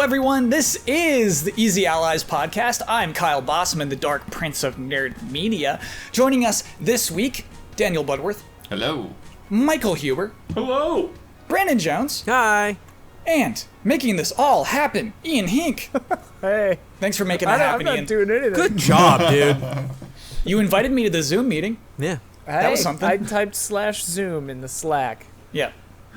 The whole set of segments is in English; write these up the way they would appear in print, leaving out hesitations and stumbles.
everyone. This is the Easy Allies podcast. I'm Kyle Bossman, the Dark Prince of Nerd Media. Joining us this week, Daniel Budworth. Hello. Michael Huber. Hello. Brandon Jones. Hi. And making this all happen, Ian Hink. Hey. Thanks for making that happen, I'm Ian. not doing anything. Good job, dude. You invited me to the Zoom meeting. Yeah. That was something. I typed /Zoom in the Slack. Yeah.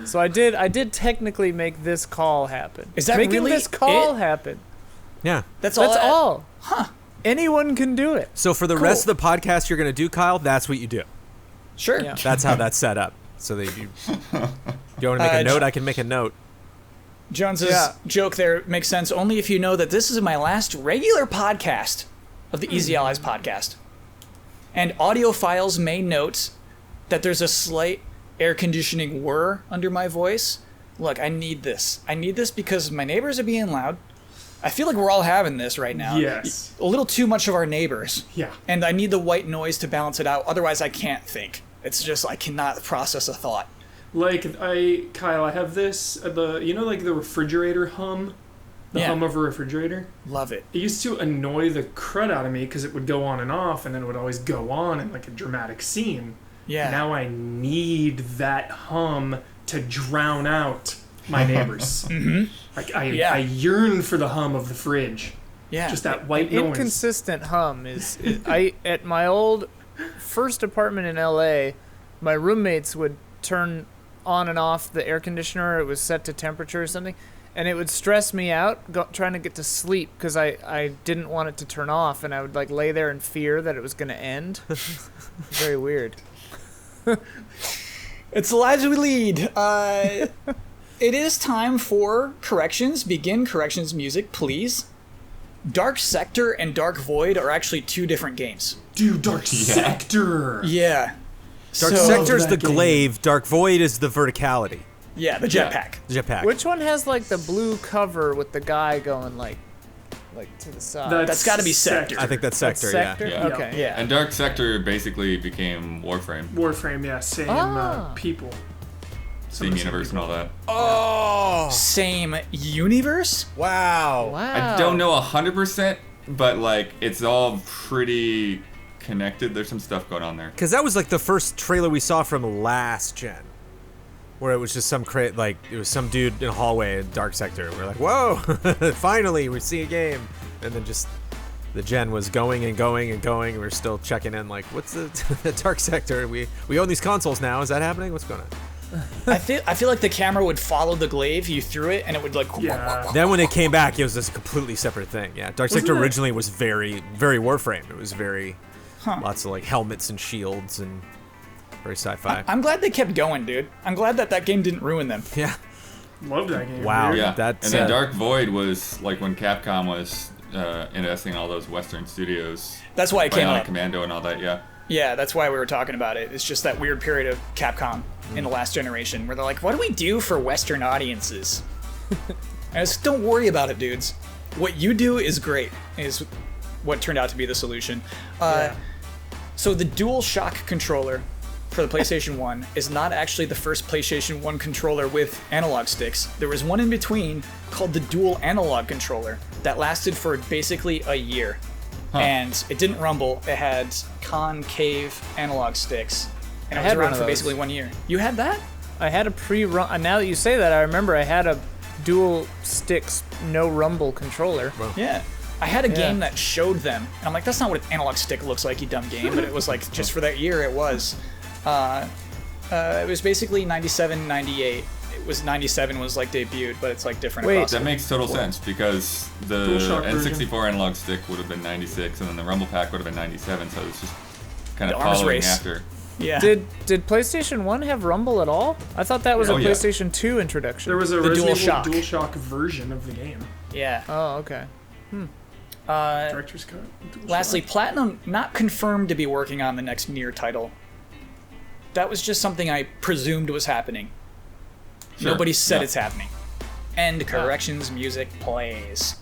So I did technically make this call happen. Is that making really this call it? happen? Yeah. That's That's all. all. Huh. Anyone can do it. So for the rest of the podcast you're going to do, Kyle, that's what you do. Sure. Yeah. That's how that's set up. So that you want to make a note, I can make a note. Jones's joke there makes sense only if you know that this is my last regular podcast of the Easy Allies podcast. And audiophiles may note that there's a slight air conditioning whir under my voice. Look, I need this. I need this because my neighbors are being loud. I feel like we're all having this right now. Yes. A little too much of our neighbors. Yeah. And I need the white noise to balance it out. Otherwise, I can't think. It's just, I cannot process a thought. Kyle, I have this, the refrigerator hum? The hum of a refrigerator? Love it. It used to annoy the crud out of me because it would go on and off, and then it would always go on in like a dramatic scene. Yeah. Now I need that hum to drown out my neighbors. Mm-hmm. Like I yearn for the hum of the fridge. Yeah. Just that white An noise. inconsistent hum is I at my old first apartment in LA, my roommates would turn on and off the air conditioner. It was set to temperature or something, and it would stress me out trying to get to sleep because I didn't want it to turn off, and I would like lay there in fear that it was going to end. Very weird. It's the lives we lead. It is time for corrections. Begin corrections music, please. Dark Sector and Dark Void are actually two different games. Dude, Dark Sector! Yeah. Dark Sector's the glaive, Dark Void is the verticality. Yeah, the jetpack. The jetpack. Which one has like the blue cover with the guy going like to the side? That's got to be Sector. I think that's Sector, Sector? Yeah. Okay. Yeah. And Dark Sector basically became Warframe, Warframe, yeah, same people. Steam Universe and all that. Oh! Same universe? Wow. Wow. I don't know 100%, but like it's all pretty connected. There's some stuff going on there. Because that was like the first trailer we saw from last gen. Where it was just it was some dude in a hallway in Dark Sector. We're like, whoa, finally, we see a game. And then just the gen was going and going and going. We're still checking in like, what's the Dark Sector? We own these consoles now. Is that happening? What's going on? I feel like the camera would follow the glaive, you threw it, and it would like... Yeah. Then when it came back, it was this completely separate thing. Yeah, Dark Sector originally was very, very Warframe. It was very, lots of like helmets and shields and very sci-fi. I'm glad they kept going, dude. I'm glad that game didn't ruin them. Yeah. Loved that game. Wow. Dude. Yeah. That's, and then Dark Void was like when Capcom was investing in all those Western studios. That's why it came Bionic up. Commando and all that, yeah. Yeah, that's why we were talking about it. It's just that weird period of Capcom in the last generation where they're like, what do we do for Western audiences? And it's, don't worry about it, dudes. What you do is great, is what turned out to be the solution. So the DualShock controller for the PlayStation 1 is not actually the first PlayStation 1 controller with analog sticks. There was one in between called the Dual Analog controller that lasted for basically a year. And it didn't rumble. It had concave analog sticks. And it was around for basically 1 year. You had that? I had a pre-run. Now that you say that, I remember I had a dual sticks no rumble controller. Yeah. I had a game that showed them. And I'm like, that's not what an analog stick looks like, you dumb game. But it was like, just for that year, it was. It was basically 97, 98. It was 97 was like debuted, but it's like different. Wait, across That makes total sense because the DualShock N64 analog stick would have been 96 and then the Rumble Pack would have been 97, so it's just kind of The arms following race. after. Yeah. Did PlayStation 1 have rumble at all? I thought that was a Oh, yeah. PlayStation 2 introduction. There was a The Resident Evil DualShock. DualShock version of the game. Yeah. Oh, okay. Director's Cut. DualShock. Lastly, Platinum not confirmed to be working on the next Nier title. That was just something I presumed was happening. Sure. Nobody said Yeah. it's happening. End corrections music plays.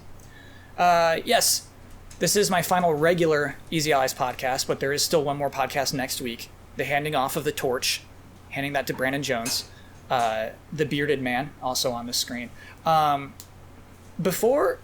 Yes, this is my final regular Easy Allies podcast, but there is still one more podcast next week. The handing off of the torch, handing that to Brandon Jones, the bearded man, also on the screen. before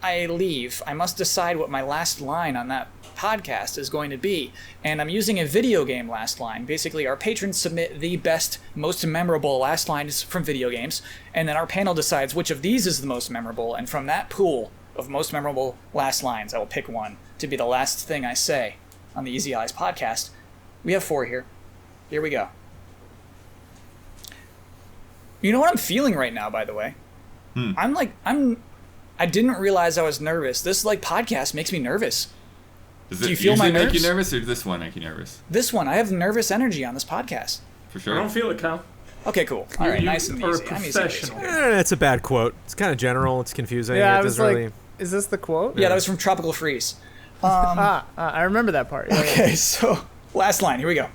I leave, I must decide what my last line on that podcast is going to be. And I'm using a video game last line. Basically, our patrons submit the best, most memorable last lines from video games, and then our panel decides which of these is the most memorable, and from that pool of most memorable last lines, I will pick one to be the last thing I say on the Easy Eyes podcast. We have 4 here. Here we go. You know what I'm feeling right now, by the way? I didn't realize I was nervous. This podcast makes me nervous. Does Do it you feel my usually make nerves? you nervous, or does this one make you nervous? This one, I have nervous energy on this podcast. For I sure. don't feel it, Kyle. Okay, cool. All right, You nice and are a easy. I'm easy. professional. It's a bad quote. It's kind of general. It's confusing. Yeah, it I was doesn't like, really... is this the quote? Yeah, that was from Tropical Freeze. I remember that part. Yeah, yeah. Okay, so last line. Here we go.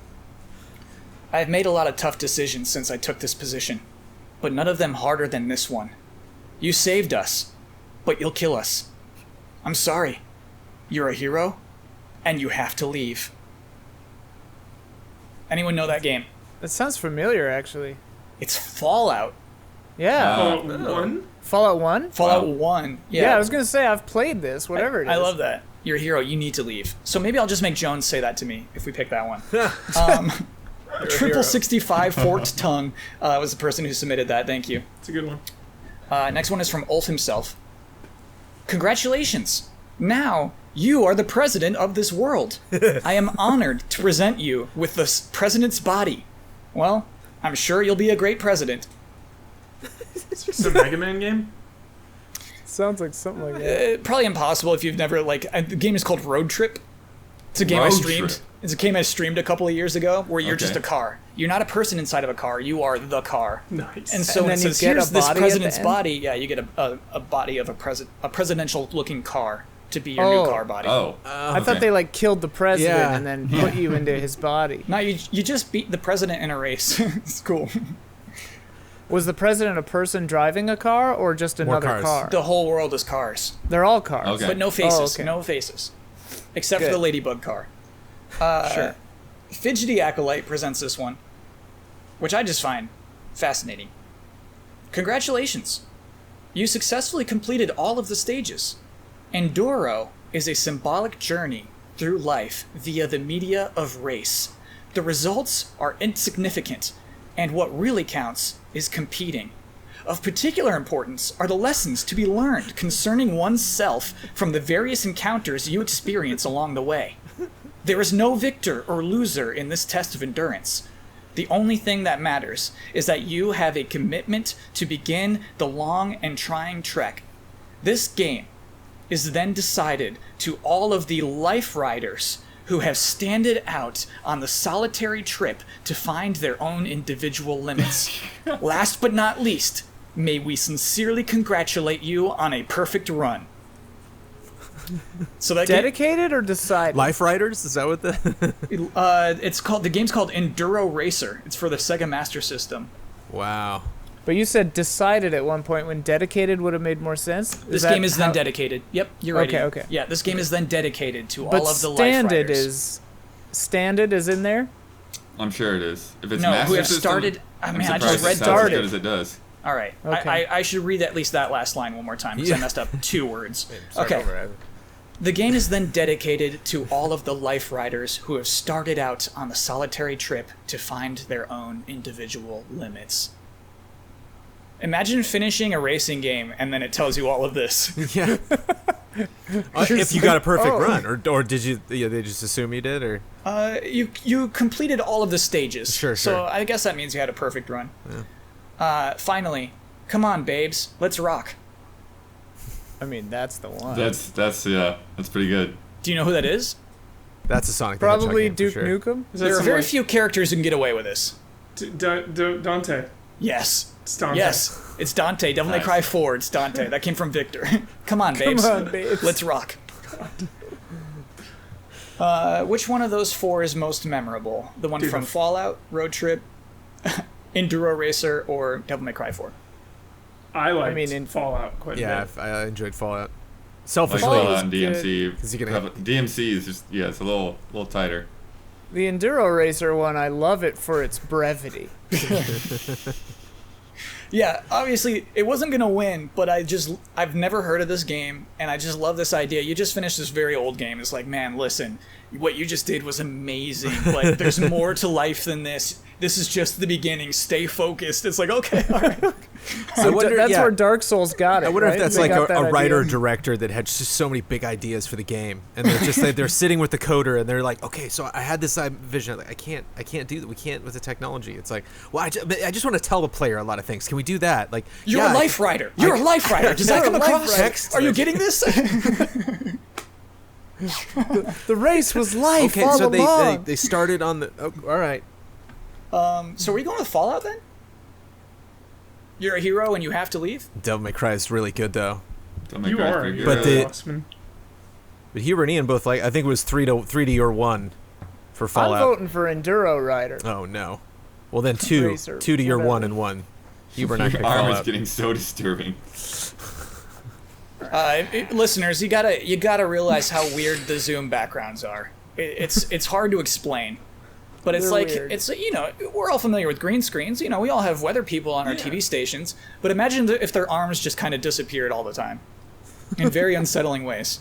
I have made a lot of tough decisions since I took this position, but none of them harder than this one. You saved us, but you'll kill us. I'm sorry. You're a hero, and you have to leave. Anyone know that game? That sounds familiar, actually. It's Fallout. Yeah. One? Fallout 1? Fallout 1. Yeah, I was going to say, I've played this, whatever it is. I love that. You're a hero, you need to leave. So maybe I'll just make Jones say that to me if we pick that one. Triple 65 Forked Tongue was the person who submitted that. Thank you. It's a good one. Next one is from Ulf himself. Congratulations. Now you are the president of this world. I am honored to present you with the president's body. Well, I'm sure you'll be a great president. It's a Mega Man game? Sounds like something like that. Probably impossible if you've never, the game is called Road Trip. It's a game I Road streamed. Trip. It's a game I streamed a couple of years ago where you're just Okay. a car. You're not a person inside of a car. You are the car. Nice. And so And it then you says, get here's a this body at the president's end? body. Yeah, you get a body of a presidential-looking car to be your new Oh. car body. Oh. I thought they killed the president Yeah. and then put you into his body. No, you just beat the president in a race. It's cool. Was the president a person driving a car or just More another cars. car? The whole world is cars, They're all cars. Okay. but no faces. Oh, okay. No faces, except for Good. the ladybug car. Sure. Fidgety Acolyte presents this one, which I just find fascinating. Congratulations. You successfully completed all of the stages. Enduro is a symbolic journey through life via the media of race. The results are insignificant, and what really counts is competing. Of particular importance are the lessons to be learned concerning oneself from the various encounters you experience along the way. There is no victor or loser in this test of endurance. The only thing that matters is that you have a commitment to begin the long and trying trek. This game is then decided to all of the life riders who have standed out on the solitary trip to find their own individual limits. Last but not least, may we sincerely congratulate you on a perfect run. So that Dedicated or decided? Life Riders? Is that what the... the game's called Enduro Racer. It's for the Sega Master System. Wow. But you said decided at one point when dedicated would have made more sense? This that game is then how- dedicated. Yep, you're right. Okay, okay. Yeah, this game is then dedicated to But all of the life standard riders. standard is in there? I'm sure it is. If it's No, Master who have System, started- I I'm mean, I surprised just read it sounds as started. good as it does. All right, Okay. I should read at least that last line one more time because I messed up 2 words. Start Okay. over. The game is then dedicated to all of the life riders who have started out on the solitary trip to find their own individual limits. Imagine finishing a racing game and then it tells you all of this. Yeah. If you got a perfect oh. run, or did you? Yeah, they just assume you did, or You completed all of the stages. Sure, So sure. I guess that means you had a perfect run. Finally, come on, babes, let's rock. I mean, that's the one. That's pretty good. Do you know who that is? that's a Sonic. the Hedgehog Probably game for Duke sure. Nukem? Is that There are some, very like, few characters who can get away with this. Dante? Yes. It's Dante. Yes, it's Dante. Devil May Nice. Cry 4. It's Dante. That came from Victor. Come on, babes. on, babes. Let's rock. Which one of those 4 is most memorable? The one Dude, from the- Fallout, Road Trip, Enduro Racer, or Devil May Cry 4? I liked in Fallout quite a Yeah, bit. I enjoyed Fallout. Like Selfishly, Fallout and good. DMC. 'Cause you can DMC is just it's a little tighter. The Enduro Racer one, I love it for its brevity. Yeah, obviously it wasn't gonna win, but I've never heard of this game, and I just love this idea. You just finished this very old game. It's like, man, listen, what you just did was amazing. Like, there's more to life than this. This is just the beginning. Stay focused. It's like, okay, all right. So that's where Dark Souls got it. I wonder right? if that's They like got a that writer idea. director that had just so many big ideas for the game, and they're just they're sitting with the coder, and they're like, okay, so I had this vision. Like, I can't do that. We can't with the technology. It's like, well, I just want to tell the player a lot of things. Can we do that? Like, You're a life writer. You're a life writer. Does that You're come a life across? writer. Are you getting this? The race was life okay, all so along. they started on the. Oh, all right. So are we going with Fallout then? You're a hero and you have to leave? Devil May Cry is really good though. You are. You're But the- Bossman. But Hubert and Ian both like. I think it was 3D or 1 for I'm Fallout. voting for Enduro Rider. Oh no. Well then 2 Racer, to your whatever. 1 and 1. Hubert and I Your picked arm is Fallout. getting so disturbing. Listeners, you gotta realize how weird the Zoom backgrounds are. It's hard to explain, but it's They're like weird. it's we're all familiar with green screens. We all have weather people on our TV stations. But imagine if their arms just kind of disappeared all the time, in very unsettling ways.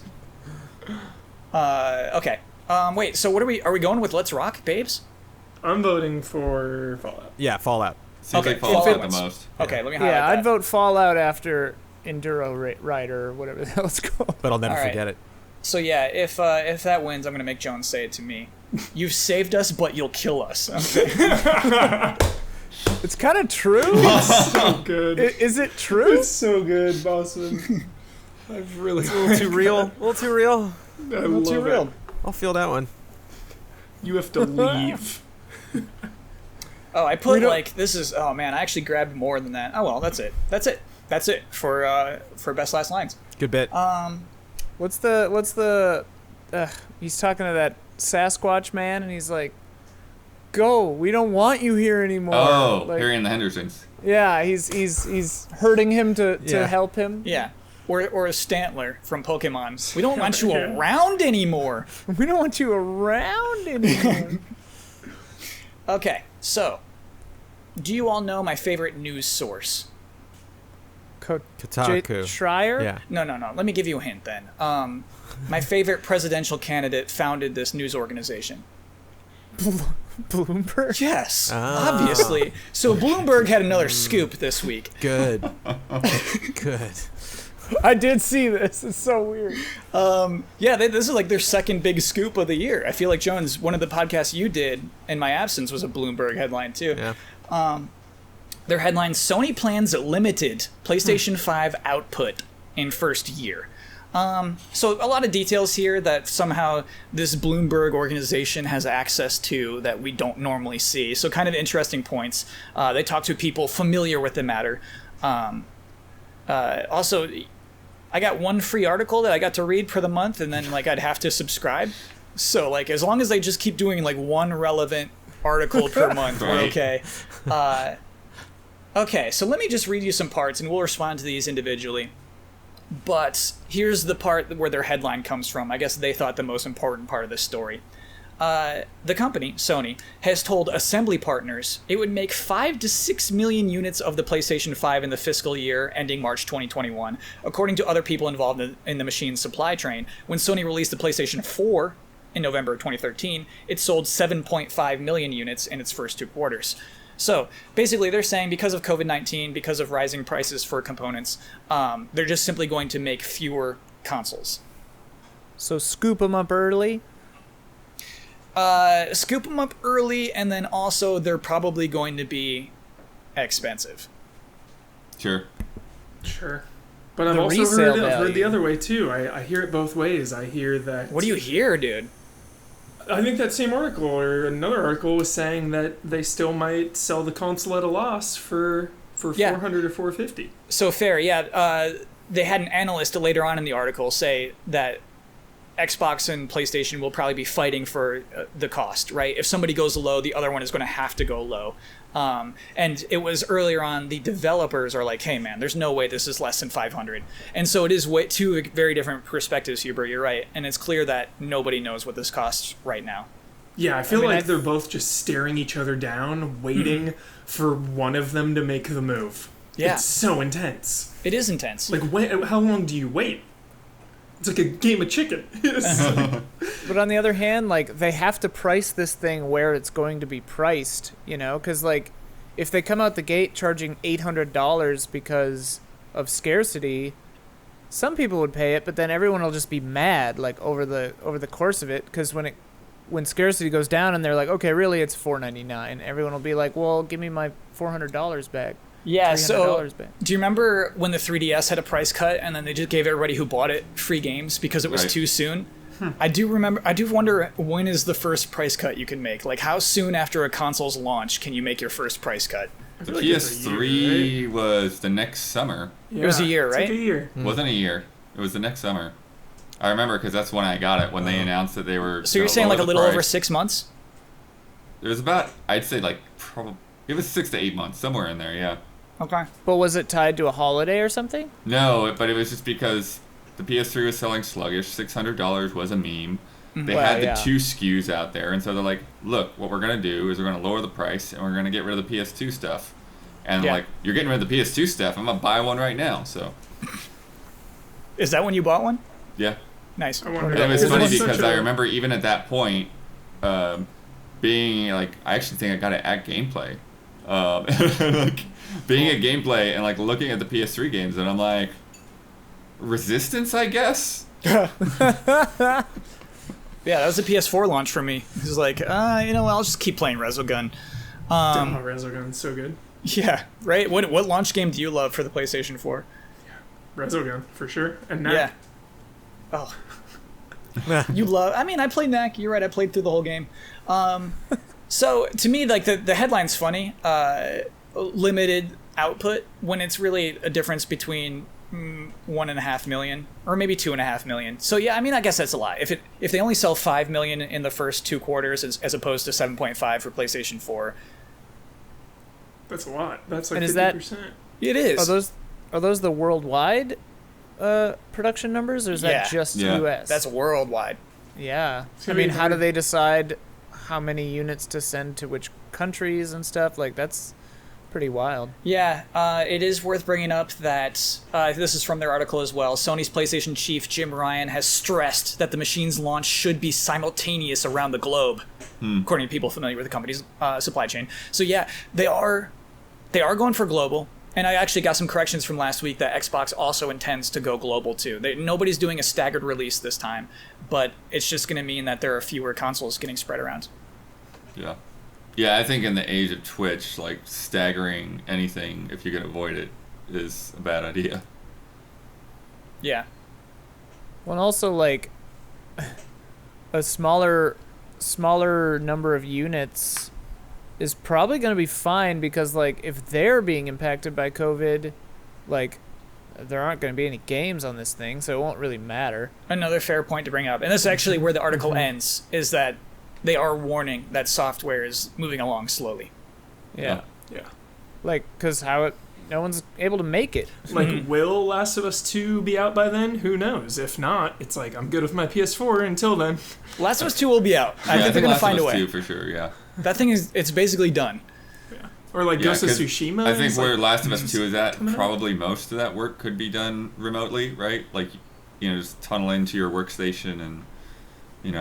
Okay. Wait. So what are we going with? Let's Rock, babes. I'm voting for Fallout. Yeah, Fallout. Seems Okay, like Fallout Fallout the wins. most. Okay. Let me highlight Yeah, that. I'd vote Fallout after Enduro Rider or whatever the hell it's called. But I'll never All right. forget it. So yeah, if that wins, I'm gonna make Jones say it to me. You've saved us, but you'll kill us. Okay. It's kind of true. So good. Is it true? It's so good, Bossman. I've really. A little too real. A little too real. I love Too real. it. I'll feel that one. You have to leave. Oh, I put this is. Oh man, I actually grabbed more than that. Oh well, that's it. That's it for best last lines. Good bit. What's the he's talking to that Sasquatch man and he's like, go, we don't want you here anymore. Oh, like, Harry and the Hendersons. yeah, he's hurting him to Yeah. help him. Yeah. Or a Stantler from Pokemon. We don't want you around anymore. We don't want you around anymore. Okay, so do you all know my favorite news source? Kotaku. Schreier? Yeah. No. Let me give you a hint then. My favorite presidential candidate founded this news organization. Bloomberg? Yes, Ah. obviously. So Bloomberg had another scoop this week. Good. Good. I did see this. It's so weird. Yeah, this is like their second big scoop of the year. I feel like, Jones, one of the podcasts you did in my absence was a Bloomberg headline too. Yeah. Their headline: Sony plans limited PlayStation 5 output in first year. So a lot of details here that somehow this Bloomberg organization has access to that we don't normally see. So kind of interesting points. They talk to people familiar with the matter. Also, I got one free article that I got to read per the month, and then I'd have to subscribe. So as long as they just keep doing one relevant article per month, we're Right. okay. Okay, so let me just read you some parts, and we'll respond to these individually. But here's the part where their headline comes from. I guess they thought the most important part of this story. The company, Sony, has told assembly partners it would make 5 to 6 million units of the PlayStation 5 in the fiscal year ending March 2021, according to other people involved in the machine's supply chain. When Sony released the PlayStation 4 in November 2013, it sold 7.5 million units in its first 2 quarters. So basically they're saying because of COVID-19, because of rising prices for components, they're just simply going to make fewer consoles. So scoop them up early. Scoop them up early, and then also they're probably going to be expensive. Sure. Sure. But I've The also resale heard the value. other way too. I hear it both ways. I hear that. What do you hear, dude? I think that same article or another article was saying that they still might sell the console at a loss for Yeah. 400 or 450. So fair, yeah. They had an analyst later on in the article say that Xbox and PlayStation will probably be fighting for the cost, right? If somebody goes low, the other one is going to have to go low. And it was earlier on, the developers are like, hey man, there's no way this is less than 500. And so it is two very different perspectives, Hubert, you're right. And it's clear that nobody knows what this costs right now. Yeah, I feel mean, like they're both just staring each other down, waiting for one of them to make the move. Yeah. It's so intense. It is intense. Like, how long do you wait? It's like a game of chicken. But on the other hand, like, they have to price this thing where it's going to be priced, you know? Because, like, if they come out the gate charging $800 because of scarcity, some people would pay it, but then everyone will just be mad, like, over the course of it. Because when scarcity goes down and they're like, okay, really, it's $4.99, everyone will be like, well, give me my $400 back. Yeah, so back. do you remember when the 3DS had a price cut and then they just gave everybody who bought it free games because it was too soon? I do wonder, when is the first price cut you can make? Like, how soon after a console's launch can you make your first price cut? The like PS3 was the next summer. Yeah, It was a year, right? It's like a year. It wasn't a year. It was the next summer. I remember because that's when I got it, when they announced that they were. So you're gonna saying lower like a the little over price. 6 months? It was about, I'd say like probably, it was 6 to 8 months, somewhere in there, yeah. Okay. But was it tied to a holiday or something? No, but it was just because the PS3 was selling sluggish. $600 was a meme. They Well, had the yeah. 2 SKUs out there, and so they're like, look, what we're going to do is we're going to lower the price, and we're going to get rid of the PS2 stuff. And Yeah. like, you're getting rid of the PS2 stuff, I'm going to buy one right now, so. Is that when you bought one? Yeah. Nice. I wonder. And it was Because funny it's such because I a- remember even at that point, being like, I actually think I got it at Gameplay. Like, being at Gameplay and like looking at the PS3 games, and I'm like, Resistance, I guess? Yeah, that was a PS4 launch for me. It was like, I'll just keep playing Resogun. Damn, Resogun's so good. Yeah, right? What launch game do you love for the PlayStation 4? Resogun, for sure. And now, Yeah. Oh. You love... I mean, I played NAC. You're right. I played through the whole game. So, to me, like, the headline's funny. Limited output, when it's really a difference between 1.5 million or maybe 2.5 million. So, yeah, I mean, I guess that's a lot. If they only sell 5 million in the first 2 quarters as opposed to 7.5 for PlayStation 4... that's a lot. That's like And is 50%. It is. Are those the worldwide production numbers, or is Yeah. that just Yeah. US? That's worldwide. Yeah. I gonna be mean, how do hard. they decide how many units to send to which countries and stuff? Like, that's pretty wild. Yeah, it is worth bringing up that this is from their article as well. Sony's PlayStation chief Jim Ryan has stressed that the machine's launch should be simultaneous around the globe, according to people familiar with the company's supply chain. So yeah, they are going for global. And I actually got some corrections from last week that Xbox also intends to go global too. Nobody's doing a staggered release this time, but it's just going to mean that there are fewer consoles getting spread around. Yeah. Yeah, I think in the age of Twitch, like, staggering anything, if you can avoid it, is a bad idea. Yeah. Well, and also, like, a smaller number of units is probably going to be fine because, like, if they're being impacted by COVID, like, there aren't going to be any games on this thing, so it won't really matter. Another fair point to bring up, and this is actually where the article ends, is that they are warning that software is moving along slowly. Yeah. Yeah. Like, because no one's able to make it. Like, will Last of Us 2 be out by then? Who knows? If not, it's like, I'm good with my PS4 until then. Last of Us 2 will be out. I Yeah, think they're going to Last of find a Us way. 2 for sure, yeah. That thing it's basically done. Or like Yeah, Ghost of 'cause Tsushima. I think is where like, Last of Us 2 is at, coming out. probably most of that work could be done remotely, right? Like, just tunnel into your workstation and,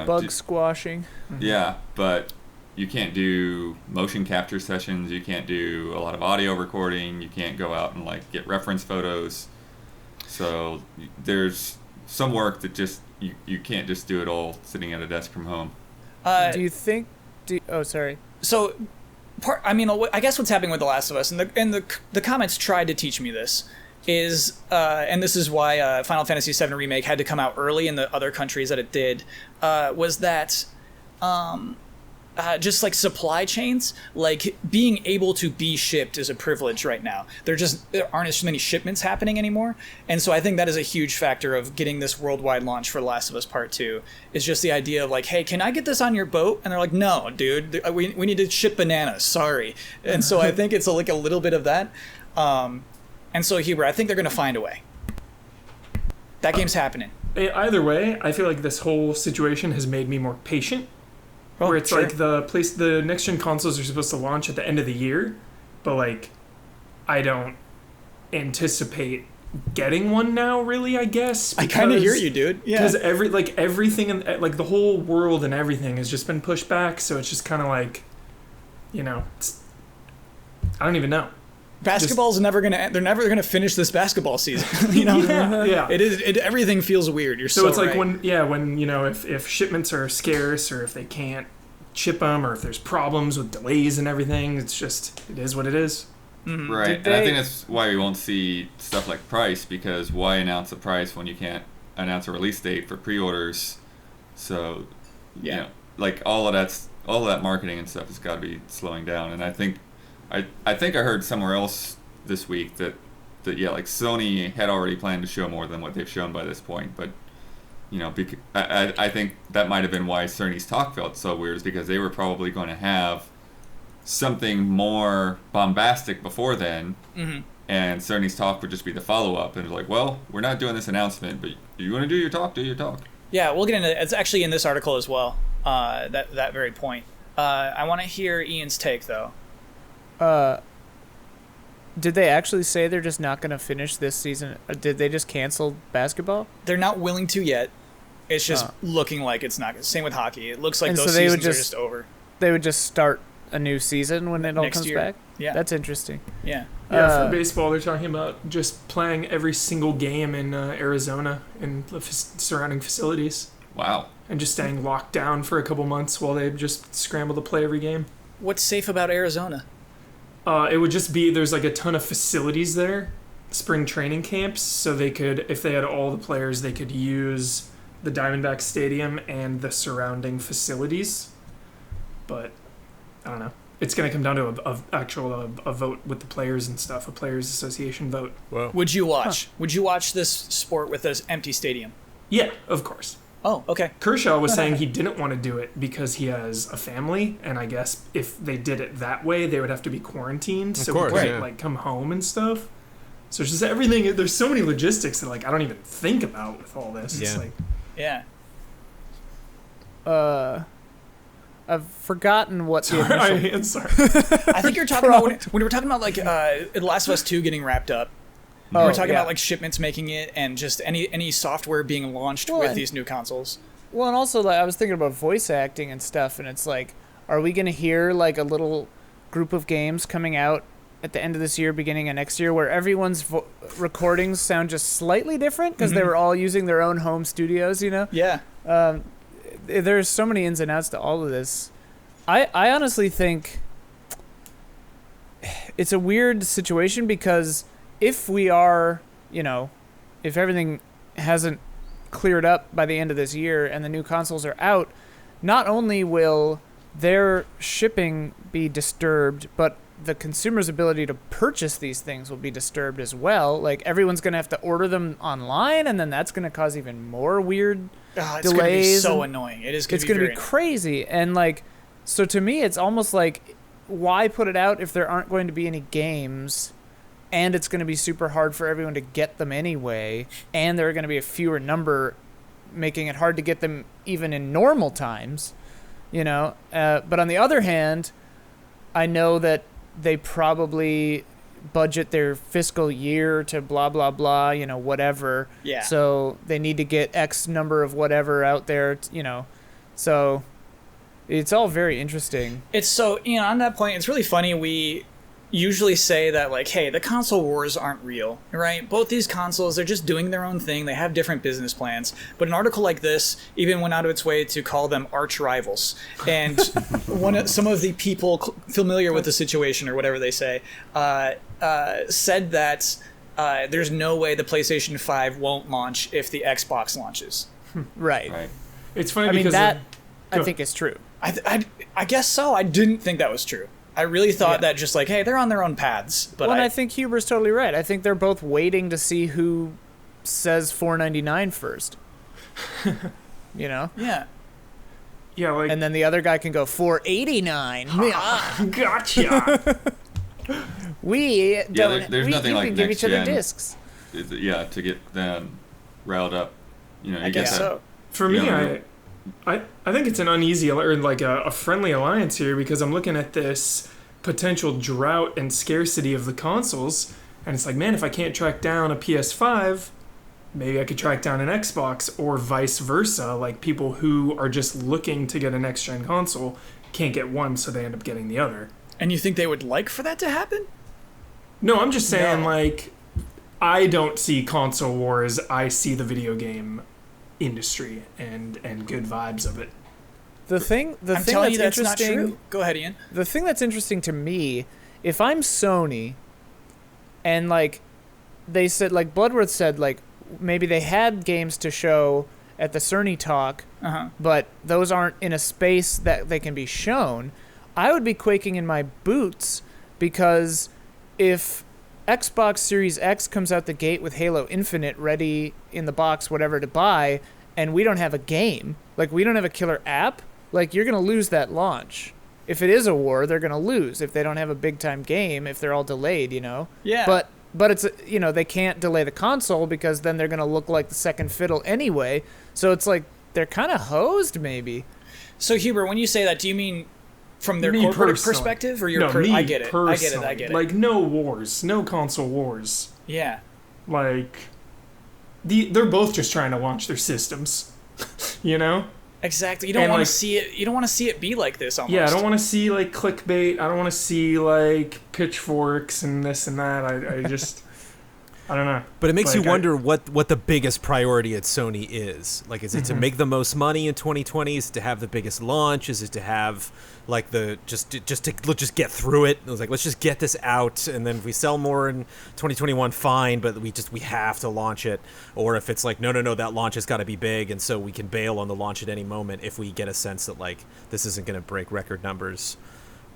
Bug squashing. Yeah, but you can't do motion capture sessions, you can't do a lot of audio recording, you can't go out and, like, get reference photos. So there's some work that just, you can't just do it all sitting at a desk from home. Do you think... Oh, sorry. So, I guess what's happening with The Last of Us, and the comments tried to teach me this, is, and this is why Final Fantasy VII Remake had to come out early in the other countries that it did, was that just like supply chains, like being able to be shipped is a privilege right now. There aren't as many shipments happening anymore. And so I think that is a huge factor of getting this worldwide launch for The Last of Us Part 2, is just the idea of like, hey, can I get this on your boat? And they're like, no, dude, we need to ship bananas, sorry. And so I think it's like a little bit of that. And so Huber, I think they're going to find a way. That game's happening. Either way, I feel like this whole situation has made me more patient. Where it's sure. like the next gen consoles are supposed to launch at the end of the year, but like I don't anticipate getting one now, really, I guess. I kind of hear you, dude. Yeah. Because everything, the whole world and everything has just been pushed back, so it's just kind of like, I don't even know. Basketball's never gonna finish this basketball season. Yeah. Everything feels weird. You're so it's like right. when if shipments are scarce or if they can't ship them or if there's problems with delays and everything, it is what it is. Mm-hmm. Right, and I think that's why we won't see stuff like price, because why announce a price when you can't announce a release date for pre-orders? So, like all of that marketing and stuff has got to be slowing down. And I think I heard somewhere else this week that like Sony had already planned to show more than what they've shown by this point, but I think that might have been why Sony's talk felt so weird, is because they were probably going to have something more bombastic before then, and Sony's talk would just be the follow-up, and it's like, well, we're not doing this announcement, but you want to do your talk, Yeah, we'll get into it. It's actually in this article as well, that very point. I want to hear Ian's take, though. Did they actually say they're just not going to finish this season? Or did they just cancel basketball? They're not willing to yet. It's just looking like it's not. Same with hockey. It looks like And those so they would seasons are just over. They would just start a new season when it all Next comes year. back? Yeah. That's interesting. Yeah. Yeah, for baseball, they're talking about just playing every single game in Arizona and the surrounding facilities. Wow. And just staying locked down for a couple months while they just scramble to play every game. What's safe about Arizona? It would just be, there's like a ton of facilities there, spring training camps, so they could, if they had all the players, they could use the Diamondback Stadium and the surrounding facilities. But, I don't know. It's going to come down to a vote with the players and stuff, a players association vote. Whoa. Would you watch? Would you watch this sport with this empty stadium? Yeah, of course. Oh, okay. Kershaw was saying he didn't want to do it because he has a family, and I guess if they did it that way, they would have to be quarantined, so he couldn't come home and stuff. So it's just everything. There's so many logistics that I don't even think about with all this. Yeah. It's like, Yeah. I've forgotten what the initial... I'm sorry. I think you're talking about when we were talking about The Last of Us 2 getting wrapped up. We were talking about shipments making it and just any software being launched with these new consoles. Well, and also I was thinking about voice acting and stuff, and it's like, are we going to hear a little group of games coming out at the end of this year, beginning of next year, where everyone's recordings sound just slightly different because they were all using their own home studios, Yeah. There's so many ins and outs to all of this. I honestly think it's a weird situation because if we are, if everything hasn't cleared up by the end of this year and the new consoles are out, not only will their shipping be disturbed, but the consumer's ability to purchase these things will be disturbed as well. Like, everyone's going to have to order them online, and then that's going to cause even more weird It's delays. going to be so annoying. It is going to be It's going to be crazy. And, so to me, it's almost like, why put it out if there aren't going to be any games, and it's going to be super hard for everyone to get them anyway, and there are going to be a fewer number, making it hard to get them even in normal times, But on the other hand, I know that they probably budget their fiscal year to blah, blah, blah, whatever. Yeah. So they need to get X number of whatever out there, So it's all very interesting. It's so, on that point, it's really funny. We usually say that, hey, the console wars aren't real, right? Both these consoles, they're just doing their own thing. They have different business plans. But an article like this even went out of its way to call them arch rivals. And some of the people familiar with the situation, or whatever they say, said that there's no way the PlayStation 5 won't launch if the Xbox launches. Right. It's funny I because mean, I think is true. I guess so. I didn't think that was true. I really thought that just hey, they're on their own paths. But I think Huber's totally right. I think they're both waiting to see who says $4.99 first. Yeah. Yeah, and then the other guy can go $4.89. Gotcha. We don't. There's nothing we like can give next each other gen. discs. To get them riled up. I guess so. For me, I think it's an uneasy or a friendly alliance here because I'm looking at this potential drought and scarcity of the consoles, And it's like, man, if I can't track down a PS5, maybe I could track down an Xbox, or vice versa. Like, people who are just looking to get a next-gen console can't get one, so they end up getting the other. And you think they would like for that to happen? No, I'm just saying, No. like, I don't see console wars. I see the video game industry and good vibes of it. The thing I'm telling you that's not interesting. true. Go ahead, Ian. The thing that's interesting to me, if I'm Sony, and like they said, like Bloodworth said, like maybe they had games to show at the Cerny talk, but those aren't in a space that they can be shown, I would be quaking in my boots, because if Xbox Series X comes out the gate with Halo Infinite ready in the box, whatever to buy, and we don't have a game, like we don't have a killer app, like you're going to lose that launch. If it is a war, they're going to lose if they don't have a big time game, if they're all delayed, you know? Yeah. But it's, you know, they can't delay the console because then they're going to look like the second fiddle anyway. So it's like they're kind of hosed maybe. So Huber, when you say that, do you mean from their Me corporate personally. perspective, or your? No, me I get it. I get it. personally. I get it. Like, no wars, no console wars. Yeah. Like, they're both just trying to launch their systems, you know? Exactly. You don't And, want like- to see it. You don't want to see it be like this. Almost. Yeah, I don't want to see, like, clickbait. I don't want to see, like, pitchforks and this and that. I just... I don't know. But it makes Like, you wonder what the biggest priority at Sony is. Like, is it to make the most money in 2020? Is it to have the biggest launch? Is it to have like the just get through it? It was like, let's just get this out, and then if we sell more in 2021, fine. But we have to launch it. Or if it's like, no, that launch has got to be big, and so we can bail on the launch at any moment if we get a sense that like this isn't going to break record numbers.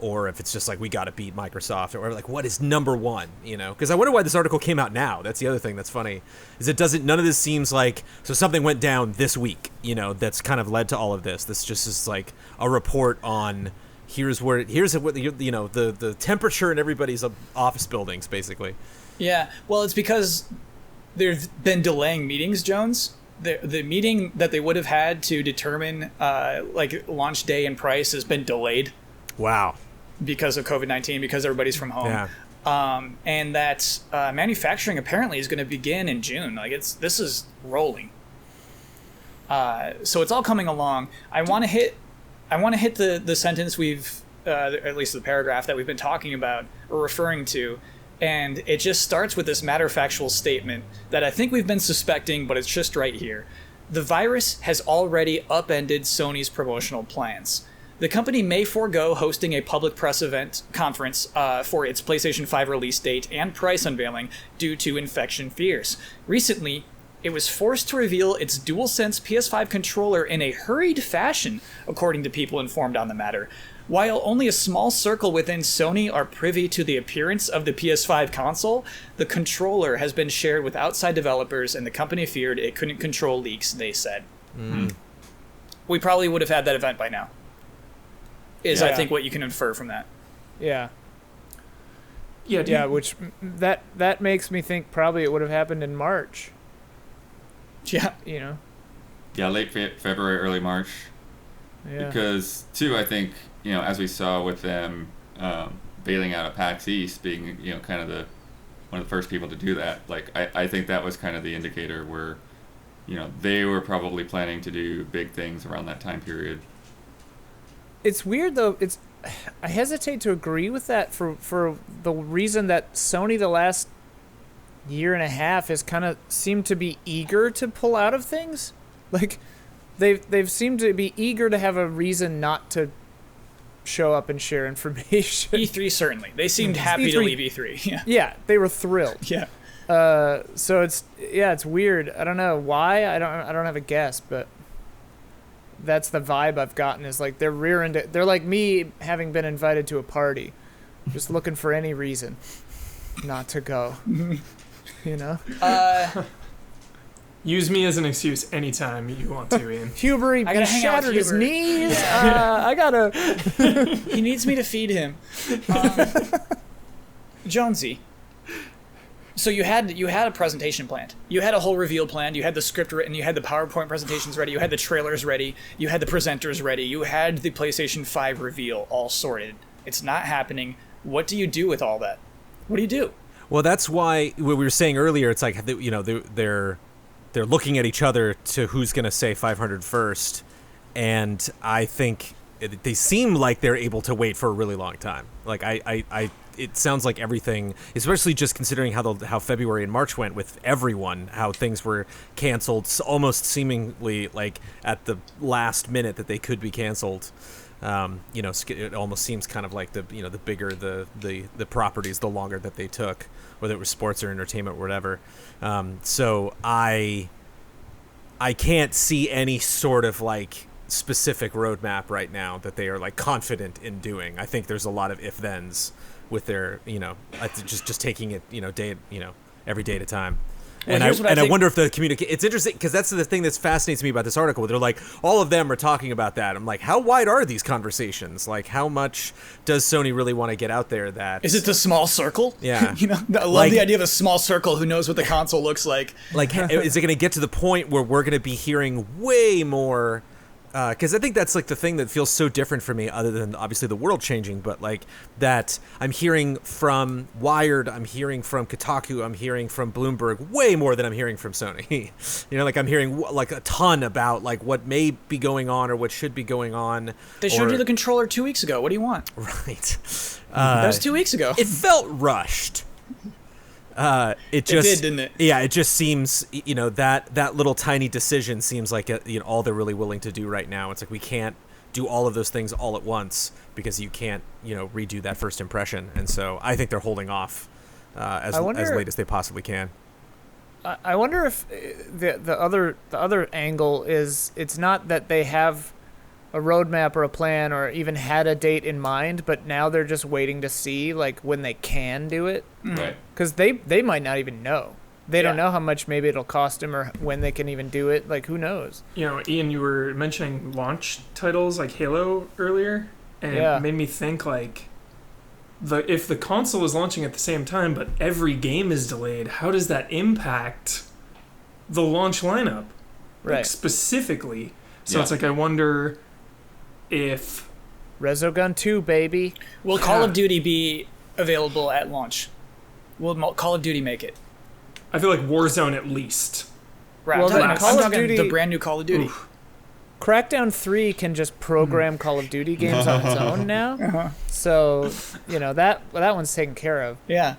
Or if it's just like, we got to beat Microsoft, or like, what is number one, you know? Because I wonder why this article came out now. That's the other thing that's funny, is none of this seems like, so something went down this week, you know, that's kind of led to all of this. This just is like a report on, here's what, you know, the temperature in everybody's office buildings, basically. Yeah. Well, it's because they've been delaying meetings, Jones. The meeting that they would have had to determine like launch day and price has been delayed. Wow. Because of COVID-19, because everybody's from home. Yeah. And that manufacturing apparently is going to begin in June. Like this is rolling. So it's all coming along. I want to hit the sentence we've, at least the paragraph that we've been talking about or referring to, and it just starts with this matter-of-factual statement that I think we've been suspecting, but it's just right here. The virus has already upended Sony's promotional plans. The company may forego hosting a public press event conference for its PlayStation 5 release date and price unveiling due to infection fears. Recently, it was forced to reveal its DualSense PS5 controller in a hurried fashion, according to people informed on the matter. While only a small circle within Sony are privy to the appearance of the PS5 console, the controller has been shared with outside developers, and the company feared it couldn't control leaks, they said. We probably would have had that event by now. I think what you can infer from that. Yeah. Yeah, Yeah, which that makes me think probably it would have happened in March, Yeah. you know. Yeah, late February, early March. Yeah. Because, too, I think, you know, as we saw with them bailing out of PAX East, being, you know, kind of one of the first people to do that, like, I think that was kind of the indicator where, you know, they were probably planning to do big things around that time period. It's weird though. I hesitate to agree with that for the reason that Sony the last year and a half has kind of seemed to be eager to pull out of things. Like they've seemed to be eager to have a reason not to show up and share information. E3 certainly. They seemed happy to E3. leave E3. Yeah. Yeah, they were thrilled. Yeah. So it's weird. I don't know why. I don't have a guess, but that's the vibe I've gotten, is like they're rearing to, they're like me having been invited to a party, just looking for any reason not to go. You know? Use me as an excuse anytime you want to, Ian. Huber, he I gotta hang out with shattered his Huber. knees. I gotta. He needs me to feed him. Jonesy. So you had a presentation planned. You had a whole reveal planned. You had the script written. You had the PowerPoint presentations ready. You had the trailers ready. You had the presenters ready. You had the PlayStation 5 reveal all sorted. It's not happening. What do you do with all that? What do you do? Well, that's why what we were saying earlier. It's like, you know, they're looking at each other to who's going to say 500 first, and I think they seem like they're able to wait for a really long time. Like it sounds like everything, especially just considering how February and March went with everyone, how things were canceled almost seemingly like at the last minute that they could be canceled. You know, it almost seems kind of like the bigger the properties, the longer that they took, whether it was sports or entertainment or whatever. So I can't see any sort of like specific roadmap right now that they are like confident in doing. I think there's a lot of if-thens with their, you know, just taking it, you know, every day at a time. Well, And I wonder if the it's interesting because that's the thing that fascinates me about this article. They're like, all of them are talking about that. I'm like, how wide are these conversations? Like, how much does Sony really want to get out there? That is it the small circle? Yeah, you know, I love the idea of a small circle who knows what the console looks like. Like, is it going to get to the point where we're going to be hearing way more? Because I think that's like the thing that feels so different for me, other than obviously the world changing, but like that I'm hearing from Wired, I'm hearing from Kotaku, I'm hearing from Bloomberg way more than I'm hearing from Sony. You know, like I'm hearing like a ton about like what may be going on or what should be going on. They showed you the controller 2 weeks ago. What do you want? Right. That was 2 weeks ago. It felt rushed. It did, didn't it? Yeah, it just seems, you know, that little tiny decision seems like you know, all they're really willing to do right now. It's like we can't do all of those things all at once because you can't, you know, redo that first impression. And so I think they're holding off as late as they possibly can. I wonder if the other angle is it's not that they have a roadmap or a plan or even had a date in mind, but now they're just waiting to see like when they can do it. Right. Because they might not even know. They don't know how much maybe it'll cost them or when they can even do it. Like, who knows? You know, Ian, you were mentioning launch titles like Halo earlier, and it made me think like if the console is launching at the same time, but every game is delayed, how does that impact the launch lineup? Right. Like, specifically. So it's like I wonder if Resogun 2, baby. Will Call of Duty be available at launch? Will Call of Duty make it? I feel like Warzone at least. Right. Well, I'm talking the brand new Call of Duty. Oof. Crackdown 3 can just program Call of Duty games on its own now. So, you know, that one's taken care of. Yeah.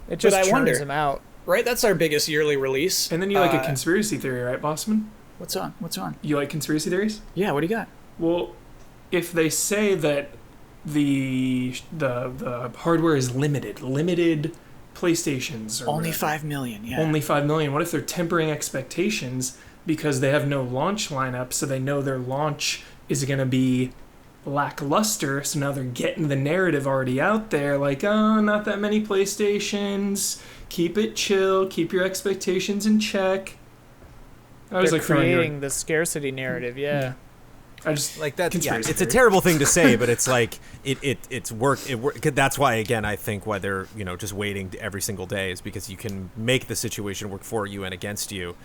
It just I churns wonder, them out. Right? That's our biggest yearly release. And then you like a conspiracy theory, right, Bossman? What's on? What's on? You like conspiracy theories? Yeah, what do you got? Well, if they say that the hardware is limited PlayStations or only whatever, 5 million, yeah. only 5 million. What if they're tempering expectations because they have no launch lineup, so they know their launch is going to be lackluster, so now they're getting the narrative already out there, like, oh, not that many PlayStations, keep it chill, keep your expectations in check. I was They're like creating the scarcity narrative, yeah. I just like that. Yeah, conspiracy it's a theory. terrible thing to say, but it's like it's work. That's why, again, I think why they're, you know, just waiting every single day is because you can make the situation work for you and against you.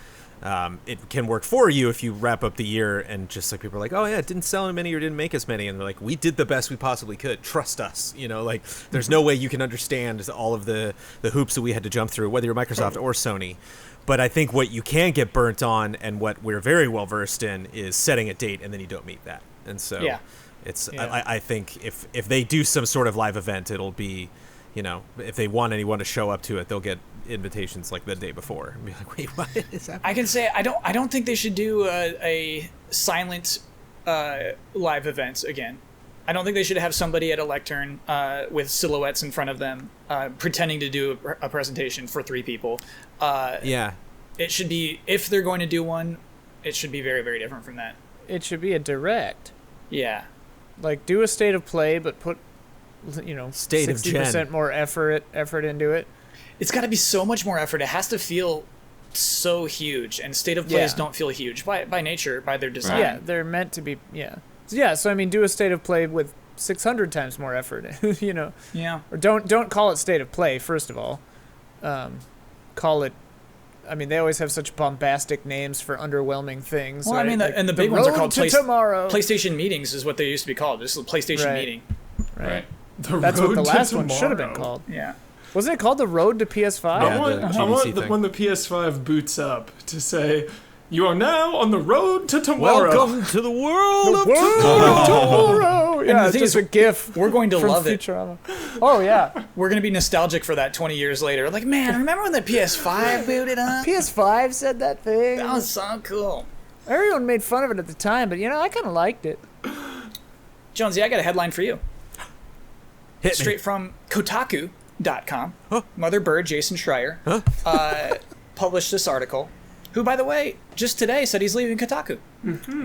It can work for you if you wrap up the year and just like people are like, oh yeah, it didn't sell as many or didn't make as many, and they're like, we did the best we possibly could. Trust us, you know. Like, there's no way you can understand all of the hoops that we had to jump through, whether you're Microsoft or Sony. But I think what you can get burnt on, and what we're very well versed in, is setting a date and then you don't meet that. And so I think if they do some sort of live event, it'll be, you know, if they want anyone to show up to it, they'll get invitations like the day before and be like, wait, what is that? I can say I don't think they should do a silent live event again. I don't think they should have somebody at a lectern with silhouettes in front of them pretending to do a presentation for 3 people. It should be, if they're going to do one, it should be very, very different from that. It should be a direct. Yeah. Like, do a state of play, but put, you know, State of 60% Gen. more effort into it. It's got to be so much more effort. It has to feel so huge, and state of plays don't feel huge by nature, by their design. Yeah, they're meant to be, Yeah, so I mean, do a state of play with 600 times more effort, you know. Yeah. Or don't call it state of play, first of all. Call it, I mean, they always have such bombastic names for underwhelming things. Well, right? I mean, like, and the big ones are called tomorrow. PlayStation meetings is what they used to be called. Just a PlayStation Right. meeting. Right. The That's what road the to last one should have been tomorrow. called. Yeah. Wasn't it called The Road to PS5? Yeah, I want, the I GDC want thing. when the PS5 boots up to say, "You are now on the road to tomorrow." Welcome to the world of Tomorrow. Yeah, the it's thing just is, a GIF. we're going to from love it. Futurama. Oh yeah, We're going to be nostalgic for that 20 years later. Like, man, remember when the PS5 booted up? PS5 said that thing. That was so cool. Everyone made fun of it at the time, but I kind of liked it. Jonesy, I got a headline for you. Hit me. Straight from Kotaku.com. Huh? Mother Bird Jason Schreier published this article, who, by the way, just today said he's leaving Kotaku.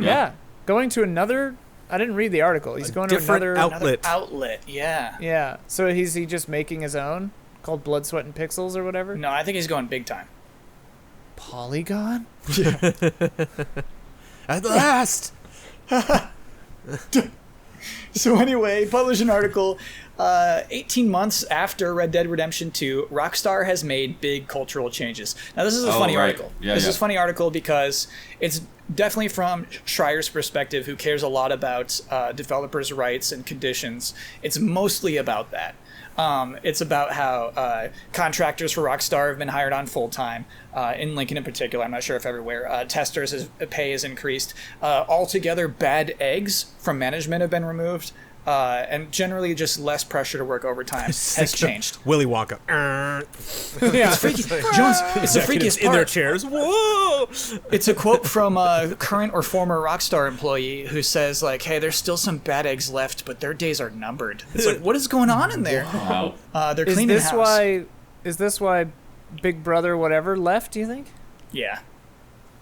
Yeah, going to another. I didn't read the article. He's going to different another outlet. Outlet, yeah. Yeah. So is he just making his own called Blood, Sweat, and Pixels or whatever? No, I think he's going big time. Polygon? At last. So anyway, published an article 18 months after Red Dead Redemption 2, Rockstar has made big cultural changes. Now, this is a funny right. article. Yeah, this yeah. is a funny article because it's definitely from Schreier's perspective, who cares a lot about developers' rights and conditions. It's mostly about that. It's about how contractors for Rockstar have been hired on full-time, in Lincoln in particular. I'm not sure if everywhere. Testers' pay has increased. Altogether, bad eggs from management have been removed. And generally just less pressure to work overtime has changed. Willy Wonka. Yeah. It's freaky. Jones, it's the freakiest in their part. chairs. Whoa! It's a quote from a current or former Rockstar employee who says, like, hey, there's still some bad eggs left, but their days are numbered. It's like, what is going on in there? Wow. They're Is cleaning this house. why? Is this why Big Brother whatever left? Do you think? Yeah.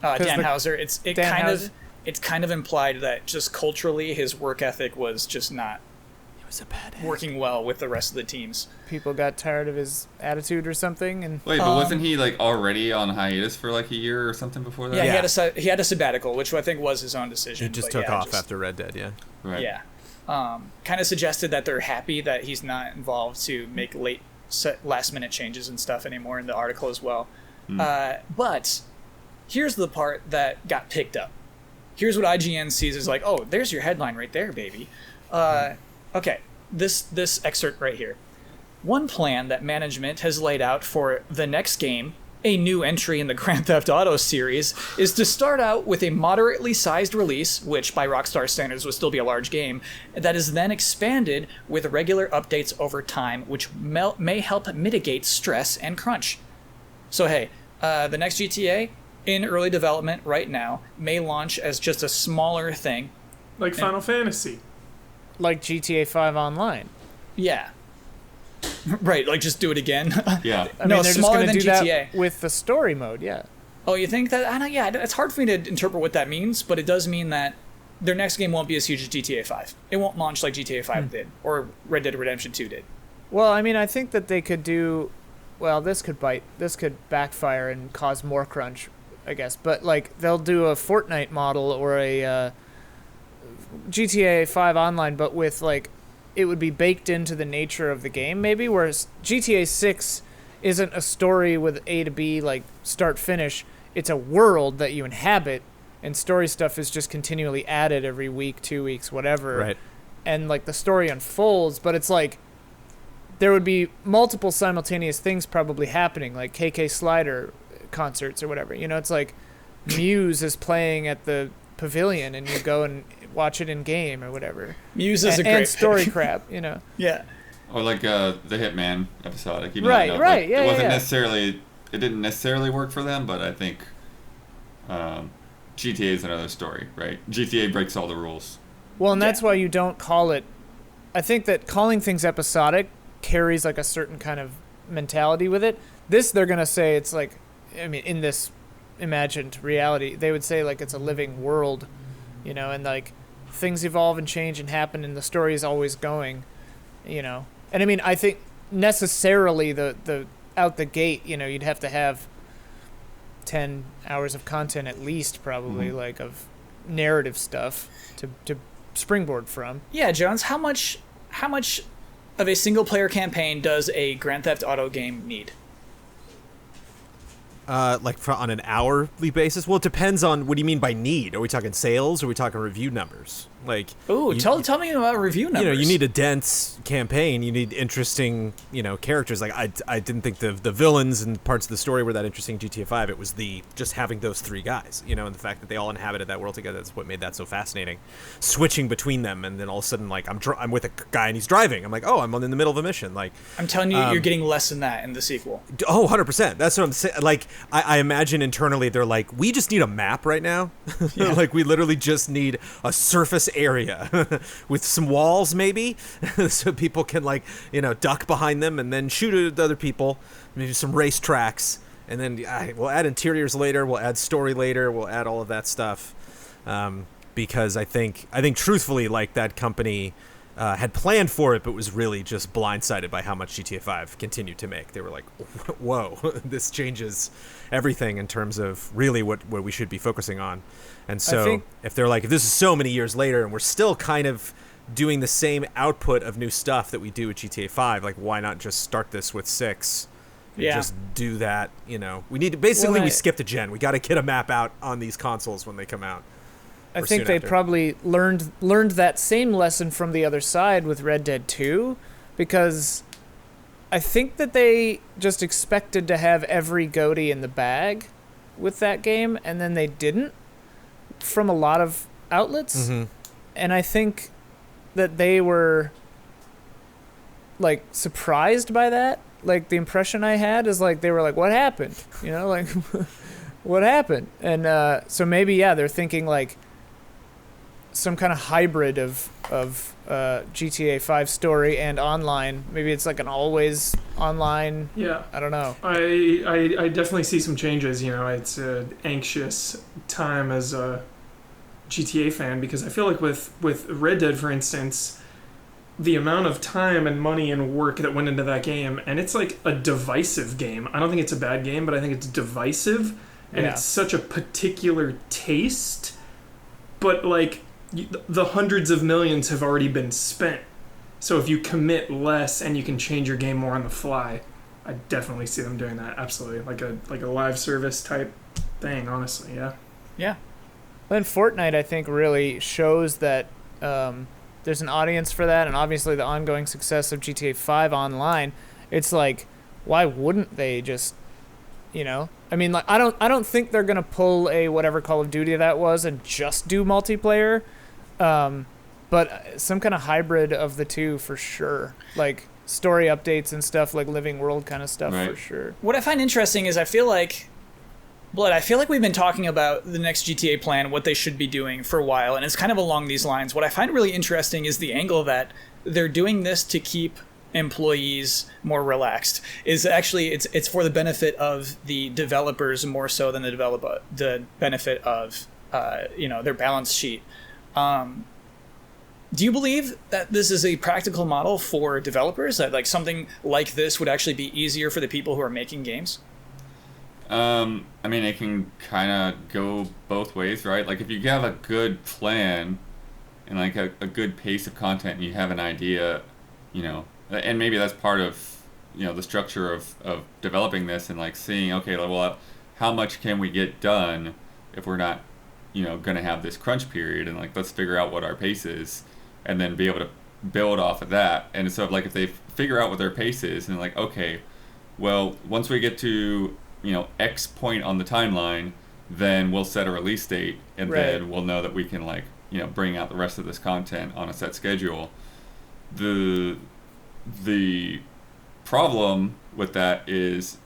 'Cause Dan the- Houser. Dan It's kind of implied that just culturally his work ethic was just not It was a bad egg. working well with the rest of the teams. People got tired of his attitude or something, and Wait, but wasn't he like already on hiatus for like a year or something before that? Yeah, Yeah. he had a sabbatical, which I think was his own decision. He just but took yeah, off after Red Dead, yeah. Right. Yeah. Kind of suggested that they're happy that he's not involved to make last minute changes and stuff anymore in the article as well. But here's the part that got picked up. Here's what IGN sees as like, oh, there's your headline right there, baby. Okay, this excerpt right here. One plan that management has laid out for the next game, a new entry in the Grand Theft Auto series, is to start out with a moderately sized release, which by Rockstar standards would still be a large game, that is then expanded with regular updates over time, which may help mitigate stress and crunch. So hey, the next GTA, in early development right now, may launch as just a smaller thing. Like Final Fantasy. like GTA 5 Online. Yeah. Right, like just do it again. Yeah. I No, mean, they're just smaller going to than do GTA. that with the story mode. Yeah. Oh, you think that? I know. Yeah, it's hard for me to interpret what that means, but it does mean that their next game won't be as huge as GTA 5. It won't launch like GTA 5 did, or Red Dead Redemption 2 did. Well, I mean, I think that they could do. Well, this could backfire and cause more crunch, I guess. But like, they'll do a Fortnite model or a GTA 5 Online, but with like, it would be baked into the nature of the game, maybe. Whereas GTA 6 isn't a story with A to B, like start finish. It's a world that you inhabit, and story stuff is just continually added every week, 2 weeks, whatever. Right. And like the story unfolds, but it's like there would be multiple simultaneous things probably happening, like KK Slider concerts or whatever. You know, it's like Muse is playing at the pavilion and you go and watch it in game or whatever. Muse is a And great story pick. crap, you know. Yeah. Or like the Hitman episode. Like, even Right, though, right, like, yeah, it yeah, wasn't yeah. necessarily. It didn't necessarily work for them, but I think GTA is another story, right? GTA breaks all the rules. Well, and that's Yeah. why you don't call it. I think that calling things episodic carries like a certain kind of mentality with it. This, they're going to say it's like, I mean, in this imagined reality, they would say like it's a living world, you know, and like things evolve and change and happen and the story is always going, you know. And I mean, I think necessarily the out the gate, you know, you'd have to have 10 hours of content at least, probably, like of narrative stuff to springboard from. Yeah, Jones, how much of a single player campaign does a Grand Theft Auto game need? On an hourly basis? Well, it depends on what do you mean by need. Are we talking sales? Or are we talking review numbers? Like, Ooh, tell me about review numbers. you know, you need a dense campaign. You need interesting, characters. Like I didn't think the villains and parts of the story were that interesting in GTA 5. It was just having those three guys, and the fact that they all inhabited that world together. That's what made that so fascinating. Switching between them, and then all of a sudden, like I'm with a guy and he's driving. I'm like, oh, I'm in the middle of a mission. Like, I'm telling you, you're getting less than that in the sequel. oh, 100%. That's what I'm saying. Like, I imagine internally they're like, we just need a map right now. Like, we literally just need a surface area with some walls, maybe, so people can, like, duck behind them and then shoot at other people. Maybe some race tracks, and then we'll add interiors later. We'll add story later. We'll add all of that stuff, because I think truthfully, like, that company had planned for it, but was really just blindsided by how much GTA 5 continued to make. They were like, whoa, this changes everything in terms of really what we should be focusing on. And so if they're like, if this is so many years later and we're still kind of doing the same output of new stuff that we do with GTA 5, like, why not just start this with 6 and just do that? We need to basically, we skipped a gen. We got to get a map out on these consoles when they come out. I think they probably learned that same lesson from the other side with Red Dead 2, because I think that they just expected to have every goatee in the bag with that game, and then they didn't from a lot of outlets. Mm-hmm. And I think that they were, like, surprised by that. Like, the impression I had is, like, they were like, what happened? Like, what happened? And so maybe, they're thinking, like, some kind of hybrid of GTA 5 story and online. Maybe it's like an always online. Yeah. I don't know. I definitely see some changes. It's an anxious time as a GTA fan, because I feel like with Red Dead, for instance, the amount of time and money and work that went into that game, and it's like a divisive game. I don't think it's a bad game, but I think it's divisive, and it's such a particular taste. But, like, the hundreds of millions have already been spent. So if you commit less and you can change your game more on the fly, I definitely see them doing that. Absolutely. Like a live service type thing, honestly. Yeah. Yeah. Then Fortnite, I think, really shows that there's an audience for that, and obviously the ongoing success of GTA 5 online. It's like, why wouldn't they just, I mean, like, I don't think they're gonna pull a whatever Call of Duty that was and just do multiplayer. But some kind of hybrid of the two for sure. Like, story updates and stuff, like living world kind of stuff, for sure. What I find interesting is I feel like we've been talking about the next GTA plan, what they should be doing for a while, and it's kind of along these lines. What I find really interesting is the angle that they're doing this to keep employees more relaxed. Is actually it's for the benefit of the developers more so than the benefit of their balance sheet. Do you believe that this is a practical model for developers, that like something like this would actually be easier for the people who are making games? I mean, it can kind of go both ways, right? Like, if you have a good plan and like a good pace of content, and you have an idea, and maybe that's part of the structure of developing this, and like seeing, okay, well, how much can we get done if we're not going to have this crunch period, and like, let's figure out what our pace is, and then be able to build off of that. And so, like, if they figure out what their pace is, and like, okay, well, once we get to X point on the timeline, then we'll set a release date, and then we'll know that we can, like, bring out the rest of this content on a set schedule. The problem with that is,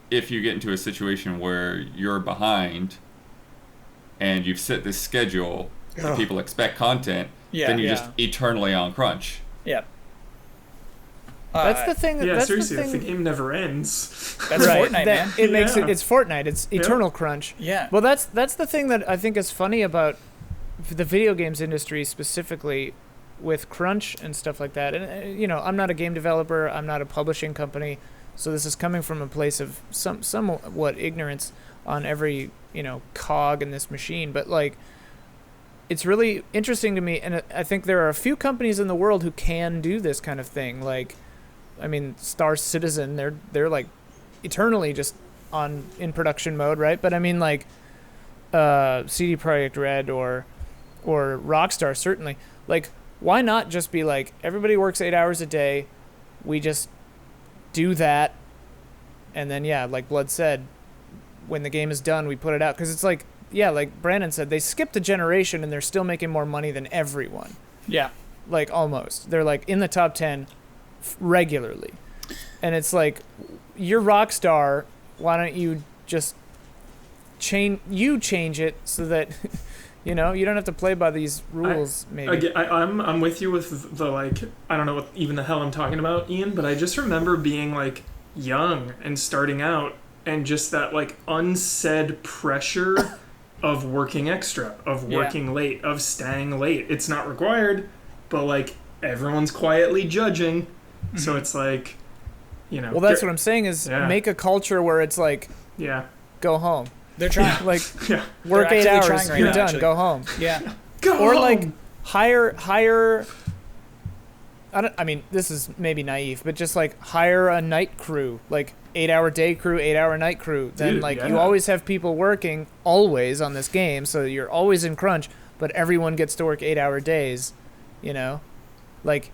if you get into a situation where you're behind and you've set this schedule and people expect content, then you're just eternally on crunch. Yeah. That's the thing. Yeah, that's seriously, the thing. if the game never ends. That's Fortnite, man. It makes it's Fortnite. It's eternal crunch. Yeah. Well, that's the thing that I think is funny about the video games industry specifically, with crunch and stuff like that. And I'm not a game developer. I'm not a publishing company, so this is coming from a place of somewhat ignorance on every cog in this machine. But like, it's really interesting to me, and I think there are a few companies in the world who can do this kind of thing. Like, I mean, Star Citizen, they're like eternally just in production mode, right? But I mean, like, CD Projekt Red or or Rockstar certainly, like, why not just be like, everybody works 8 hours a day, we just do that, and then like Blood said, when the game is done, we put it out. Because it's like, like Brandon said, they skipped a generation and they're still making more money than everyone. Yeah. Like, almost. They're like in the top 10 regularly. And it's like, you're Rockstar, why don't you just change it so that you don't have to play by these rules. Maybe I'm with you with the, like, I don't know what even the hell I'm talking about, Ian, but I just remember being like young and starting out, and just that like unsaid pressure of working extra, of working late, of staying late. It's not required, but like everyone's quietly judging. Mm-hmm. So it's like, well, that's what I'm saying is make a culture where it's like, go home. They're trying. Like, work 8 hours, you're done, actually. Go home. Yeah. Go or home. Like hire I mean, this is maybe naive, but just like hire a night crew, like 8 hour day crew, 8 hour night crew. Then you always have people working always on this game, so you're always in crunch, but everyone gets to work 8 hour days, like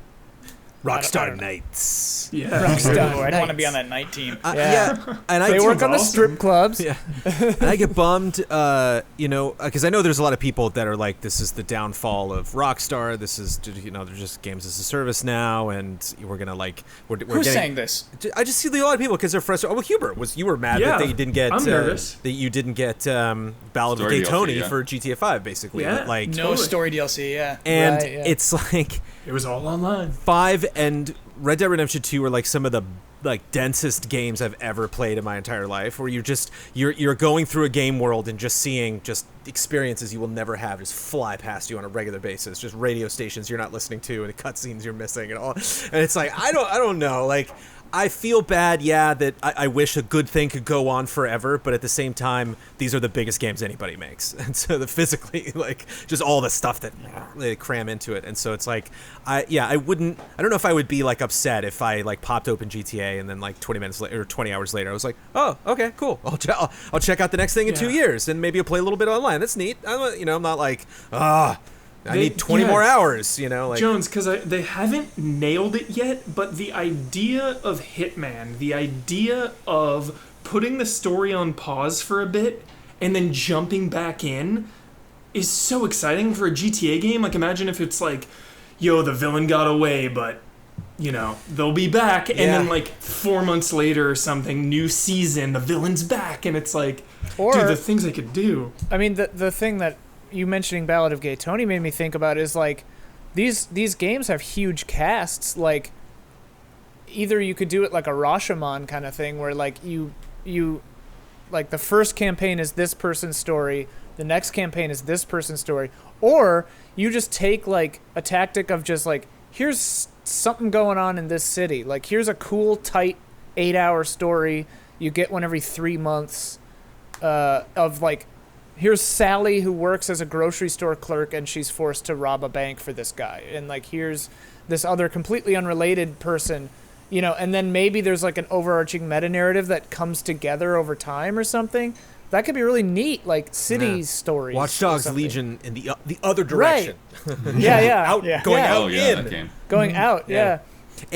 Rockstar Nights. Yeah. Rockstar. I want to be on that night team. And they work on the strip clubs. Yeah. And I get bummed, because I know there's a lot of people that are like, this is the downfall of Rockstar. This is, they're just games as a service now, and we're gonna like, we're Who's saying this? I just see a lot of people because they're frustrated. Oh, well, Hubert you were mad that you didn't get. I'm nervous that you didn't get Ballad of Gay Tony for GTA 5, basically. Yeah, but, like no story DLC. Yeah. And it's like. It was all online. 5 and Red Dead Redemption 2 are like some of the like densest games I've ever played in my entire life, where you're going through a game world and just seeing just experiences you will never have just fly past you on a regular basis, just radio stations you're not listening to and the cutscenes you're missing and all. And it's like I don't know, like I feel bad, that I wish a good thing could go on forever, but at the same time, these are the biggest games anybody makes. And so the physically, like, just all the stuff that they cram into it. And so it's like, I don't know if I would be, like, upset if I, like, popped open GTA and then, like, 20 minutes later, or 20 hours later, I was like, oh, okay, cool. I'll check out the next thing in 2 years, and maybe I'll play a little bit online. That's neat. I'm not like, I need 20 more hours, like Jones, because they haven't nailed it yet, but the idea of Hitman, the idea of putting the story on pause for a bit and then jumping back in is so exciting for a GTA game. Like, imagine if it's like, the villain got away, but, they'll be back, and then, like, 4 months later or something, new season, the villain's back, and it's like, dude, the things they could do. I mean, the thing that you mentioning Ballad of Gay Tony made me think about is like these games have huge casts. Like, either you could do it like a Rashomon kind of thing where like you like the first campaign is this person's story, the next campaign is this person's story, or you just take like a tactic of just like, here's something going on in this city, like here's a cool tight 8 hour story you get one every 3 months of like, here's Sally who works as a grocery store clerk and she's forced to rob a bank for this guy. And like, here's this other completely unrelated person, and then maybe there's like an overarching meta narrative that comes together over time or something. That could be really neat, like city stories. Watch Dogs Legion in the other direction. Right. Yeah. Going out in. Going out, yeah.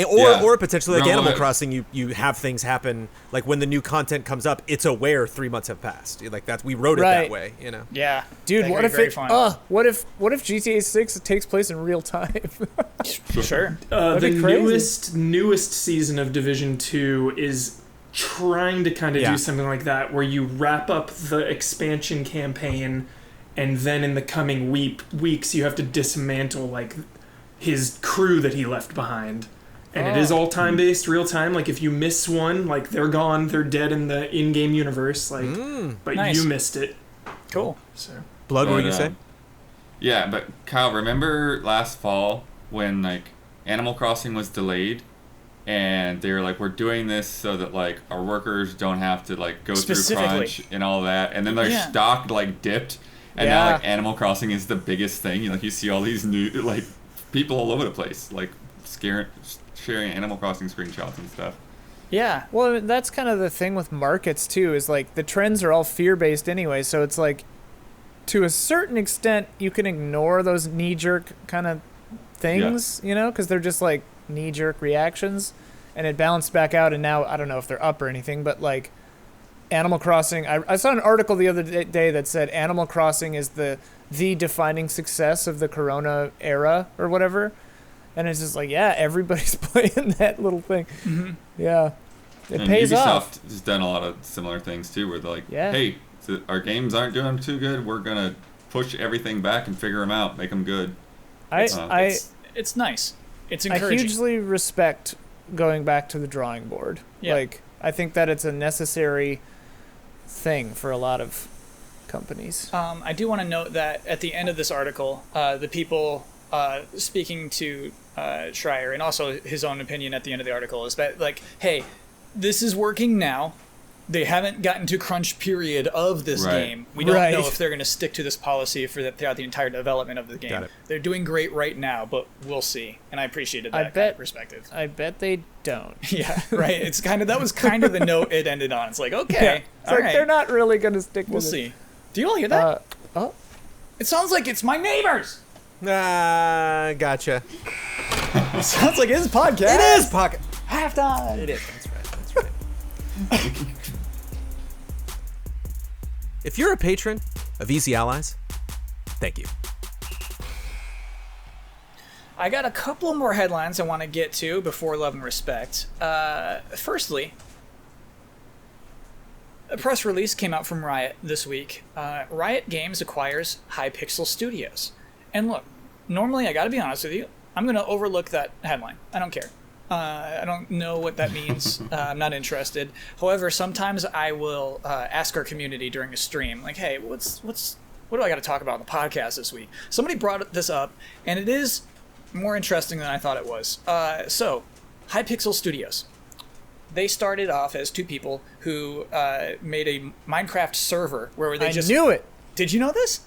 Or potentially like Animal Crossing, you have things happen like when the new content comes up, it's aware 3 months have passed. Like we wrote it that way, Yeah, dude. What if GTA 6 takes place in real time? Sure. The newest season of Division 2 is trying to kind of do something like that, where you wrap up the expansion campaign, and then in the coming weeks you have to dismantle like his crew that he left behind. And it is all time-based, real-time. Like, if you miss one, like, they're gone, they're dead in the in-game universe. Like, but nice. You missed it. Cool. So, Blood, what were you saying? Yeah, but Kyle, remember last fall when, like, Animal Crossing was delayed? And they were like, we're doing this so that, like, our workers don't have to, like, go through crunch and all that. And then their stock, like, dipped. And now, like, Animal Crossing is the biggest thing. You see all these new, like, people all over the place, like, sharing Animal Crossing screenshots and stuff. Yeah, well, that's kind of the thing with markets too, is like the trends are all fear-based anyway, so it's like to a certain extent, you can ignore those knee-jerk kind of things, you know, because they're just like knee-jerk reactions, and it balanced back out, and now I don't know if they're up or anything, but like Animal Crossing, I saw an article the other day that said Animal Crossing is the defining success of the Corona era or whatever, and it's just like, yeah, everybody's playing that little thing. Mm-hmm. Yeah, it and pays Ubisoft off. has done a lot of similar things too, where they're like, Yeah. hey, our games aren't doing too good. We're gonna push everything back and figure them out, make them good. It's nice. It's I encouraging. hugely respect going back to the drawing board. Yeah. Like, I think that it's a necessary thing for a lot of companies. I do want to note that at the end of this article, the people speaking to Schreier, and also his own opinion at the end of the article, is that, like, hey, this is working now. They haven't gotten to crunch period of this game. We don't know if they're going to stick to this policy throughout the entire development of the game. Got it. They're doing great right now, but we'll see. And I appreciated that kind of perspective. I bet they don't. Yeah, right. It's that was kind of the note it ended on. It's like, okay, It's like they're not really going to stick we'll with it. see. Do you all hear that? Oh, It sounds like it's my neighbors. Gotcha. It sounds like his podcast. It is pocket. Halftime. It is. That's right. If you're a patron of Easy Allies, thank you. I got a couple more headlines I want to get to before Love and Respect. Firstly, a press release came out from Riot this week. Riot Games acquires Hypixel Studios. And look, normally, I gotta be honest with you, I'm gonna overlook that headline. I don't care. I don't know what that means. I'm not interested. However, sometimes I will ask our community during a stream, like, hey, what do I got to talk about on the podcast this week? Somebody brought this up, and it is more interesting than I thought it was. So, Hypixel Studios. They started off as two people who made a Minecraft server where they I knew it. Did you know this?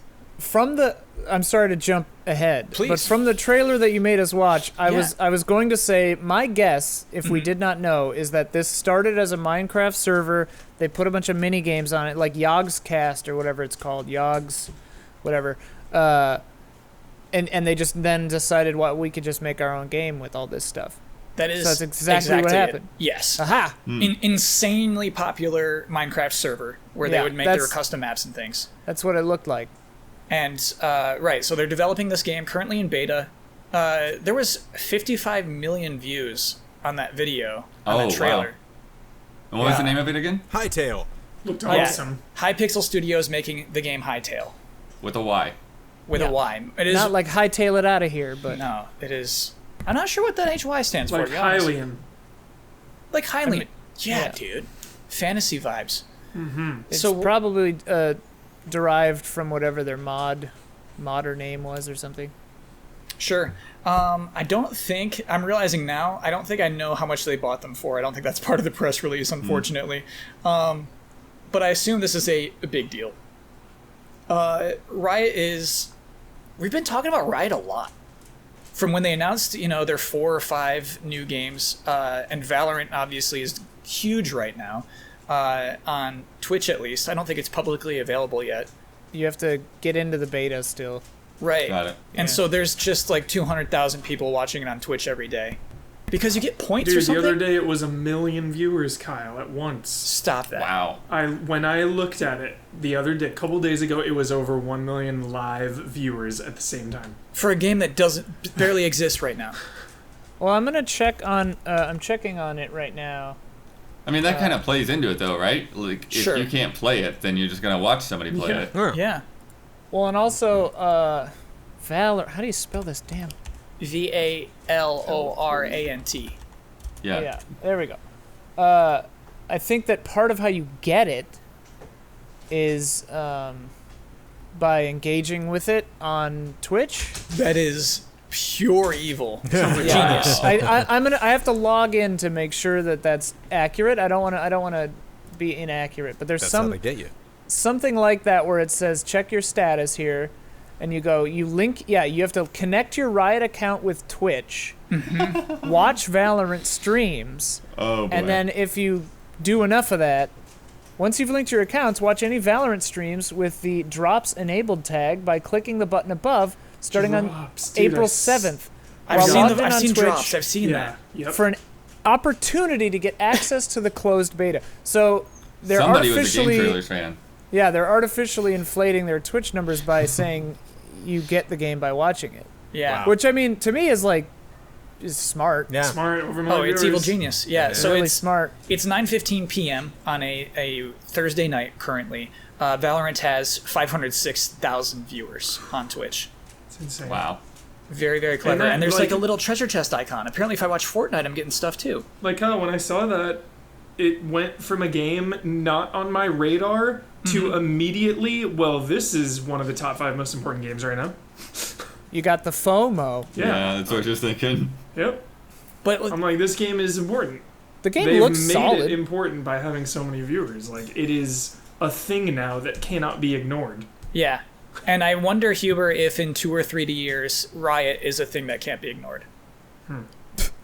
I'm sorry to jump ahead, Please. but from the trailer that you made us watch, I was going to say my guess, if we did not know, is that this started as a Minecraft server. They put a bunch of mini games on it, like Yogg's Cast or whatever it's called, Yogg's, whatever. And they just then decided, what, we could just make our own game with all this stuff. That is So that's exactly what happened. It. Yes. Aha! Insanely popular Minecraft server where they Yeah, would make their that's- custom maps and things. That's what it looked like. And, so they're developing this game, currently in beta. There was 55 million views on that video, on that trailer. Wow. And what was the name of it again? Hightail. Looked Yeah. awesome. Hypixel Studios making the game Hytale, With a Y. with a Y. It is Not like hightail it out of here, but No, it is... I'm not sure what that HY stands for, Like to be honest. Hylian. Like Hylian. mean, yeah, yeah. dude. Fantasy vibes. it's So- probably derived from whatever their modder name was or something. Sure. I don't think... I'm realizing now, I don't think I know how much they bought them for. I don't think that's part of the press release, unfortunately. But I assume this is a big deal. Riot is... We've been talking about Riot a lot. From when they announced, their 4 or 5 new games, and Valorant obviously is huge right now, on Twitch at least. I don't think it's publicly available yet. You have to get into the beta still. Right. Got it. And so there's just like 200,000 people watching it on Twitch every day. Because you get points or Dude, the something? other day it was 1 million viewers, Kyle, at once. Stop that. Wow. When I looked at it the other day, a couple days ago, it was over 1 million live viewers at the same time. For a game that barely exists right now. Well, I'm gonna check on. I'm checking on it right now. I mean, that kind of plays into it, though, right? Like, if Sure. you can't play it, then you're just going to watch somebody play Yeah. it. Huh. Yeah. Well, and also, Valor. How do you spell this? Damn. VALORANT. Yeah. Oh, yeah. There we go. I think that part of how you get it is by engaging with it on Twitch. That is pure evil. Yeah. Genius. I have to log in to make sure that that's accurate. I don't want to be inaccurate, but there's That's how they get you. something like that where it says check your status here, and you link. Yeah, you have to connect your Riot account with Twitch, watch Valorant streams, Oh, boy. and then if you do enough of that, Once you've linked your accounts, watch any Valorant streams with the Drops Enabled tag by clicking the button above, starting on Drops, dude, April I 7th. I've While seen, logged in I've on seen Twitch drops. I've seen Yeah. that. Yep. for an opportunity to get access to the closed beta. So they're Somebody was a artificially, Game Trailers fan. yeah, they're artificially inflating their Twitch numbers by saying you get the game by watching it. Yeah. Wow. Which I mean, to me is smart. Yeah. Smart over my Oh, it's viewers. evil genius. Yeah. So really it's smart. It's 9:15 p.m. on a Thursday night currently. Valorant has 506,000 viewers on Twitch. It's insane. Wow. Very, very clever. that, And there's like- like a little treasure chest icon. Apparently, if I watch Fortnite, I'm getting stuff too. Like how when I saw that, it went from a game not on my radar to immediately, well, this is one of the top 5 most important games right now. You got the FOMO. Yeah. That's what you're thinking. Yep. But I'm like, this game is important. The game They've looks made solid. it important by having so many viewers. Like, it is a thing now that cannot be ignored. yeah. And I wonder, Huber, if in 2 or 3 years, Riot is a thing that can't be ignored.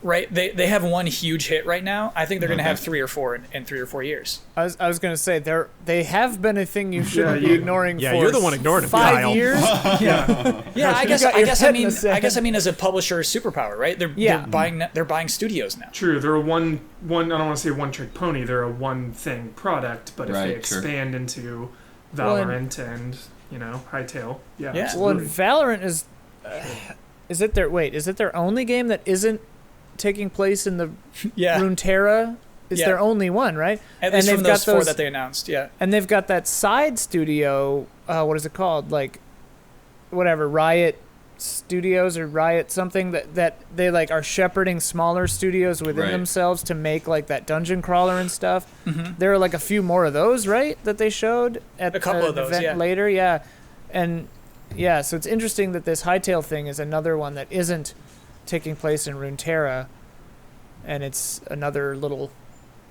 Right? They have one huge hit right now. I think they're going to have 3 or 4 in 3 or 4 years. I was gonna say they have been a thing you shouldn't be you- ignoring. Yeah, for you're the one ignoring it, 5 Kyle. years. Yeah. Yeah, I guess got I your guess head I in mean the sand. I guess I mean as a publisher superpower, right? Yeah. They're buying studios now. True, they're a one I don't want to say one trick pony, they're a one thing product, but if they Right, sure. expand into Well, Valorant and, Hytale, yeah. Yeah. Well, and absolutely. Valorant is it their only game that isn't taking place in the Yeah. Runeterra? It's Yeah. their only one, right? At least and from they've those got 4 those, that they announced. Yeah. and they've got that side studio. What is it called? Like, whatever, Riot Studios or Riot something that they like are shepherding smaller studios within Right. themselves to make like that dungeon crawler and stuff. Mm-hmm. There are like a few more of those, right? That they showed at A couple an of those, event yeah. later, yeah. And yeah, so it's interesting that this Hytale thing is another one that isn't taking place in Runeterra, and it's another little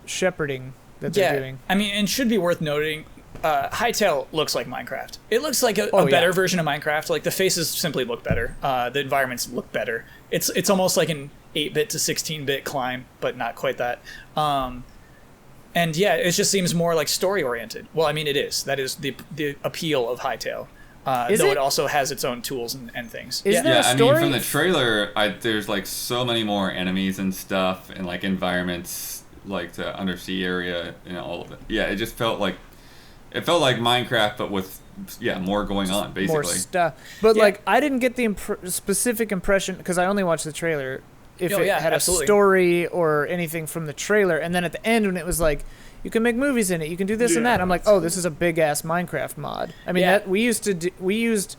shepherding that they're doing. I mean, and should be worth noting, Hytale looks like Minecraft. It looks like a Oh, better yeah. version of Minecraft. Like the faces simply look better. The environments look better. It's almost like an 8-bit to 16-bit climb, but not quite that. And yeah, it just seems more like story oriented. Well, I mean, it is. That is the appeal of Hytale. Is Though it? it also has its own tools and things. Is yeah. there- Yeah, a I mean, story? from the trailer, there's like so many more enemies and stuff, and like environments, like the undersea area, and all of it. Yeah, it just felt like Minecraft, but with more going on, basically. More stuff. But Yeah. like, I didn't get the specific impression because I only watched the trailer. If Oh, it yeah, had absolutely. a story or anything from the trailer, and then at the end when it was like, you can make movies in it, you can do this and Yeah, that. I'm like, oh, this is a big ass Minecraft mod. I mean, Yeah. that we used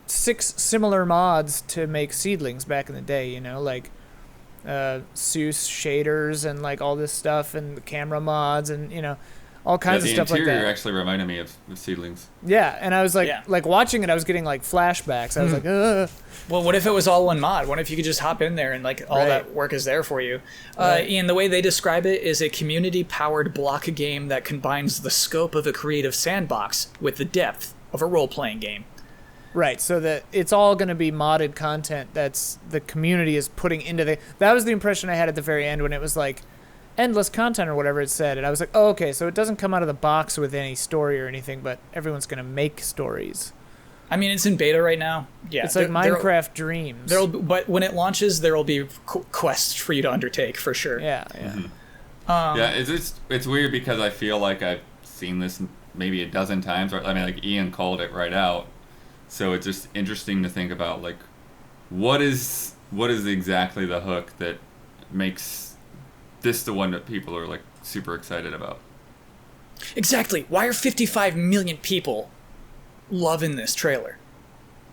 6 similar mods to make seedlings back in the day. You know, like Seuss shaders and like all this stuff and the camera mods and all kinds of the stuff like interior that. actually reminded me of Seedlings. Yeah, and I was like, Yeah. watching it, I was getting like flashbacks. I was like, ugh. Well, what if it was all one mod? What if you could just hop in there and like all Right. that work is there for you? Right. Ian, the way they describe it is a community-powered block game that combines the scope of a creative sandbox with the depth of a role-playing game. Right, so that it's all going to be modded content that's the community is putting into the. That was the impression I had at the very end when it was like endless content or whatever it said, and I was like, oh, okay, so it doesn't come out of the box with any story or anything, but everyone's going to make stories. I mean, it's in beta right now. Yeah, It's like Minecraft Dreams. But when it launches, there will be quests for you to undertake for sure. Yeah. Yeah, it's weird because I feel like I've seen this maybe a dozen times. I mean, like Ian called it right out. So it's just interesting to think about, like, what is exactly the hook that makes this the one that people are like super excited about? Exactly. Why are 55 million people loving this trailer?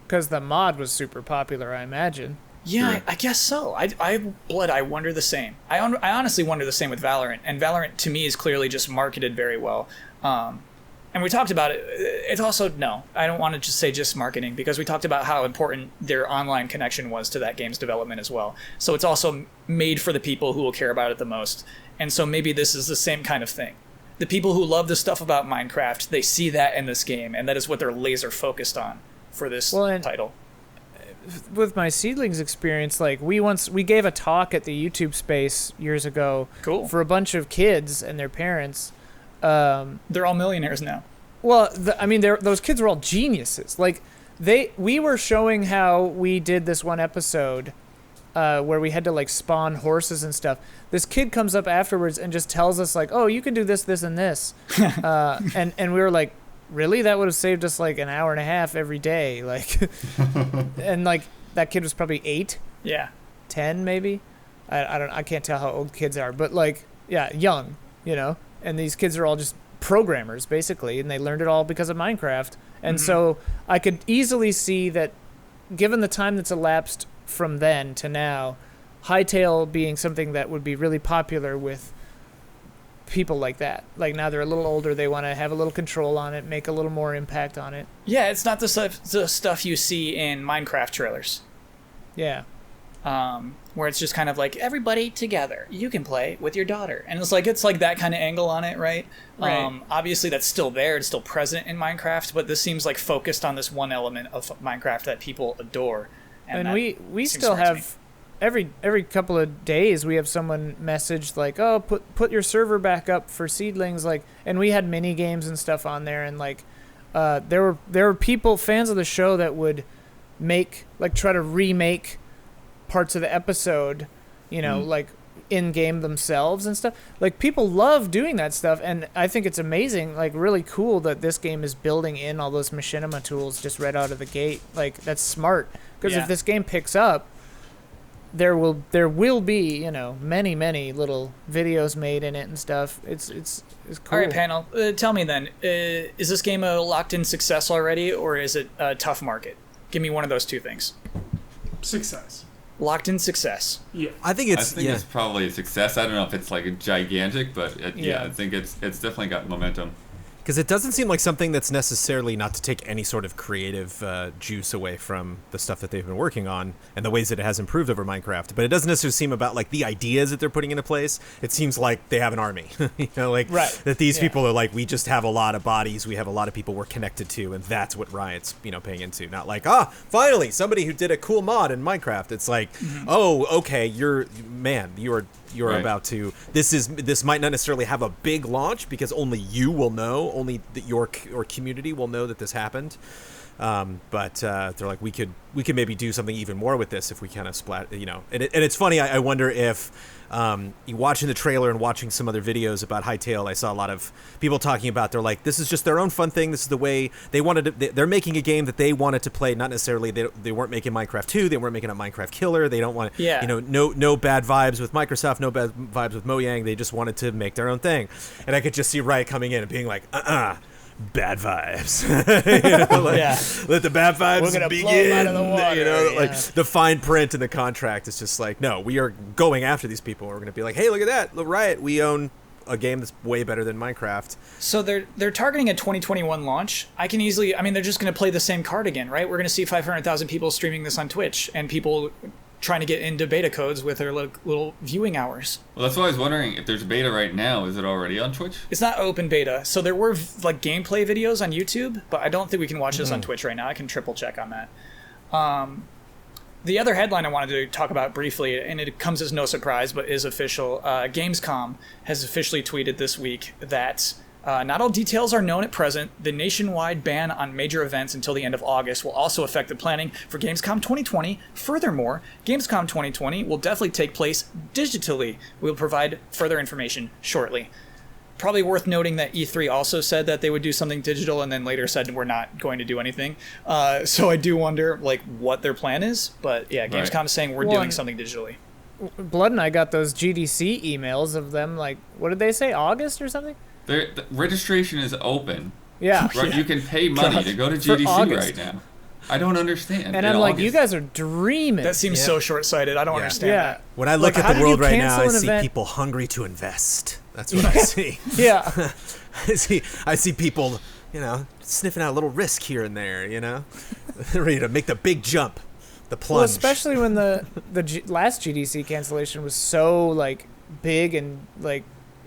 Because the mod was super popular, I imagine. Yeah, Sure. I guess so. I wonder the same. I honestly wonder the same with Valorant, and Valorant to me is clearly just marketed very well. And we talked about it. It's also, no, I don't want to just say just marketing, because we talked about how important their online connection was to that game's development as well. So it's also made for the people who will care about it the most. And so maybe this is the same kind of thing. The people who love the stuff about Minecraft, they see that in this game, and that is what they're laser focused on for this title. With my Seedlings experience, like we gave a talk at the YouTube space years ago Cool. for a bunch of kids and their parents They're all millionaires now. Well, those kids were all geniuses. Like, we were showing how we did this one episode where we had to like spawn horses and stuff. This kid comes up afterwards and just tells us like, "Oh, you can do this, this, and this," and we were like, "Really? That would have saved us like an hour and a half every day." Like, and like that kid was probably 8, Yeah. 10 maybe. I can't tell how old kids are, but like, yeah, young, And these kids are all just programmers basically, and they learned it all because of Minecraft. And so I could easily see that, given the time that's elapsed from then to now, Hytale being something that would be really popular with people like that. Like, now they're a little older, they want to have a little control on it, make a little more impact on it. Yeah, it's not the stuff you see in Minecraft trailers. Yeah. Where it's just kind of like, everybody together, you can play with your daughter. And it's like that kind of angle on it, right? Right. Obviously that's still there, it's still present in Minecraft, but this seems like focused on this one element of Minecraft that people adore. And we still have, every couple of days we have someone message like, "Oh, put your server back up for Seedlings," like, and we had mini games and stuff on there, and like there were people, fans of the show, that would try to remake parts of the episode, like in game themselves and stuff. Like, people love doing that stuff, and I think it's amazing, like really cool that this game is building in all those machinima tools just right out of the gate. Like, that's smart, because if this game picks up, there will be many little videos made in it and stuff. It's cool. All right, panel, tell me then, is this game a locked-in success already, or is it a tough market? Give me one of those two things. Success. Locked-in success. Yeah. I think it's probably a success. I don't know if it's like a gigantic, but I think it's definitely got momentum. Because it doesn't seem like something that's necessarily, not to take any sort of creative juice away from the stuff that they've been working on and the ways that it has improved over Minecraft, but it doesn't necessarily seem about like the ideas that they're putting into place. It seems like they have an army, right. That these people are like, we just have a lot of bodies, we have a lot of people we're connected to, and that's what Riot's paying into. Not like, finally somebody who did a cool mod in Minecraft. It's like, oh, okay, you're right. About to, this might not necessarily have a big launch because only you will know, only your community will know that this happened, but they're like, we could maybe do something even more with this if we kind of splat, and it's funny. I wonder if watching the trailer and watching some other videos about Hytale, I saw a lot of people talking about, they're like, this is just their own fun thing, this is the way they wanted to, they're making a game that they wanted to play, not necessarily, they weren't making Minecraft 2, they weren't making a Minecraft killer, they don't want no bad vibes with Microsoft, no bad vibes with Mojang, they just wanted to make their own thing. And I could just see Riot coming in and being like, bad vibes. Let the bad vibes begin. Out of the water, like the fine print in the contract is just like, no, we are going after these people. We're going to be like, hey, look at that, look, Riot, we own a game that's way better than Minecraft. So they're targeting a 2021 launch. I can easily, they're just going to play the same card again, right? We're going to see 500,000 people streaming this on Twitch, and people trying to get into beta codes with their little viewing hours. Well, that's why I was wondering, if there's beta right now, is it already on Twitch? It's not open beta. So there were like gameplay videos on YouTube, but I don't think we can watch this on Twitch right now. I can triple check on that. The other headline I wanted to talk about briefly, and it comes as no surprise, but is official. Gamescom has officially tweeted this week that not all details are known at present. The nationwide ban on major events until the end of August will also affect the planning for Gamescom 2020. Furthermore, Gamescom 2020 will definitely take place digitally. We'll provide further information shortly. Probably worth noting that E3 also said that they would do something digital, and then later said we're not going to do anything. So I do wonder what their plan is. But yeah, Gamescom is saying we're doing something digitally. Blood and I got those GDC emails of them, like, what did they say, August or something? The registration is open. Yeah. Right, you can pay money to go to GDC right now. I don't understand. And I'm like, you guys are dreaming. That seems so short-sighted. I don't understand that. When I look at the world right now, I see people hungry to invest. That's what I see. Yeah. I see people, sniffing out a little risk here and there, ready to make the big jump, the plunge. Well, especially when the last GDC cancellation was so big and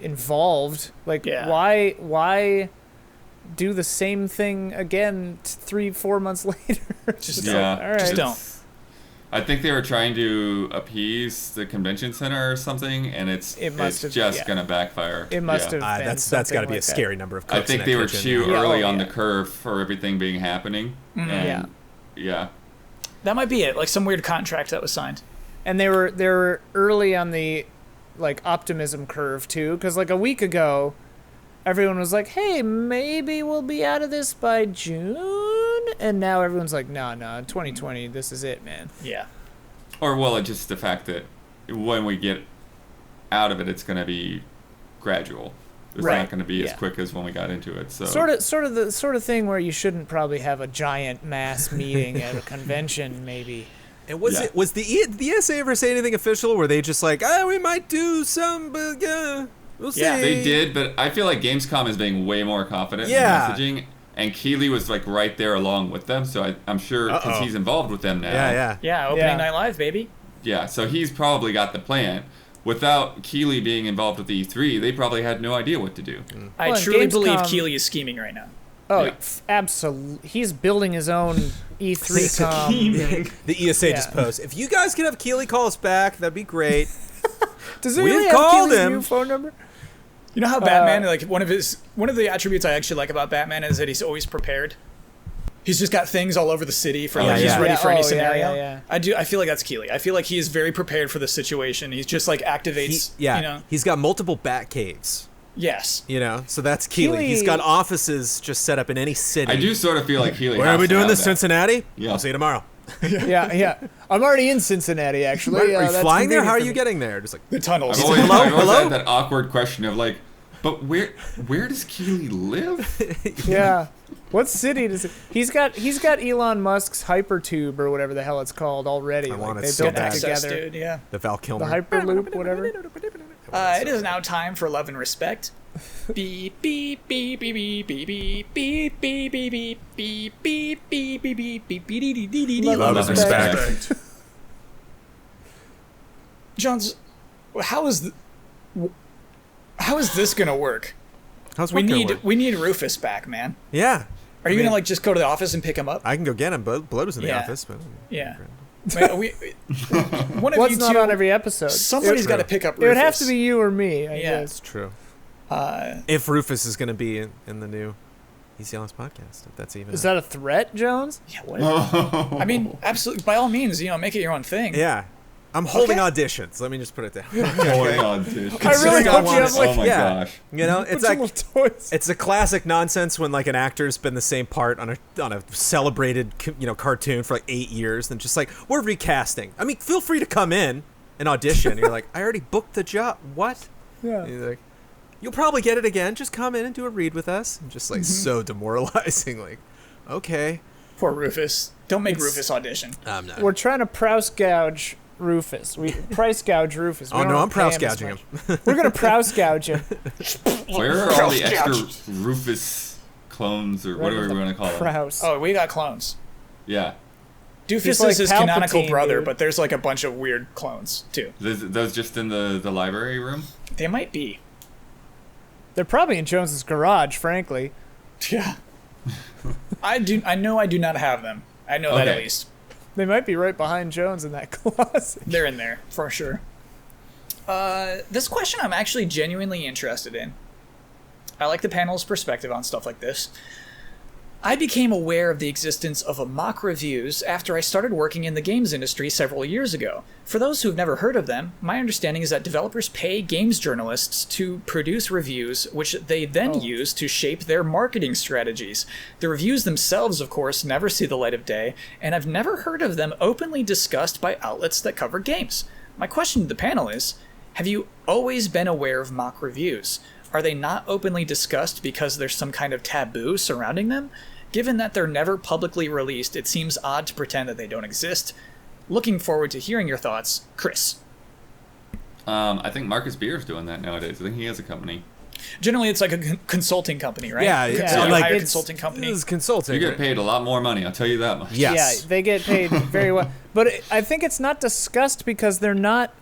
involved. Why do the same thing again 3-4 months later? Just don't. All right. Just don't. I think they were trying to appease the convention center or something, and it's just gonna backfire. It must have. Been that's got to be a scary number of cooks. I think they were too early on the curve for everything being happening. And yeah. That might be it. Like some weird contract that was signed. And they were early on the like optimism curve too, because like a week ago, everyone was like, "Hey, maybe we'll be out of this by June," and now everyone's like, "No, 2020, this is it, man." Yeah. Or well, just the fact that when we get out of it, it's going to be gradual. It's not going to be as quick as when we got into it. So sort of the sort of thing where you shouldn't probably have a giant mass meeting at a convention, maybe. And was the ESA ever say anything official? Were they just like, we might do some, but we'll see. Yeah, they did, but I feel like Gamescom is being way more confident in messaging, and Keighley was like right there along with them. So I'm sure because he's involved with them now. Yeah, opening night live, baby. Yeah, so he's probably got the plan. Without Keighley being involved with the E3, they probably had no idea what to do. I truly believe Keighley is scheming right now. Oh, absolutely. He's building his own E3 com. The ESA just posts, if you guys could have Keighley call us back, that'd be great. Does he really have Keighley's new phone number? You know how Batman, like one of the attributes I actually like about Batman is that he's always prepared. He's just got things all over the city for he's ready for any scenario. Yeah. I feel like that's Keighley. I feel like he is very prepared for the situation. He's just like activates. You know. He's got multiple bat caves. Yes. You know, so that's Keighley. He's got offices just set up in any city. I do sort of feel like Keighley. Where are we doing this, Cincinnati? Yeah. I'll see you tomorrow. Yeah. I'm already in Cincinnati, actually. Are you flying there? How are you getting there? Just like the tunnels. I've always had that awkward question of like, but where does Keighley live? Yeah. What city does it? He's got Elon Musk's Hypertube or whatever the hell it's called already. I want it they so built bad. that together. Dude, yeah. The Val Kilmer. The Hyperloop, whatever. It is now time for love and respect. Beep beep beep beep beep beep beep beep beep beep beep beep beep beep beep beep beep. Love and respect. Jones, how is this gonna work? How's we need Rufus back, man. Yeah. Are you gonna like just go to the office and pick him up? I can go get him. Blood was in the office, but yeah. One of What's you not two, on every episode? Somebody's got to pick up Rufus. It would have to be you or me. I guess. It's true. If Rufus is going to be in the new Easy Alice podcast, if that's even. Is that a threat, Jones? Yeah. What? I mean, absolutely. By all means, make it your own thing. Yeah. I'm holding auditions. Let me just put it down. Holding auditions. I really hope you have oh my gosh. You know, it's like it's a classic nonsense when like an actor's been the same part on a celebrated cartoon for like 8 years and just like we're recasting. I mean, feel free to come in and audition. You're like, I already booked the job. What? Yeah. You're like, you'll probably get it again. Just come in and do a read with us. And just like so demoralizing. Like, okay. Poor Rufus. Don't make Rufus audition. I'm not. We're trying to price gouge Rufus. We price gouge Rufus. Oh no, I'm price gouging him. We're gonna price gouge him. Where are all the extra Rufus clones or whatever we want to call them? Prouse. Oh, we got clones. Yeah. Doofus like is his canonical Palpatine, brother, dude. but there's like a bunch of weird clones too. Those just in the library room? They might be. They're probably in Jones's garage, frankly. Yeah. I know I do not have them. I know that at least. They might be right behind Jones in that closet. They're in there, for sure. This question I'm actually genuinely interested in. I like the panel's perspective on stuff like this. I became aware of the existence of mock reviews after I started working in the games industry several years ago. For those who've never heard of them, my understanding is that developers pay games journalists to produce reviews, which they then use to shape their marketing strategies. The reviews themselves, of course, never see the light of day, and I've never heard of them openly discussed by outlets that cover games. My question to the panel is, have you always been aware of mock reviews? Are they not openly discussed because there's some kind of taboo surrounding them? Given that they're never publicly released, it seems odd to pretend that they don't exist. Looking forward to hearing your thoughts. Chris. I think Marcus Beer's doing that nowadays. I think he has a company. Generally, it's like a consulting company, right? Yeah, So you like hire a it's consulting company. This is consulting. You get paid a lot more money, I'll tell you that much. Yes. Yeah, they get paid very well. But I think it's not discussed because they're not...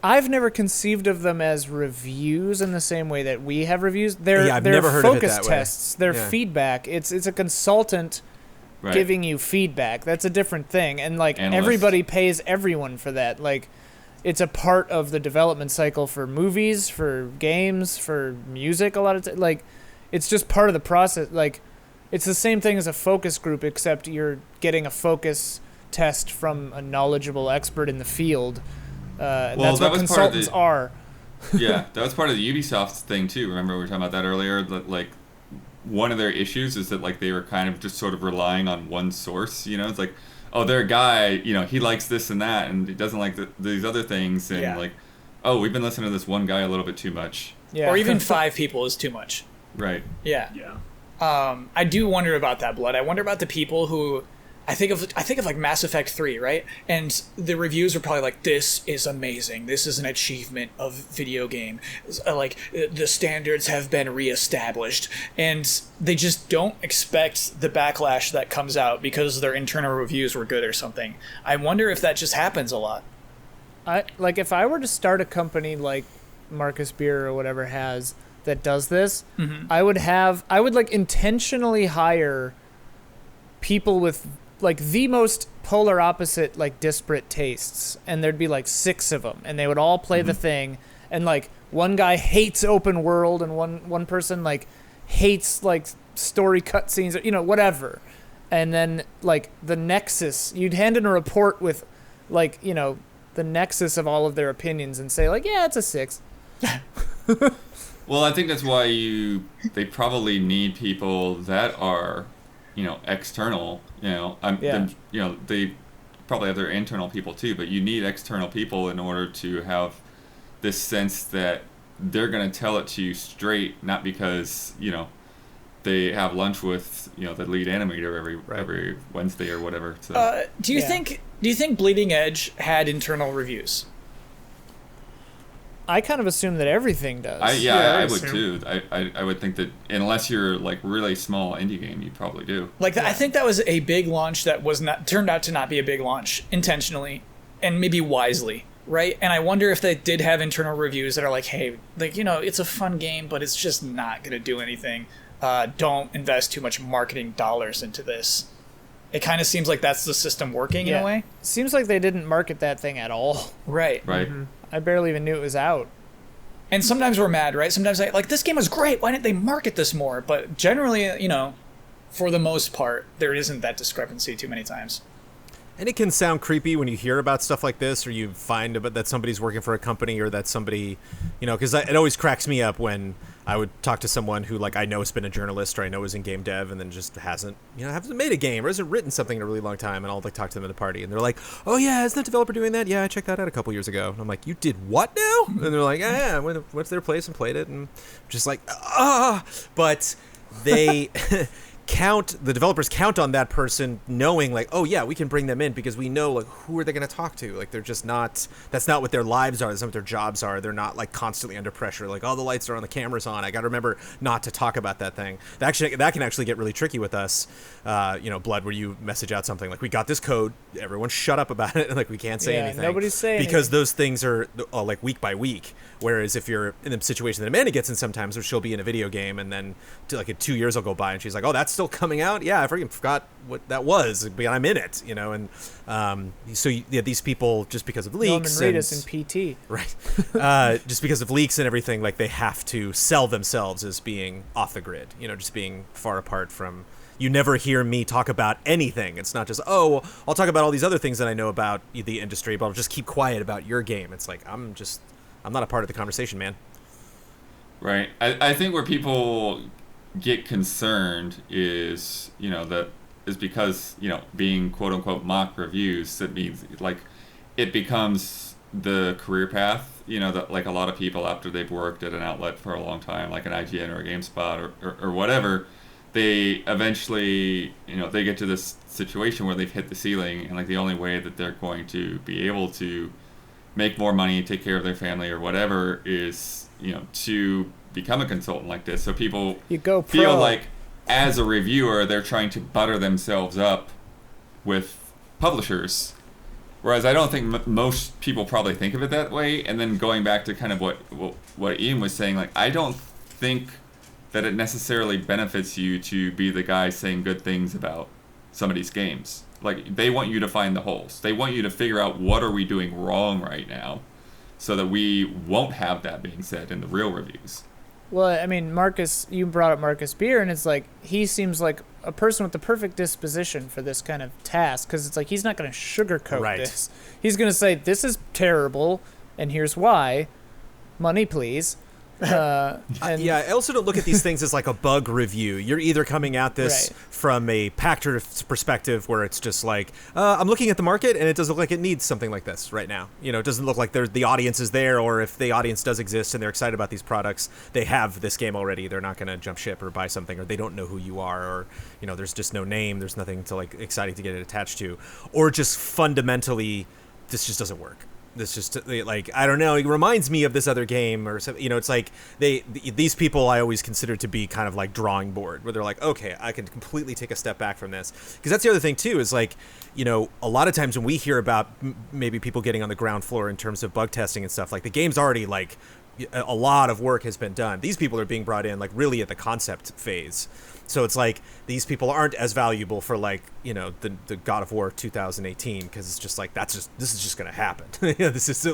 I've never conceived of them as reviews in the same way that we have reviews. They're I've never heard of it focus that way. tests. They're feedback. It's a consultant Right. giving you feedback. That's a different thing. And like Analysts. everybody pays everyone for that. Like it's a part of the development cycle for movies, for games, for music a lot of times. Like it's just part of the process. Like it's the same thing as a focus group, except you're getting a focus test from a knowledgeable expert in the field. And Well, that's that what was part of consultants the- are. Yeah, that was part of the Ubisoft thing too. Remember we were talking about that earlier? That like one of their issues is that like they were kind of just sort of relying on one source. You know, it's like, oh, their guy, you know, he likes this and that, and he doesn't like these other things, and Yeah. like, oh, we've been listening to this one guy a little bit too much. Yeah. Or even 5 people is too much. Right. Yeah. Yeah. I do wonder about that, Blood. I wonder about the people who I think of like Mass Effect 3, right? And the reviews are probably like, this is amazing. This is an achievement of video game. Like the standards have been reestablished, and they just don't expect the backlash that comes out because their internal reviews were good or something. I wonder if that just happens a lot. Like if I were to start a company like Marcus Beer or whatever has that does this, I would like intentionally hire people with like the most polar opposite, like disparate tastes, and there'd be like 6 of them, and they would all play the thing, and like one guy hates open world, and one person like hates like story cutscenes, you know, whatever, and then like the nexus, you'd hand in a report with like, you know, the nexus of all of their opinions and say like, yeah, it's a 6. Well, I think that's why they probably need people that are, you know, external. You know, you know, they probably have their internal people too, but you need external people in order to have this sense that they're going to tell it to you straight, not because, you know, they have lunch with, you know, the lead animator every Wednesday or whatever. So. Do you think Bleeding Edge had internal reviews? I kind of assume that everything does. I would assume. too. I would think that unless you're like really small indie game, you probably do. Like I think that was a big launch that turned out to not be a big launch intentionally and maybe wisely, right? And I wonder if they did have internal reviews that are like, hey, like, you know, it's a fun game, but it's just not going to do anything. Don't invest too much marketing dollars into this. It kind of seems like that's the system working in a way. Seems like they didn't market that thing at all. Right. Right. I barely even knew it was out. And sometimes we're mad, right? Sometimes like, this game was great. Why didn't they market this more? But generally, you know, for the most part, there isn't that discrepancy too many times. And it can sound creepy when you hear about stuff like this, or you find that somebody's working for a company, or that somebody, you know, because it always cracks me up when I would talk to someone who, like, I know has been a journalist, or I know is in game dev, and then just hasn't made a game, or hasn't written something in a really long time, and I'll like talk to them at a party, and they're like, oh yeah, isn't that developer doing that? Yeah, I checked that out a couple years ago. And I'm like, you did what now? And they're like, yeah, I went to their place and played it, and just like, but they the developers count on that person knowing like, oh yeah, we can bring them in because we know like who are they going to talk to. Like they're just not, that's not what their lives are, that's not what their jobs are. They're not like constantly under pressure, like, oh, the lights are on, the camera's on, I got to remember not to talk about that thing. That can actually get really tricky with us, you know, Blood, where you message out something like, we got this code, everyone shut up about it, and like we can't say anything, nobody's saying because anything. those things are like week by week. Whereas if you're in the situation that Amanda gets in sometimes, where she'll be in a video game and then like 2 years will go by and she's like, oh, that's still coming out? Yeah, I freaking forgot what that was, but I'm in it, you know. And so these people, just because of leaks Norman Reedus in PT. Right. Just because of leaks and everything, like they have to sell themselves as being off the grid, you know, just being far apart from, you never hear me talk about anything. It's not just, oh, well, I'll talk about all these other things that I know about the industry, but I'll just keep quiet about your game. It's like, I'm not a part of the conversation, man. Right. I think where people get concerned is, you know, that is because, you know, being quote unquote mock reviews, that means like it becomes the career path, you know, that like a lot of people after they've worked at an outlet for a long time, like an IGN or a GameSpot or whatever, they eventually, you know, they get to this situation where they've hit the ceiling, and like the only way that they're going to be able to make more money, take care of their family or whatever is, you know, to become a consultant like this. So people Feel pro. Like as a reviewer, they're trying to butter themselves up with publishers. Whereas I don't think most people probably think of it that way. And then going back to kind of what Ian was saying, like, I don't think that it necessarily benefits you to be the guy saying good things about some of these games. Like, they want you to find the holes. They want you to figure out what are we doing wrong right now, so that we won't have that being said in the real reviews. Well, I mean, Marcus, you brought up Marcus Beer, and it's like he seems like a person with the perfect disposition for this kind of task, because it's like he's not going to sugarcoat this. He's going to say, this is terrible, and here's why. Money, please. I also don't look at these things as like a bug review. You're either coming at this from a Pachter perspective, where it's just like, I'm looking at the market and it doesn't look like it needs something like this right now. You know, it doesn't look like the audience is there, or if the audience does exist and they're excited about these products, they have this game already. They're not going to jump ship or buy something, or they don't know who you are, or, you know, there's just no name. There's nothing to like exciting to get it attached to, or just fundamentally, this just doesn't work. This just, like, I don't know, it reminds me of this other game, or something. You know, it's like these people I always consider to be kind of like drawing board, where they're like, okay, I can completely take a step back from this. Because that's the other thing too, is like, you know, a lot of times when we hear about maybe people getting on the ground floor in terms of bug testing and stuff, like the game's already like, a lot of work has been done. These people are being brought in like really at the concept phase. So it's like these people aren't as valuable for, like, you know, the God of War 2018, because it's just like this is just going to happen. You know, this is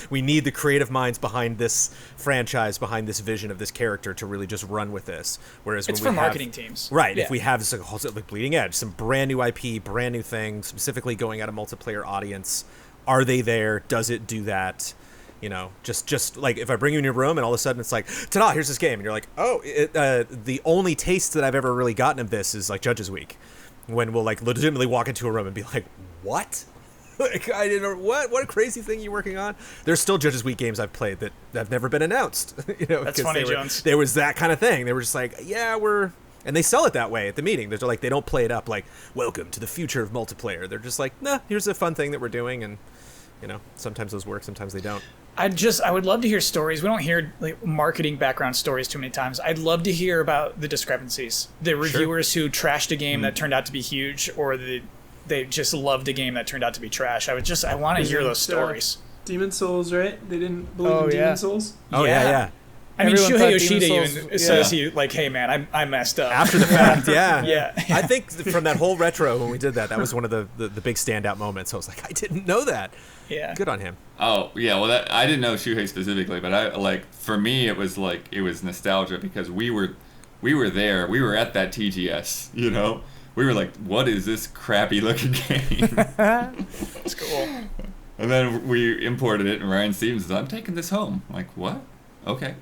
we need the creative minds behind this franchise, behind this vision of this character to really just run with this. Whereas it's when for marketing teams, right? Yeah. If we have like Bleeding Edge, some brand new IP, brand new thing, specifically going at a multiplayer audience, are they there? Does it do that? You know, just like if I bring you in your room and all of a sudden it's like, ta-da, here's this game. And you're like, oh, the only taste that I've ever really gotten of this is like Judges Week, when we'll like legitimately walk into a room and be like, what? Like, I didn't know, what a crazy thing you're working on. There's still Judges Week games I've played that have never been announced. You know, that's funny, Jones. There was that kind of thing. They were just like, yeah, and they sell it that way at the meeting. They're like, they don't play it up like, welcome to the future of multiplayer. They're just like, nah, here's a fun thing that we're doing. And, you know, sometimes those work, sometimes they don't. I would love to hear stories. We don't hear like marketing background stories too many times. I'd love to hear about the discrepancies. The reviewers who trashed a game that turned out to be huge, or they just loved a game that turned out to be trash. I want to hear those stories. Demon Souls, right? They didn't believe in Demon Souls? Oh, yeah. I mean, Everyone Shuhei thought Yoshida Demon Souls- even says he, like, hey, man, I messed up. After the fact, yeah. Yeah. I think from that whole retro when we did that was one of the big standout moments. I was like, I didn't know that. Yeah. Good on him. Oh, yeah, well, I didn't know Shuhei specifically, but for me, it was nostalgia, because we were there. We were at that TGS, you know? We were like, what is this crappy looking game? That's cool. And then we imported it, and Ryan Stevens said, I'm taking this home. I'm like, what? Okay.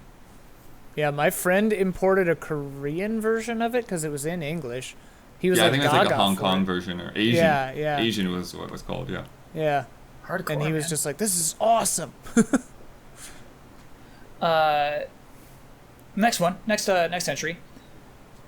Yeah, my friend imported a Korean version of it because it was in English. He was I like think that's like a gaga Hong for Kong it. version, or Asian. Yeah. Asian was what it was called, yeah. Yeah. Hardcore, And he was man. just like, this is awesome. Next entry.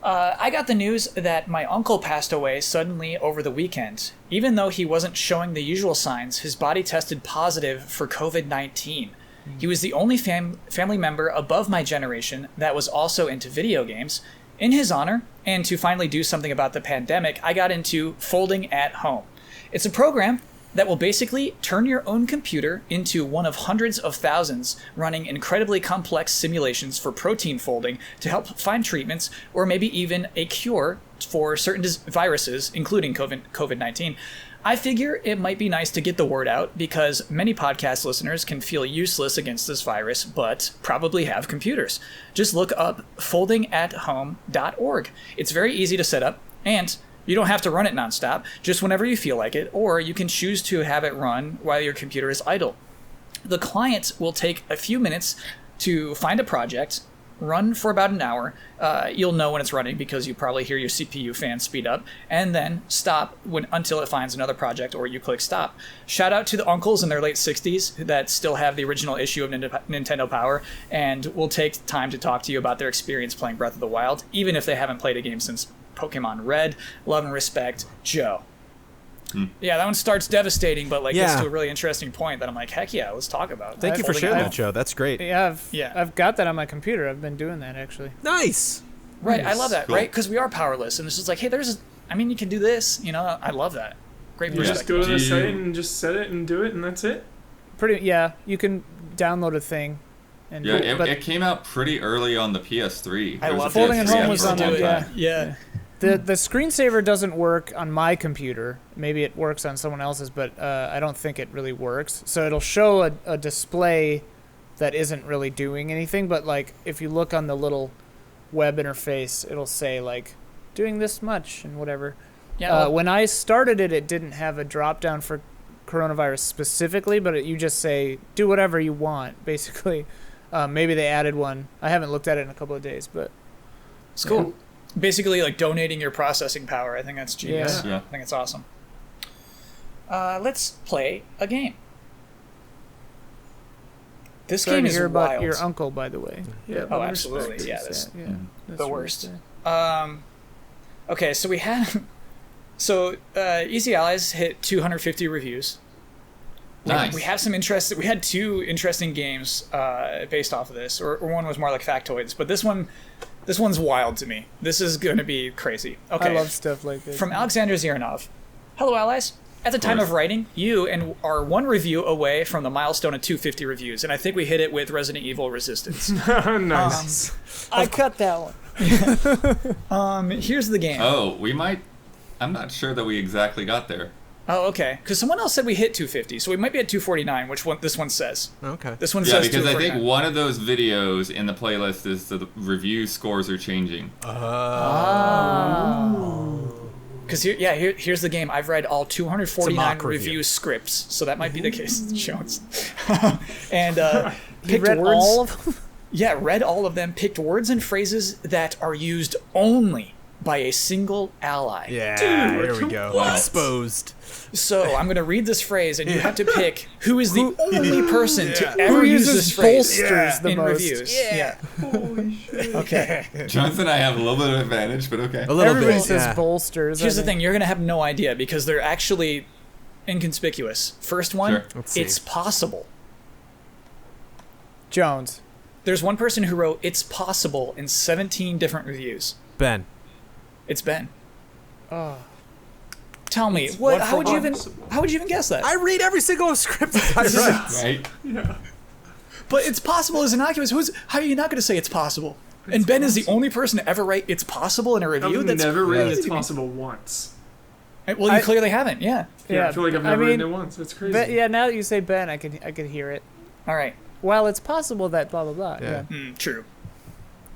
I got the news that my uncle passed away suddenly over the weekend. Even though he wasn't showing the usual signs, his body tested positive for COVID-19. He was the only family member above my generation that was also into video games. In his honor, and to finally do something about the pandemic, I got into Folding at Home. It's a program that will basically turn your own computer into one of hundreds of thousands running incredibly complex simulations for protein folding to help find treatments or maybe even a cure for certain viruses, including COVID-19. I figure it might be nice to get the word out because many podcast listeners can feel useless against this virus, but probably have computers. Just look up foldingathome.org. It's very easy to set up, and you don't have to run it nonstop, just whenever you feel like it, or you can choose to have it run while your computer is idle. The client will take a few minutes to find a project, run for about an hour. You'll know when it's running because you probably hear your CPU fan speed up, and then stop until it finds another project, or you click stop. Shout out to the uncles in their late 60s that still have the original issue of Nintendo Power, and will take time to talk to you about their experience playing Breath of the Wild, even if they haven't played a game since Pokemon Red. Love and respect, Joe. Yeah, that one starts devastating, but gets to a really interesting point that I'm like, heck yeah, let's talk about. Thank you for sharing that, Joe. That's great. Yeah, I've got that on my computer. I've been doing that, actually. Nice. Right, I love that, Cool. right? Because we are powerless, and it's just like, hey, you can do this, I love that. Great You just perspective. go to the site and just set it and do it, and that's it? You can download a thing. And Yeah, it came out pretty early on the PS3. I There was love a Folding PS3 at Home app was for a on long there, time. Yeah. The screensaver doesn't work on my computer. Maybe it works on someone else's, but I don't think it really works. So it'll show a display that isn't really doing anything, but like if you look on the little web interface, it'll say like doing this much and whatever. Yeah. When I started it, it didn't have a drop down for coronavirus specifically, but you just say do whatever you want, basically. Maybe they added one. I haven't looked at it in a couple of days, but It's cool. Basically, like donating your processing power. I think that's genius. Yeah. I think it's awesome. Let's play a game. This sorry game to is hear about wild. your uncle, by the way. Yeah. Oh, no absolutely. respect. Yeah, that's that's the really worst. sad. Okay, so we had Easy Allies hit 250 reviews. Nice. We have some interest. We had two interesting games based off of this, or one was more like factoids. But this one's wild to me. This is going to be crazy. Okay. I love stuff like this. From Alexander Ziranov. Hello, Allies. At the time course. of writing, you are one review away from the milestone of 250 reviews, and I think we hit it with Resident Evil Resistance. Nice. I cut that one. Here's the game. Oh, we might. I'm not sure that we exactly got there. Oh, okay. Because someone else said we hit 250, so we might be at 249, which this one says. Okay. This one Yeah, says because I 249. think one of those videos in the playlist is the review scores are changing. Because here's the game. I've read all 249 mock review. review scripts, so that might be the case. Jones. And He picked read words. all of them? Yeah, read all of them. Picked words and phrases that are used only by a single ally. Yeah, Dude, here we go. what? Exposed. So I'm going to read this phrase, and you have to pick who is the only person to Yeah. ever Who use uses this phrase bolsters the in most? reviews. Yeah. Holy shit. Okay. Johnson and I have a little bit of advantage, but okay. A little Everybody bit. says Yeah. bolsters. Here's I the think. thing: you're going to have no idea because they're actually inconspicuous. First one, Sure. Let's see. it's possible. Jones. There's one person who wrote "it's possible" in 17 different reviews. Ben. It's Ben. Oh. Tell me, what how would you even possible? guess that? I read every single script I write. Right? Yeah. But it's possible is innocuous. How are you not going to say it's possible? And Ben is the only person to ever write "it's possible" in a review. I've That's never read crazy It's to me. Possible once. Well, you I- clearly haven't. Yeah. Yeah, I feel like I've never mean, read it once. That's crazy. yeah, now that you say Ben, I could hear it. All right. Well, it's possible that blah blah blah. Yeah. Yeah. True.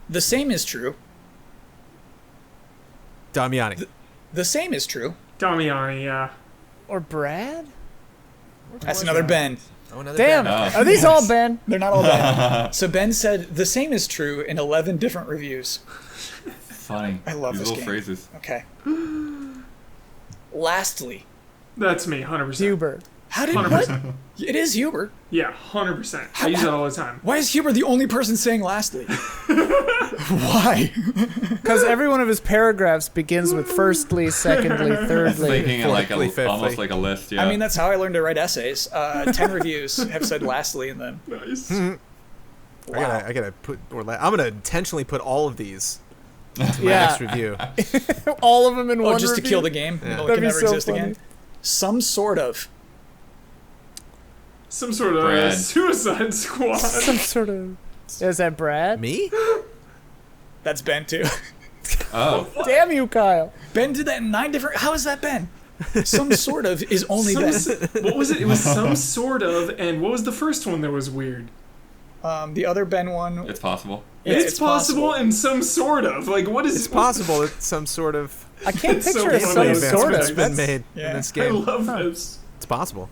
The same is true. Damiani. The same is true. Damiani, yeah. Or Brad? That's another Ben. Oh, another Damn. Ben. Oh. Are these all Ben? They're not all Ben. So Ben said the same is true in 11 different reviews. Funny. I love These this little game. phrases. Okay. Lastly, That's me, 100%. Huber. how did 100%. what? It is Huber. Yeah, 100%. I use that all the time. Why is Huber the only person saying lastly? Why? Because every one of his paragraphs begins with firstly, secondly, thirdly. Thinking like Fourthly, fifthly. almost like a list, yeah. I mean, that's how I learned to write essays. 10 reviews have said lastly in them. Nice. Wow. I gotta put. I'm gonna intentionally put all of these into my Yeah. next review. All of them in one Oh, just to review? kill the game? Yeah. It That'd can be never so exist funny. again? Some sort of. Some sort of Brad. Suicide Squad. Some sort of... Is that Brad? Me? That's Ben, too. oh, Damn you, Kyle. Ben did that in 9 different... How is that Ben? Some sort of is only Ben. What was it? It was some sort of, and what was the first one that was weird? The other Ben one... it's possible. Yeah, it's possible and some sort of. Like, what is It's possible that some sort of I can't It's so picture a funny. some sort advancement's of. been That's- made Yeah. in this I game. love this. It's possible.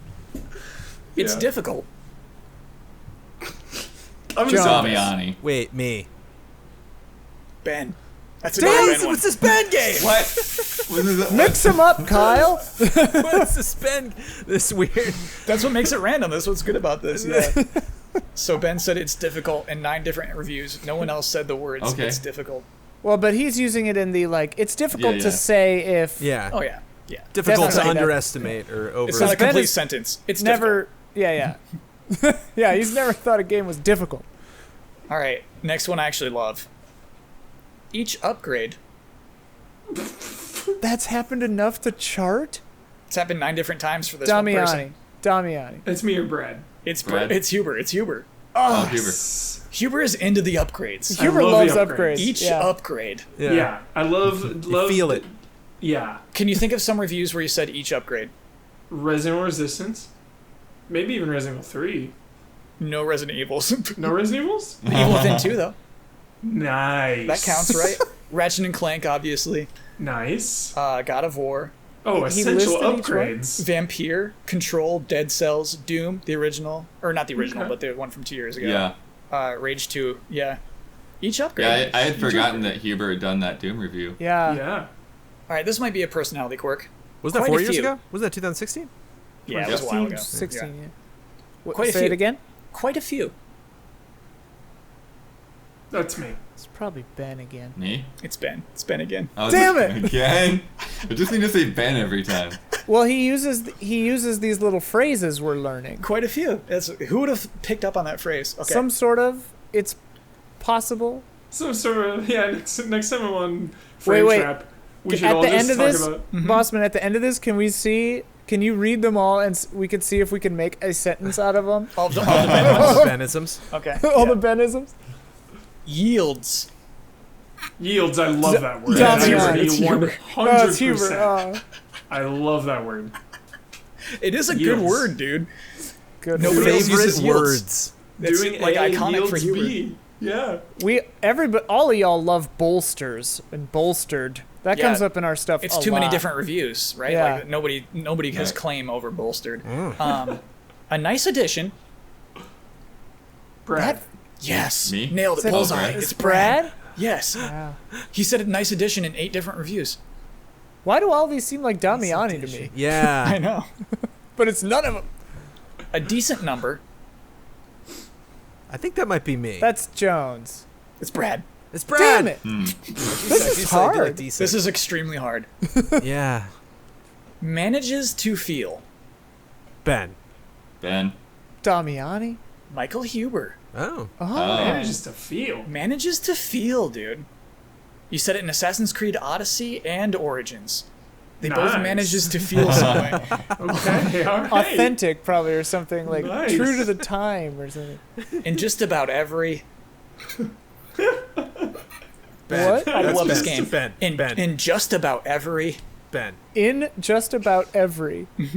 It's Yeah. difficult. I'm John. just Damiani. Wait, me. Ben. That's another Damn, Ben one. what's this Ben game? What? What is it? Mix them up, Kyle. What's this Ben? This weird. That's what makes it random. That's what's good about this. Yeah. So Ben said it's difficult in 9 different reviews. No one else said the words Okay. it's difficult. Well, but he's using it in the, like, it's difficult Yeah, to yeah. say if... Yeah. Oh, yeah. Yeah. Difficult to Definitely. underestimate or over. It's not a Ben complete is sentence. It's never... Yeah, yeah. Yeah, he's never thought a game was difficult. difficult. All right. Next one I actually love. Each upgrade. That's happened enough to chart? It's happened 9 different times for this one person. Damiani. It's me or Brad. It's Brad. It's Huber. It's Huber. Oh, Oh, Huber. Huber is into the upgrades. Huber love loves the upgrades. Each yeah. upgrade. Yeah. I love feel it. Yeah. Can you think of some reviews where you said each upgrade? Resident Evil Resistance. Maybe even Resident Evil 3. No Resident Evils. No Resident Evils? Evil Within 2, though. Nice. That counts, right? Ratchet and Clank, obviously. Nice. God of War. Oh, He essential listed each one? upgrades. Vampire, Control, Dead Cells, Doom, the original. Or not the original, Okay. but the one from 2 years ago. Yeah. Rage 2, yeah. Each upgrade. Yeah, I had forgotten that Huber had done that Doom review. Yeah. Yeah. All right, this might be a personality quirk. Was that Quite 4 a years few. ago? Was that 2016? Yeah, it was a while ago. 16, yeah. What, Quite a say few. it again? Quite a few. That's me. It's probably Ben again. Me? It's Ben. It's Ben again. Damn it! Again? I just need to say Ben every time. Well, he uses these little phrases we're learning. Quite a few. Who would have picked up on that phrase? Okay. Some sort of. It's possible. Some sort of, next time I'm on Frame Wait. Trap, we should At all the just end of talk this, about... Bossman, at the end of this, can you read them all and we could see if we can make a sentence out of them? all the Ben ones. Benisms. Okay. all yeah. the Benisms? Yields. Yields, I love that word. Damian. That's It's Huber. 100%. Oh, it's Huber. I love that word. It is a Yields. good word, dude. Good. Nobody else Favorite uses yields. words. It's Doing like A iconic yields for Huber. B. Yeah. All of y'all love bolsters and bolstered. That Yeah. comes up in our stuff. It's a too many lot. different reviews, right? Yeah. Like nobody has Right. claim over bolstered. A nice addition. Brad. Yes. Me? Nailed it. Is it- Bullseye. Brad? It's It's Brad. Yes. Wow. He said a nice addition in 8 different reviews. Why do all these seem like Damiani to me? I Yeah. know. But it's none of them. A decent number. I think that might be me. That's Jones. It's Brad. It's Brad. Damn it! This is hard. This is extremely hard. Yeah. Manages to feel. Ben. Ben. Damiani. Michael Huber. Oh. Oh. Manages to feel. Manages to feel, dude. You said it in Assassin's Creed Odyssey and Origins. They both Nice. manages to feel some way. Okay, all right. Authentic, probably, or something like Nice. true to the time, or something. In just about every... Ben. What? I That's love this Ben. game. Ben. In, Ben. in just about every... Ben. In just about every. I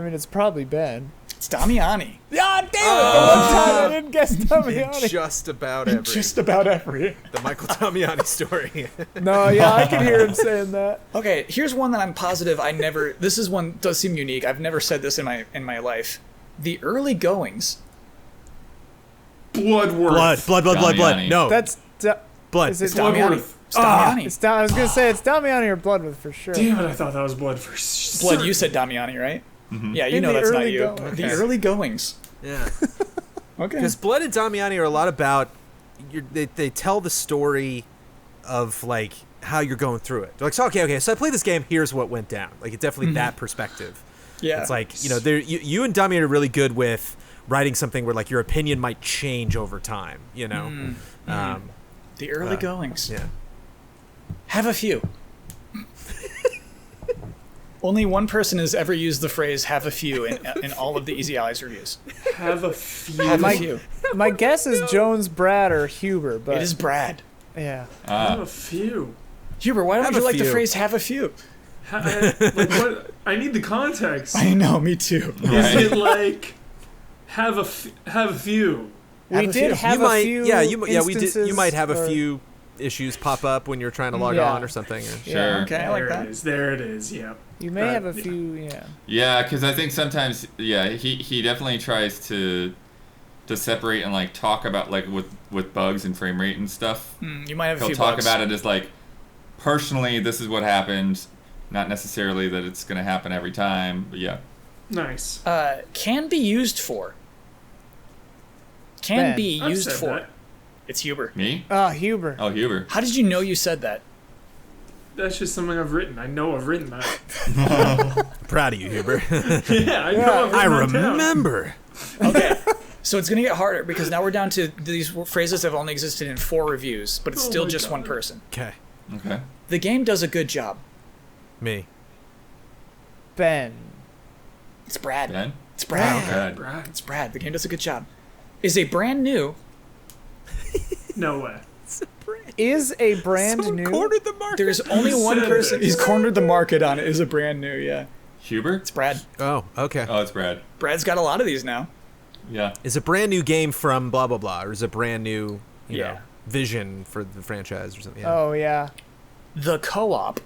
mean, it's probably Ben. It's Damiani. Ah, damn it! The one time I didn't guess Damiani. Just about every. Just about every. The Michael Damiani story. No, yeah, I can hear him saying that. Okay, here's one that I'm positive I never... This is one does seem unique. I've never said this in my life. The early goings. Bloodworth. Blood. Damiani. No. That's blood. Is it Damiani. Bloodworth. It's Damiani. It's I was gonna say it's Damiani or Bloodworth for sure. Damn it, I thought that was Blood for Blood, certain. you said Damiani, right? Yeah, you In know the that's not early you. goings. The Okay. early goings. Yeah. Okay. Because Blood and Damiani are a lot about... They tell the story of, like, how you're going through it. They're like, so, okay, so I played this game, here's what went down. Like, it's definitely that perspective. Yeah. It's like, you and Damiani are really good with writing something where, like, your opinion might change over time, you know? The early goings. Yeah. Have a few. Only one person has ever used the phrase "have a few" in all of the Easy Allies reviews. Have a few. Have a My- few. My guess is Jones, Brad, or Huber, but It is Brad. yeah. Have a few. Huber, why don't Have you a like the few. phrase "have a few"? Like what? I need the context. I know, me too. Is Right. it like have a few? We Have a did few. have you a might, few. we did. You might have a or- few issues pop up when you're trying to log Yeah. on or something. Or, Sure. Okay, I like There that. it is. There it is. Yep. You may have a few. Yeah. Yeah, because I think sometimes, he definitely tries to separate and like talk about like with bugs and frame rate and stuff. You might have a He'll few talk bugs. about it as like, personally, this is what happened. Not necessarily that it's going to happen every time, but yeah. Nice. Can be used for. Can Ben. be I've used said for. that. It's Huber. Me? Huber. Oh, Huber. How did you know you said that? That's just something I've written. I know I've written that. proud of you, Huber. Yeah, I know. I I've written that down. remember. Okay. So it's going to get harder because now we're down to these phrases have only existed in 4 reviews, but it's Oh still my just God. one person. Okay. Okay. The game does a good job. Me. Ben. It's Brad. Ben? It's Brad. Brad. Brad. It's Brad. The game does a good job. is a brand new. No way. Is a brand Someone new. cornered the market. There's only one said person. this? He's cornered the market on it. Is a brand new. Yeah, Huber? it's Brad. Oh, okay. Oh, it's Brad. Brad's got a lot of these now. Yeah. Is a brand new game from blah blah blah, or is a brand new, you Yeah. know, vision for the franchise or something? Yeah. Oh yeah, The Co-op.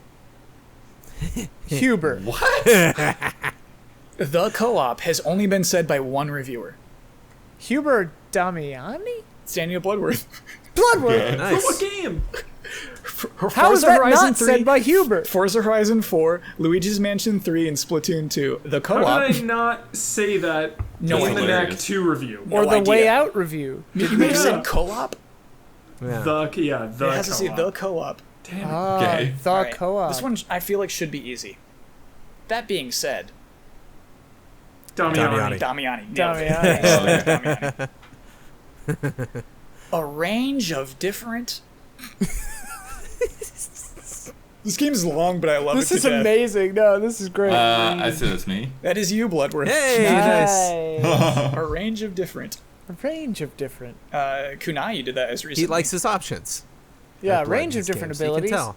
Huber. What? The Co-op has only been said by one reviewer. Huber Damiani. It's Daniel Bloodworth. Bloodworth. Yeah. For what Nice. game? How is that not said by Huber? Forza Horizon 4, Luigi's Mansion 3, and Splatoon 2. The How Co-op. did I not say that No in the idea. NAC 2 review? Or No the idea. Way Out review. You may have Yeah. said Co-op? Yeah. The It has to say co-op. The Co-op. Damn it. Ah, Okay. the Alright, co-op. This one I feel like should be easy. That being said, Damiani. Damiani. Damiani. Oh, yeah. Damiani. A range of different. This game's long, but I love This it is to death. amazing. No, this is great. I said it's me. That is you, Bloodworth. Hey, nice. Nice. A range of different. A range of different. Kunai, you did that as recently. He likes his options. Yeah, That blood range in of this different game, so you can abilities. tell.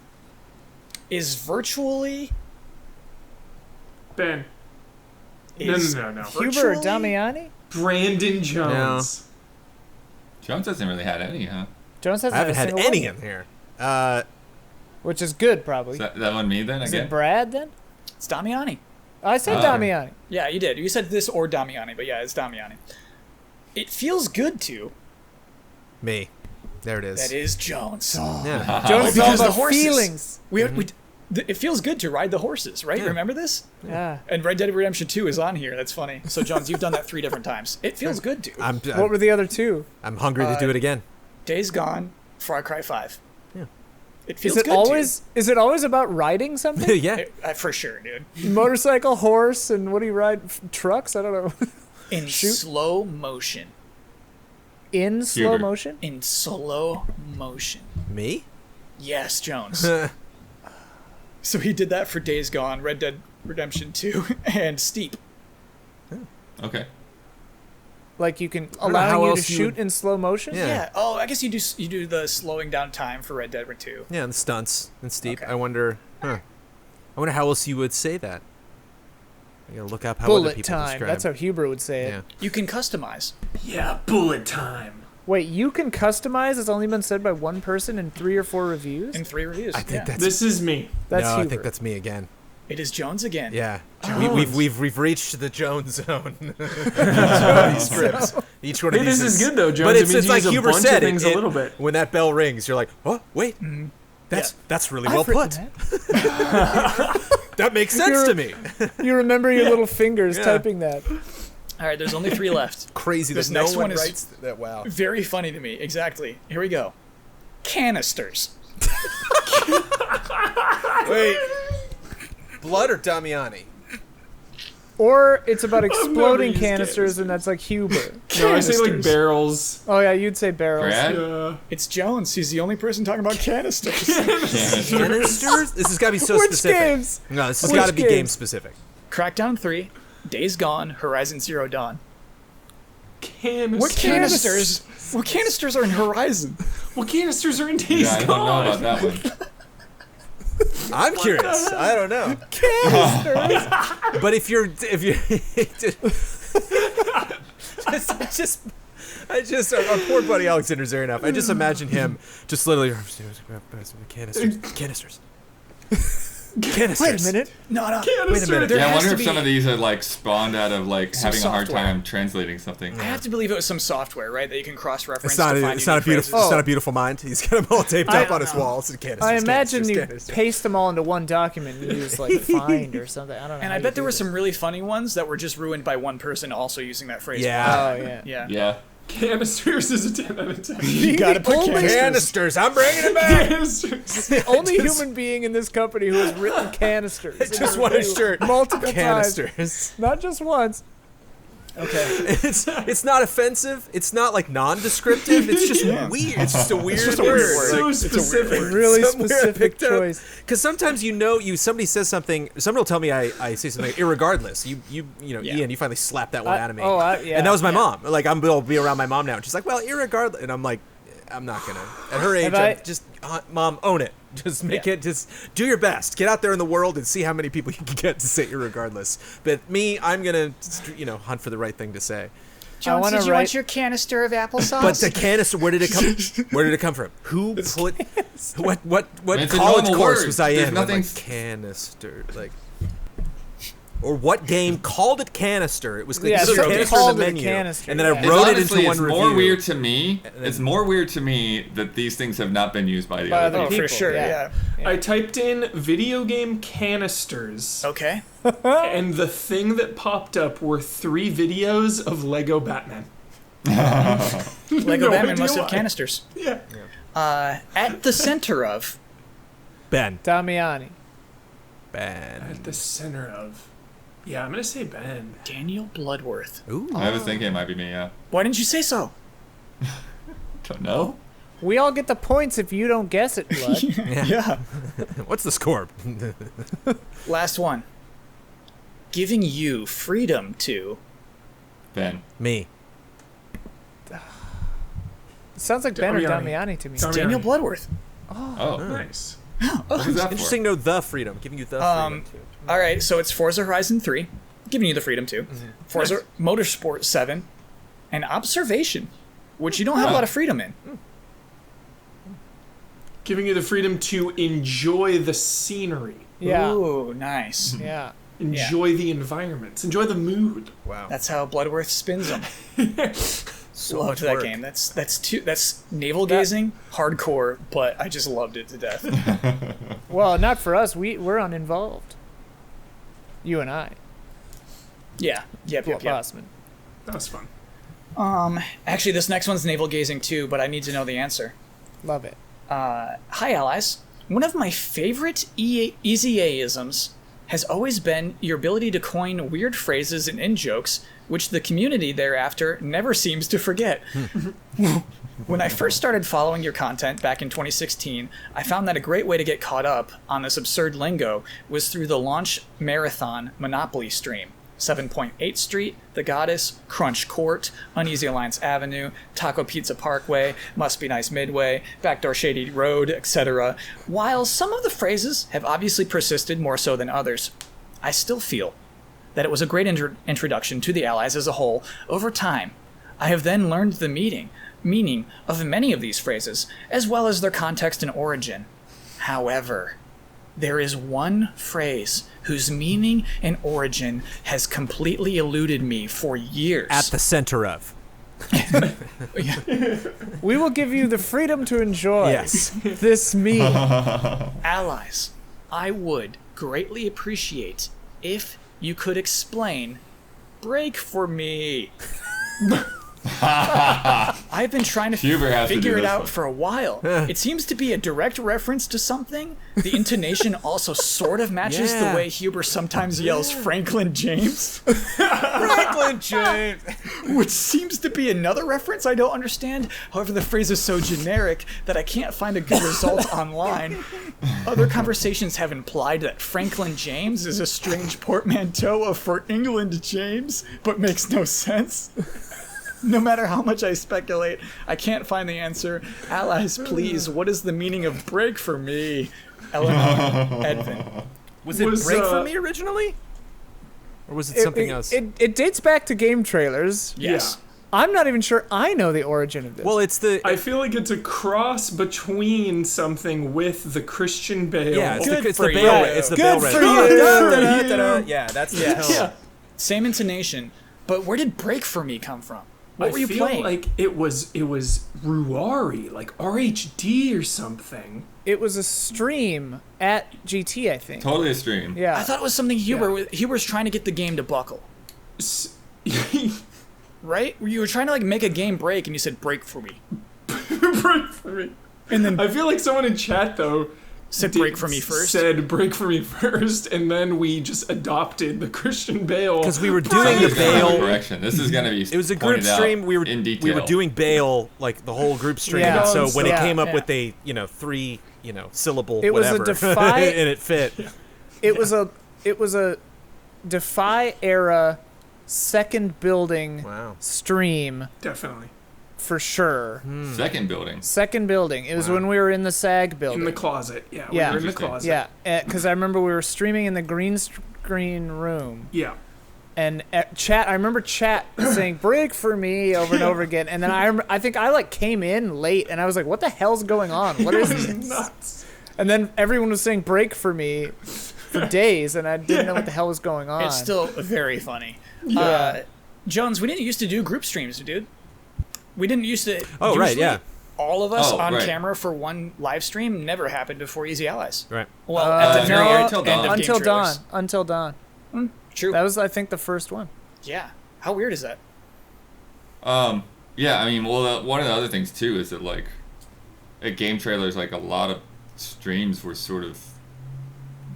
Is virtually. Ben. Is No. Huber virtually- Damiani? Brandon Jones. Jones hasn't really had any, huh? Jones hasn't I haven't a had single any one, in here. which is good, probably. Is that one me then Is again? it Brad then? It's Damiani. I said Oh. Damiani. Yeah, you did. You said this or Damiani, but yeah, it's Damiani. It feels good to. Me. There it is. That is Jones. Yeah. Jones is all because the about horses. feelings. It feels good to ride the horses, right? Yeah. Remember this? Yeah. And Red Dead Redemption 2 is on here. That's funny. So, Jones, you've done that 3 different times. It feels good to. What were the other two? I'm hungry to do it again. Days Gone, Far Cry 5. Yeah. It feels Is it good always about riding something? Yeah. to. For sure, dude. Motorcycle, horse, and what do you ride? Trucks? I don't know. In slow motion. In slow Huber. motion? In slow motion. Me? Yes, Jones. So he did that for Days Gone, Red Dead Redemption 2, and Steep. Okay. Like you can don't know how allowing you to else you shoot would- in slow motion? Yeah. Yeah. Oh, I guess you do the slowing down time for Red Dead 2. Yeah, and the stunts and steep. Okay. I wonder how else you would say that. I gotta look up how other Bullet people time. describe. That's how Huber would say it. Yeah. You can customize. Yeah, bullet time. Wait, you can customize? It's only been said by one person in 3 or 4 reviews? In 3 reviews. I think yeah. that's This is me. That's no. Huber. I think that's me again. It is Jones again. Yeah. Jones. We've reached the Jones zone. These strips. Each one of Hey, these this is good though, Jones. But It it's means you like use a Huber bunch said. of things a little bit. When that bell rings, you're like, oh wait, that's really well I've written put. that. That makes sense to me. You remember your little fingers Yeah. typing that. All right, there's only 3 left. Crazy. This that no next one one is- writes that. Wow. Very funny to me. Exactly. Here we go. Canisters. Wait. Blood or Damiani? Or it's about exploding used canisters, and that's like Huber. No, I say like Canisters. barrels. Oh yeah, you'd say barrels. Brad? Yeah. It's Jones. He's the only person talking about canisters. Canisters? This has got to be so Which specific. games? No, this has Which got to be games? game specific. Crackdown 3, Days Gone, Horizon Zero Dawn. Canisters. What canisters? What canisters are in Horizon? What canisters are in Days Yeah, I don't know Gone? about that one. I'm curious. I don't know. Canisters. But if you're I just our poor buddy Alexander Zarinov. I just imagine him just literally canisters. Wait a minute. No. Wait a minute. There Yeah, I has wonder to if be- some of these are like spawned out of like Some having a hard software. time translating something. I have to believe it was some software, right? That you can cross-reference. It's not. To find It's not a unique beautiful. phrases. It's not a beautiful mind. He's got them all taped I up on his don't know. walls. And canisters, I imagine canisters, you canisters. paste them all into one document and use like find or something. I don't know. And how I you bet there do were this. some really funny ones that were just ruined by one person also using that phrase. Yeah. Oh yeah. Yeah. Yeah. Canisters is a 10 out of 10. You gotta put Only- canisters. Canisters. I'm bringing it back. Canisters. The only human being in this company who has written canisters. I just want a shirt. Multiple times. Canisters. Not just once. Okay. It's not offensive. It's not like non-descriptive. It's just weird. It's just a weird just a word. weird word. So It's a specific. weird word. Really Somewhere I specific picked up. choice. Because sometimes somebody says something. Somebody will tell me I say something irregardless. You know, Yeah. Ian, you finally slapped that one out of me. Yeah. And that was my mom. Like I'll be around my mom now, and she's like, "Well, irregardless," and I'm like, "I'm not gonna." At her age, I'm just Mom, own it. Just make it. Just do your best. Get out there in the world and see how many people you can get to say irregardless. But me, I'm gonna, hunt for the right thing to say. Jones, did you want your canister of applesauce? But the canister, where did it come? Where did it come from? Who put? What It's a college normal course word. was I There's in? nothing- Like canister, like. Or what game called it canister? It was like Yeah, this they canister called in the it a menu, canister, and then yeah. I wrote it Honestly, into one it's review. more weird to me. then- It's more weird to me that these things have not been used by the By other other people. for people, sure, yeah. yeah. I typed in video game canisters, Okay. and the thing that popped up were 3 videos of Lego Batman. Lego No Batman idea must have why. canisters. Yeah. At the center of Ben. Damiani. Ben. At the center of. Yeah, I'm gonna say Ben. Daniel Bloodworth. Ooh. I was thinking it might be me. Yeah. Why didn't you say so? Don't know. We all get the points if you don't guess it, Blood. Yeah. What's the score? Last one. Giving you freedom to. Ben. Me. Sounds like Ben or Damiani. Damiani to me. Damiani. Daniel Bloodworth. Oh. Nice. What was that for? Interesting. No, the freedom. Giving you the freedom too. All right, so it's Forza Horizon 3, giving you the freedom to. Forza Motorsport 7, and Observation, which you don't have a lot of freedom in. Giving you the freedom to enjoy the scenery, Yeah. Ooh, nice. Yeah. enjoy the environments, enjoy the mood. Wow. That's how Bloodworth spins them. so Loved much that work. game. That's navel gazing, hardcore, but I just loved it to death. Well, not for us. We're uninvolved. You and I. Yeah. Yep. Bossman. That was fun. Actually, this next one's navel gazing too, but I need to know the answer. Love it. Hi, allies. One of my favorite EZA-isms has always been your ability to coin weird phrases and in-jokes, which the community thereafter never seems to forget. When I first started following your content back in 2016, I found that a great way to get caught up on this absurd lingo was through the launch marathon Monopoly stream. 7.8 Street, The Goddess, Crunch Court, Uneasy Alliance Avenue, Taco Pizza Parkway, Must Be Nice Midway, Backdoor Shady Road, etc. While some of the phrases have obviously persisted more so than others, I still feel that it was a great introduction to the Allies as a whole. Over time, I have then learned the meaning of many of these phrases, as well as their context and origin. However, there is one phrase whose meaning and origin has completely eluded me for years. At the center of. We will give you the freedom to enjoy Yes. this meal. Allies, I would greatly appreciate if you could explain break for me. I've been trying to Huber has to do figure it this out one. for a while. It seems to be a direct reference to something. The intonation also sort of matches Yeah. the way Huber sometimes yells Franklin James, Franklin James. which seems to be another reference I don't understand. However, the phrase is so generic that I can't find a good result online. Other conversations have implied that Franklin James is a strange portmanteau of for England James, but makes no sense. No matter how much I speculate, I can't find the answer. Allies, please, what is the meaning of break for me? Eleanor, Edvin. Was it Was, Break for Me originally? Or was it something else? It dates back to game trailers. Yes. I'm not even sure I know the origin of this. well, it's the. I feel like it's a cross between something with the Christian Bale. yeah, it's the, Good it's for the Bale. you. It's the Good Bale for Red. you. Da-da-da-da-da. Yeah, that's the Yes. tone. Yeah. Same intonation, but where did break for me come from? What I were you feel playing? like it was Ruari, like RHD or something. it was a stream at GT, I think. Totally a stream. Yeah. I thought it was something Huber's trying to get the game to buckle. Right? You were trying to like make a game break and you said break for me. Break for me. And then I feel like someone in chat though Said break for me first. Said break for me first, and then we just adopted the Christian Bale. Because we were doing the Bale. Correction. This is gonna be. It was a group pointed out stream. We were in detail. doing Bale like the whole group stream. Yeah. And so when it Yeah, came up yeah. with a 3 syllable It was a whatever, Defy- and it fit. It was a Defy era second building Wow. stream Definitely. for sure. Second building. Second building. It was when we were in the SAG building. In the closet. Yeah, we Yeah. were in the Interesting. closet. Yeah, because I remember we were streaming in the green screen room, Yeah. and chat. I remember chat saying "break for me" over and over again, and then I think I came in late, and I was like, "What the hell's going on? What is this?" Nuts. And then everyone was saying "break for me" for days, and I didn't know what the hell was going on. It's still very funny. Jones, we didn't used to do group streams, dude. We didn't used to. Oh, right, usually yeah. All of us Oh, on right. camera for one live stream never happened before Easy Allies. Right. Well, at the very no, end until of dawn. Game until dawn. Trailers. Until dawn. True. That was, I think, the first one. Yeah. How weird is that? Yeah, I mean, well, one of the other things too is that like, at game trailers, like a lot of streams were sort of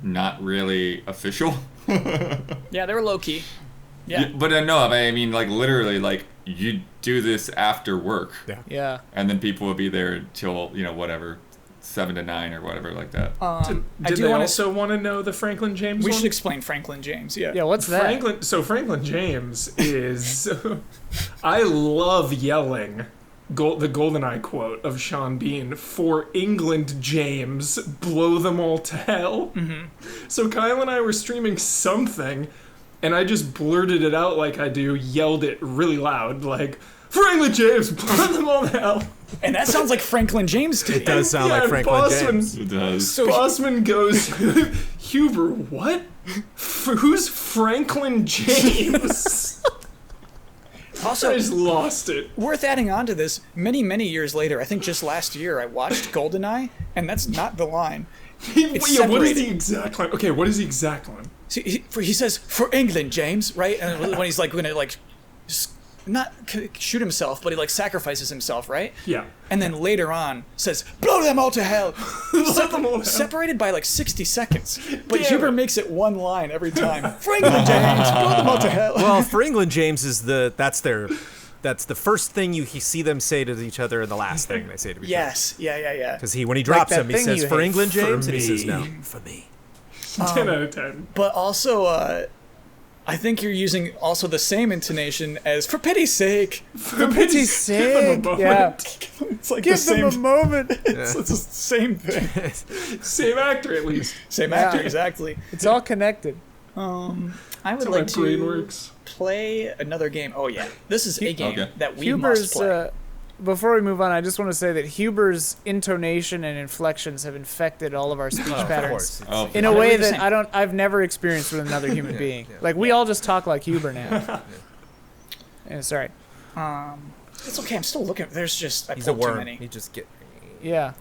not really official. Yeah, they were low key. Yeah. But no, I mean, like literally, like you do this after work, Yeah. Yeah. and then people will be there until whatever, 7 to 9 or whatever like that. I Did do they want to. also want to know the Franklin James We one? should explain Franklin James. Yeah. Yeah. What's that? Franklin James is I love yelling the GoldenEye quote of Sean Bean, "For England, James, blow them all to hell." Mm-hmm. So Kyle and I were streaming something, and I just blurted it out like I do, yelled it really loud, like, "For England, James, blow them all to hell." And that sounds like Franklin James to me. It does sound Yeah, like Franklin Bossman- James. It does. So Bossman goes, "Huber, what? Who's Franklin James?" also, I just lost it. worth adding on to this, many years later, I think just last year, I watched GoldenEye, and that's not the line. What is separated. the exact line? Okay, what is the exact line? See, he says, "For England, James," right? And when he's like gonna not shoot himself, but he sacrifices himself, right? Yeah. And then later on says, "Blow them all to hell." Let them all down. Separated by 60 seconds, but Damn Huber it. makes it one line every time. For England, James, blow them all to hell. Well, for England, James is that's the first thing you see them say to each other, and the last thing they say to each other. Yes, yeah. Because when he drops that him, he thing says, you "For hate, England, for James," and he says, me. "No, for me." 10 out of 10. But also, I think you're using also the same intonation as "For pity's sake." For pity's sake, yeah. It's like Give the same. them a moment. It's the same thing. Same actor, at least. Same Yeah. actor, exactly. It's all connected. I would That's how like my brain to works. play another game. Oh yeah, this is a game Okay. that we must Huber's. play. Before we move on, I just want to say that Huber's intonation and inflections have infected all of our speech Of patterns course. Oh, in a I know way what you're that saying. I've never experienced with another human being. Like we all just talk like Huber now. Yeah, sorry. It's okay. I'm still looking. There's just I He's a pulled too worm. many. He just get. Yeah,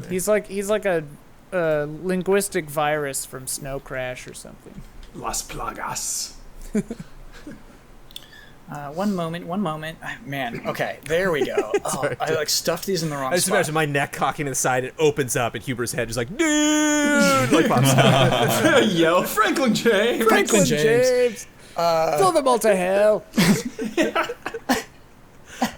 he's like a linguistic virus from Snow Crash or something. Las Plagas. One moment. Man, okay, there we go. Oh, I stuffed these in the wrong I just spot. imagine my neck cocking to the side. It opens up, and Huber's head just like, "Dude!" like pops out. Yell, Franklin James. Franklin James. Throw them all to hell.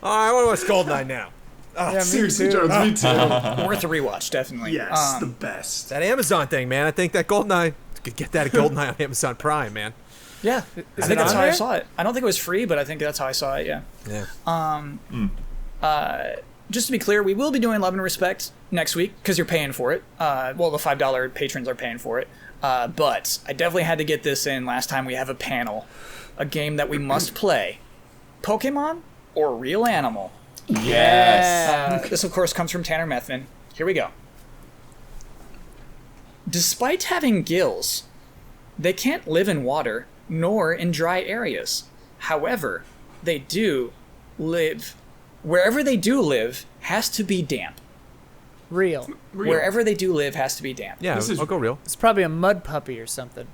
Oh, I want to watch Goldeneye now. Yeah, me Seriously, too. Jones, me too. Worth a rewatch, definitely. Yes, the best. That Amazon thing, man. I think that Goldeneye could get that at Goldeneye on Amazon Prime, man. Yeah, I it think that's on how I there? saw it. I don't think it was free, but I think that's how I saw it. Yeah. Yeah. Just to be clear, we will be doing Love and Respect next week because you're paying for it. Well, the $5 patrons are paying for it. But I definitely had to get this in last time. We have a panel, a game that we must play: Pokemon or Real Animal. Yes. This, of course, comes from Tanner Methvin. Here we go. Despite having gills, they can't live in water nor in dry areas. However, they do live. Wherever they do live has to be damp. Real. Wherever they do live has to be damp. Yeah, This is- I'll go real. It's probably a mud puppy or something.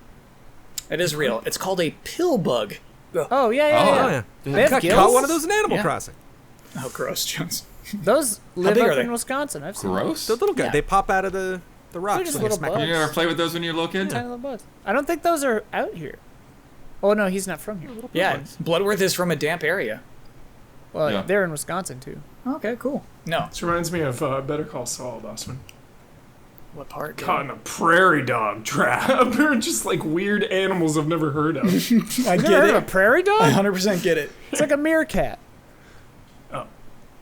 It is real. It's called a pill bug. Oh yeah, yeah, Oh, yeah. yeah. They have Caught gills? one of those in Animal Yeah. Crossing. Oh, gross, Jones. Those live big up are they? in Wisconsin. I've seen them. Gross. The little guy. Yeah. They pop out of the The rocks. just when little smack bugs. You never play with those when you were a little kid? Tiny little bugs. I don't think those are out here. Oh no, he's not from here. Yeah, Bloodworth is from a damp area. Well, Yeah. they're in Wisconsin too. Okay, cool. No. This reminds me of Better Call Saul, Bossman. What part? Caught in a prairie dog trap. They're just like weird animals I've never heard of. I You get never heard of a it. prairie I dog? 100% get it. It's like a meerkat.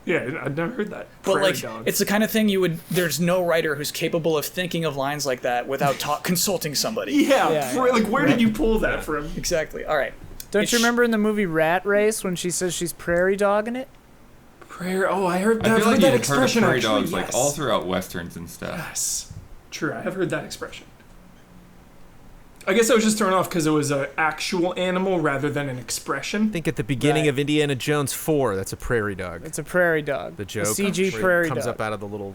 Yeah, I've never heard that. But Prairie like, dog. it's the kind of thing you would. There's no writer who's capable of thinking of lines like that without consulting somebody. yeah, Yeah, like where did you pull that from? Exactly. All right. Don't It's- you remember in the movie Rat Race when she says she's prairie dogging it? Prairie. Oh, I heard I that. feel like that you've heard of expression prairie actually. dogs like Yes. all throughout westerns and stuff. Yes, true. I have heard that expression. I guess I was just thrown off because it was an actual animal rather than an expression. I think at the beginning Right. of Indiana Jones 4, that's a prairie dog. It's a prairie dog. The joke. A CG where it prairie comes dog. up out of the little.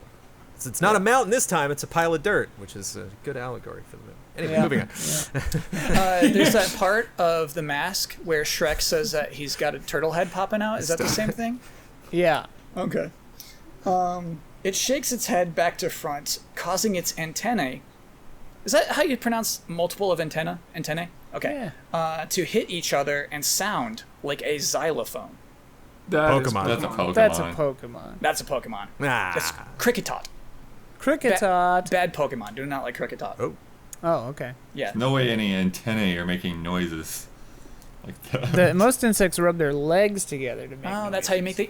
It's not a mountain this time. It's a pile of dirt, which is a good allegory for the movie. Anyway, Yeah. moving on. There's that part of The Mask where Shrek says that he's got a turtle head popping out. Is that the same thing? Yeah. Okay. It shakes its head back to front, causing its antennae. Is that how you pronounce multiple of antennae? Antennae? Okay. To hit each other and sound like a xylophone. That is Pokemon. That's a Pokemon. That's a Pokemon. That's a Pokemon. That's Ah. Cricketot. Cricketot. Bad Pokemon. Do not like Cricketot. Oh. Oh, okay. Yeah. No way any antennae are making noises like that. Most insects rub their legs together to make Oh, that's how you make the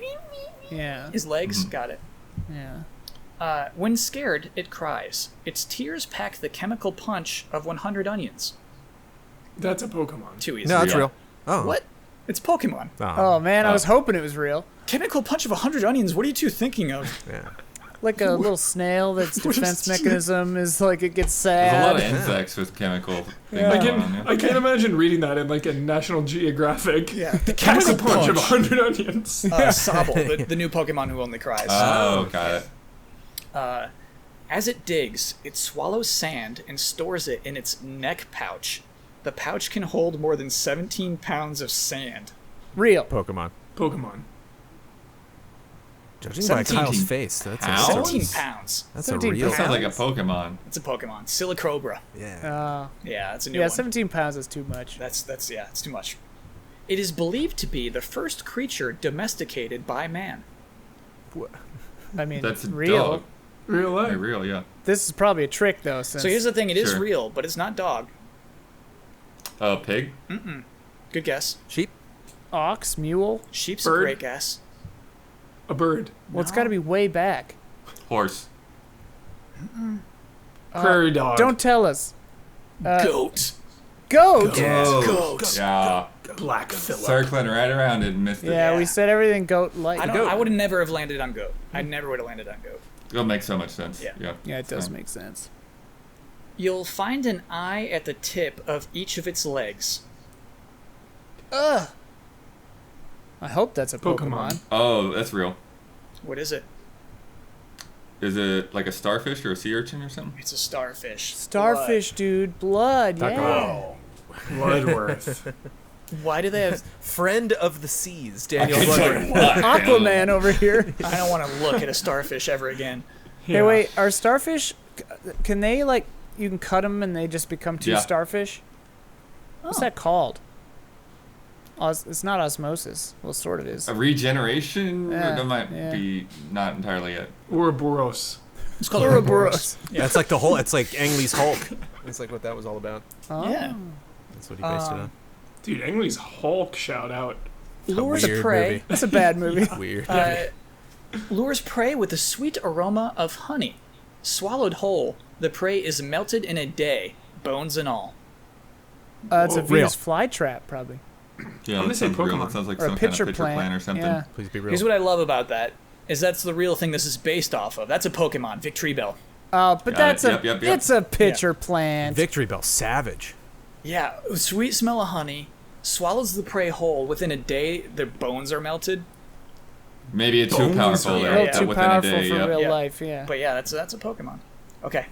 Yeah. his legs. Mhm. Got it. Yeah. When scared, it cries. Its tears pack the chemical punch of 100 onions. That's a Pokemon. Too easy. No, that's Yeah. real. Oh. What? It's Pokemon. Oh man, I was hoping it was real. Chemical punch of 100 onions. What are you two thinking of? Yeah. Like a little snail that's What is defense this? mechanism is like it gets There's a lot sad. of insects with chemical things Yeah. I going on. can, I can't imagine reading that in like a National Geographic. Yeah. The Chemical chemical punch of punch. 100 onions. Sobble, the new Pokemon who only cries. Oh, got it. As it digs, it swallows sand and stores it in its neck pouch. The pouch can hold more than 17 pounds of sand. Real. Pokemon. Pokemon. Judging by 17 Kyle's face, that's pounds? a 17 pounds. that's a 17 real. That sounds like a Pokemon. It's a Pokemon. Silicobra. Yeah. Yeah, that's a new Yeah, one. 17 pounds is too much. That's yeah, it's too much. It is believed to be the first creature domesticated by man. I mean, That's a real. dog. Real life. Very real, yeah. This is probably a trick though. Since So here's the thing: it is Sure. real, but it's not dog. Pig? Good guess. Sheep. ox, mule. Sheep's Bird? a great guess. A bird. Well, it's got to be way back. Horse. Prairie dog. Don't tell us. Goat. Goat. Goat. Yeah. Black Phillip. Circling right around it and missed it. Yeah, Yeah. we said everything goat like. I don't. Goat. I would never have landed on goat. I never would have landed on goat. It'll make so much sense. Yeah. Yeah, it does Fine. make sense. You'll find an eye at the tip of each of its legs. Ugh. I hope that's a Pokemon. Pokemon. Oh, that's real. What is it? Is it like a starfish or a sea urchin or something? It's a starfish. Starfish, dude. Blood. Dr. Yeah. Bloodworth. Blood. Why do they have? Friend of the seas, Daniel I can tell Bloodworth. you what, Aquaman over here. I don't want to look at a starfish ever again. Hey, wait. Are starfish? Can they like? You can cut them and they just become two Yeah. starfish. What's that called? It's not osmosis. Well, sort of is. A regeneration? Yeah, That might yeah. be not entirely it. Ouroboros. It's called Ouroboros. That's like the whole. It's like Ang Lee's Hulk. That's like what that was all about. Oh. Yeah. That's what he based it on. Dude, Ang Lee's Hulk shout out. Lures weird prey. movie. That's a bad movie. Weird. Lures prey with the sweet aroma of honey. Swallowed whole, the prey is melted in a day, bones and all. It's a Whoa. Venus flytrap, probably. Yeah, gonna that say sounds real. Pokemon. That sounds like Or a some kind of pitcher pitcher plant or something. Yeah. Please be real. Here's what I love about that, is that's the real thing this is based off of. That's a Pokemon, Victreebel. But Got that's it. Yep. it's a pitcher plant. Victory Bell, savage. Yeah, sweet smell of honey, swallows the prey whole. Within a day, their bones are melted. Maybe it's too Bones powerful are there. A little Yeah. too Within powerful a day, for yeah. real Yeah. life, yeah. But yeah, that's a Pokemon. Okay.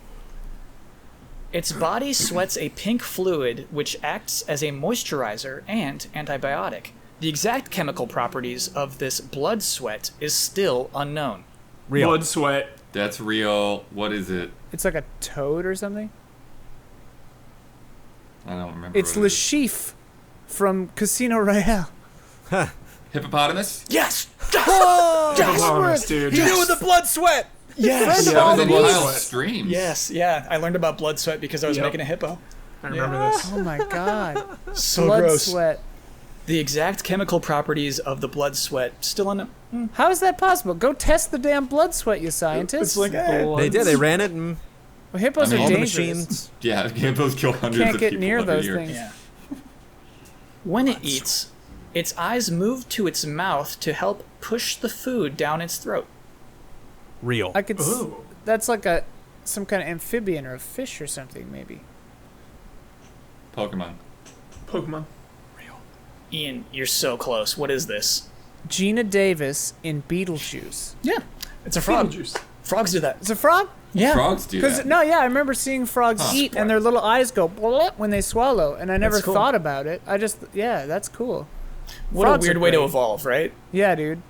Its body sweats a pink fluid which acts as a moisturizer and antibiotic. The exact chemical properties of this blood sweat is still unknown. Real. Blood sweat. That's real. What is it? It's like a toad or something. I don't remember. It's what it is. Lashif from Casino Royale. Hippopotamus? Yes. Oh, Hippopotamus, dude. You do with the blood sweat. Yes. Friend of That all was the in beasts. wild streams. Yes. Yeah. I learned about blood sweat because I was Yep. making a hippo. I remember Yeah. this. Oh my god. So Blood gross. sweat. The exact chemical properties of the blood sweat still in. How is that possible? Go test the damn blood sweat, you scientists. It's like They did. They ran it and well, hippos I mean, are all the dangerous. machines. Yeah, hippos kill hundreds Can't of get people near every those year. things. Yeah. When it eats, its eyes move to its mouth to help push the food down its throat. Real. I could. Ooh. That's like some kind of amphibian or a fish or something, maybe. Pokemon. Pokemon. Ian, you're so close. What is this? Gina Davis in Beetlejuice. Yeah. It's a frog. Beetlejuice. Frogs do that. It's a frog. Yeah. Frogs do Because that. no, yeah, I remember seeing frogs Huh. eat, and their little eyes go blop when they swallow, and I never That's cool. thought about it. I just, yeah, that's cool. What Frogs a weird are way to great. evolve, right? Yeah, dude.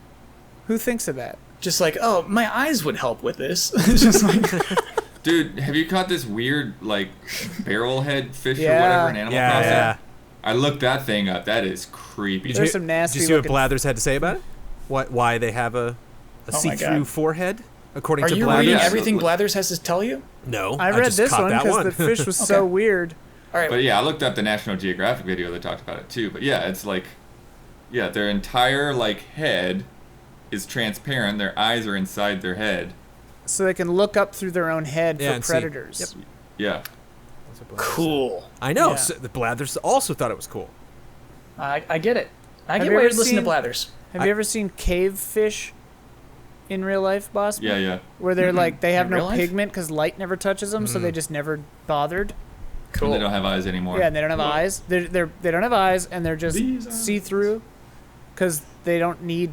Who thinks of that? Just like, oh, my eyes would help with this. It's just like, Dude, have you caught this weird, like, barrelhead fish or Yeah. whatever in Animal Crossing? Yeah. I looked that thing up. That is creepy. There's some nasty Did you see what looking- Blathers had to say about it? Why they have a Oh my see-through God. forehead? According are to you Blathers. reading Yeah. everything Blathers has to tell you? No, I read just this caught one that because the fish was so Okay. weird. All right. But yeah, I looked up the National Geographic video that talked about it too. But yeah, it's like, yeah, their entire like head is transparent. Their eyes are inside their head. So they can look up through their own head Yeah, for and see. predators. Yep. Yeah. Cool. I know. Yeah. So the Blathers also thought it was cool. I get it. I Have get you why you ever listen to seen- Blathers. Have you ever seen cave fish in real life, boss? Yeah, yeah. Where they're like, they have In real no life? pigment because light never touches them, so they just never bothered. And they don't have eyes anymore. Yeah, and they don't have eyes. They don't have eyes, and they're just These eyes. see-through because they don't need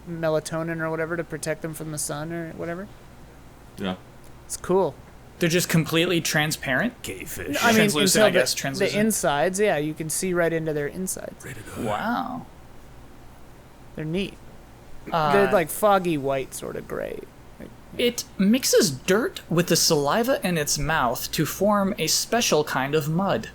melatonin or whatever to protect them from the sun or whatever. Yeah. It's cool. They're just completely transparent. Cavefish. I mean, Translucent, until I guess, the translucent. insides, yeah, you can see right into their insides. Wow. They're neat. They're Uh, like foggy white, sort of gray. It mixes dirt with the saliva in its mouth to form a special kind of mud.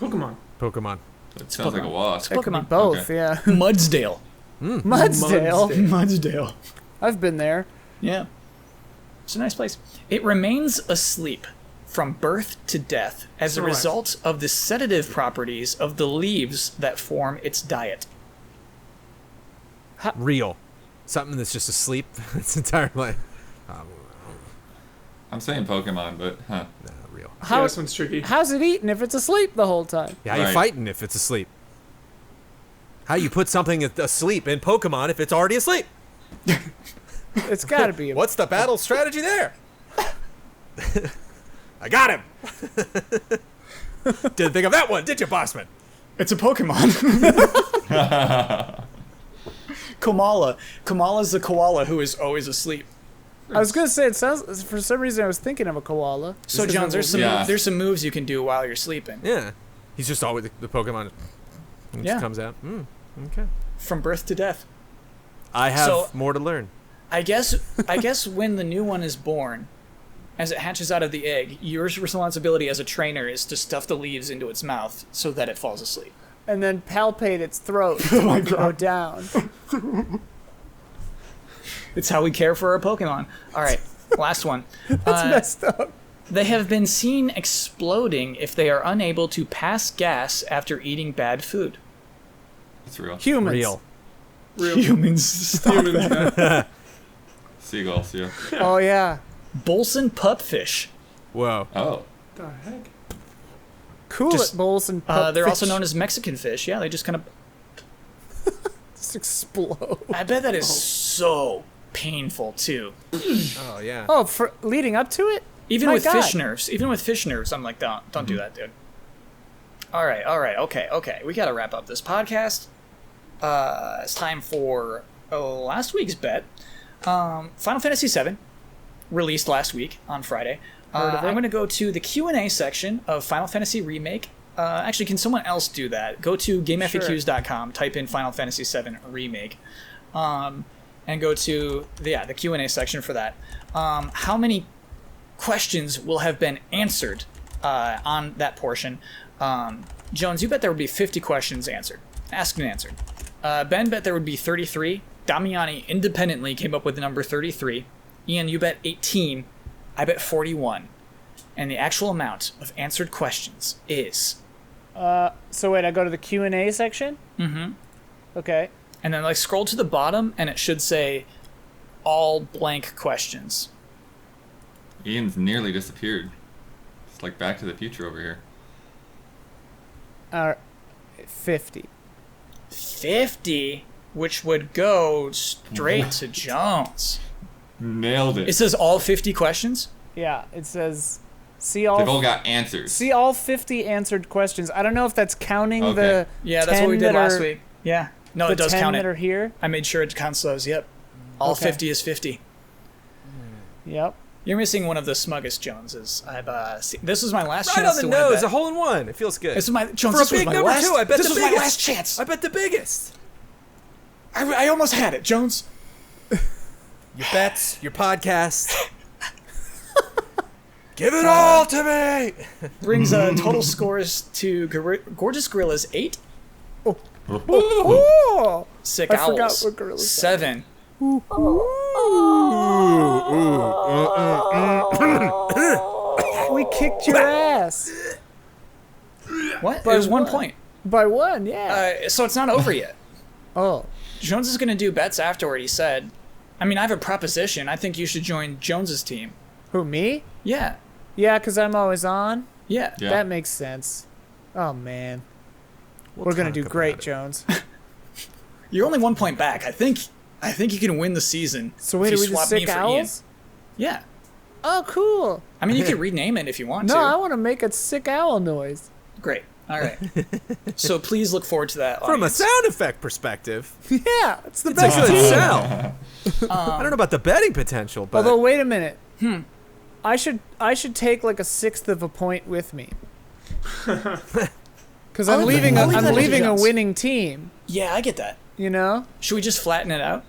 Pokemon. Pokemon. It sounds like a wasp. It could be Pokemon. both, Okay. yeah. Mudsdale. Mudsdale. Mudsdale. I've been there. Yeah. It's a nice place. It remains asleep from birth to death as a So result of the sedative properties of the leaves that form its diet. Real. Something that's just asleep its entire life. I'm saying Pokemon, but Nah, real. How, Yeah, this one's tricky. how's it eating if it's asleep the whole time? Yeah, how you Right. fighting if it's asleep? How you put something asleep in Pokemon if it's already asleep? It's got to be. What's the battle strategy there? I got him. Didn't think of that one, did you, Bossman? It's a Pokemon. Kamala. Kamala's the koala who is always asleep. I was gonna say it sounds. For some reason, I was thinking of a koala. So, Just John, 'cause there's of- some there's some moves you can do while you're sleeping. Yeah. He's just always the Pokemon. It Yeah. just comes out. Okay. From birth to death. I have So- more to learn. I guess when the new one is born, as it hatches out of the egg, your responsibility as a trainer is to stuff the leaves into its mouth so that it falls asleep. and then palpate its throat to go down. It's how we care for our Pokemon. All right, last one. That's messed up. They have been seen exploding if they are unable to pass gas after eating bad food. it's real. Humans. Real. Real Humans, stop humans, that. man. Seagulls, yeah. Oh yeah. Bolson pupfish. Whoa. Oh. The heck? Cool Just- at bowls and They're also known as Mexican fish. Yeah, they just kind of. just explode. I bet that is so painful too. Oh, yeah. Oh, for leading up to it. Even My with God. fish nerves, I'm like, don't do that, dude. All right, okay. We gotta wrap up this podcast. It's time for last week's bet. Final Fantasy VII released last week on Friday. Heard of it. I'm gonna go to the Q&A section of Final Fantasy Remake. Actually, can someone else do that? Go to GameFAQs.com, type in Final Fantasy VII Remake. and go to the Q&A section for that. How many questions will have been answered on that portion? Jones, you bet there would be 50 questions asked and answered. Ben bet there would be 33. Damiani independently came up with the number 33. Ian, you bet 18. I bet 41. And the actual amount of answered questions is... So wait, I go to the Q&A section? Mm-hmm. Okay. And then like scroll to the bottom, and it should say all blank questions. Ian's nearly disappeared. It's like Back to the Future over here. 50. 50, which would go straight to Jones. Nailed it. It says all 50 questions? Yeah, it says They've all got answers. see all 50 answered questions. I don't know if that's counting Okay. the Yeah, that's what we 10 did that last are- week. Yeah. No, the it does 10 count that it. are here. I made sure it counts those. Yep. All Okay. 50 is 50. Yep. You're missing one of the smuggest Joneses. This was my last Right chance on the to win a nose, bet. a hole in one. It feels good. This is my Jones. For a This was big my number last. too. I bet this the was biggest. my last chance. I bet the biggest. I almost had it, Jones. Your bets, your podcast. Give it all to me. Brings total scores to Gorgeous Gorillas 8, Oh! Sick I Owls forgot what Gorillas said. 7, We kicked your ass. What? By It was 1 one. point. By one, yeah. So it's not over yet. Oh. Jones is going to do bets afterward, he said. I mean, I have a proposition. I think you should join Jones's team. Who, me? Yeah. Yeah, because I'm always on. Yeah. Yeah. That makes sense. Oh, man. We're going to do talk great, about it. Jones. You're only 1 point back. I think you can win the season. So wait, if are you we just swap me Sick for Ian. Owls? Yeah. Oh, cool. I mean, you can rename it if you want No, to. I want to make a sick owl noise. Great. All right. So please look forward to that. From a audience. sound effect perspective, Yeah, it's the it's a best. good sell. I don't know about the betting potential, but Although, wait a minute. I should take like a sixth of a point with me. Because I'm leaving I'll leave that I'm to leaving a Jones. winning team. Yeah, I get that. You know? Should we just flatten it out?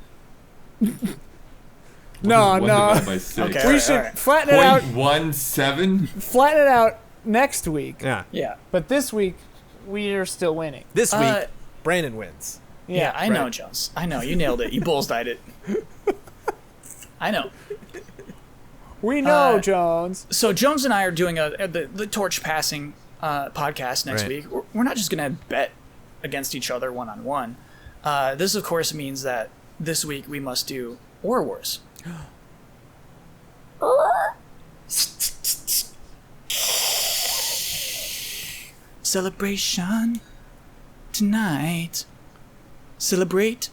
No, One no. divided by 6. Okay. We Alright, should alright. flatten it out. 0.17? Flatten it out next week. yeah. Yeah. But this week, we are still winning. This week, Uh, Brandon wins. Yeah, I know, right. Jones. I know. You nailed it. You bullseyed it. I know. We know, Uh, Jones. So Jones and I are doing the torch passing podcast next Right. week. We're not just going to bet against each other one-on-one. This, of course, means that this week we must do War Wars. Celebration tonight. Celebrate.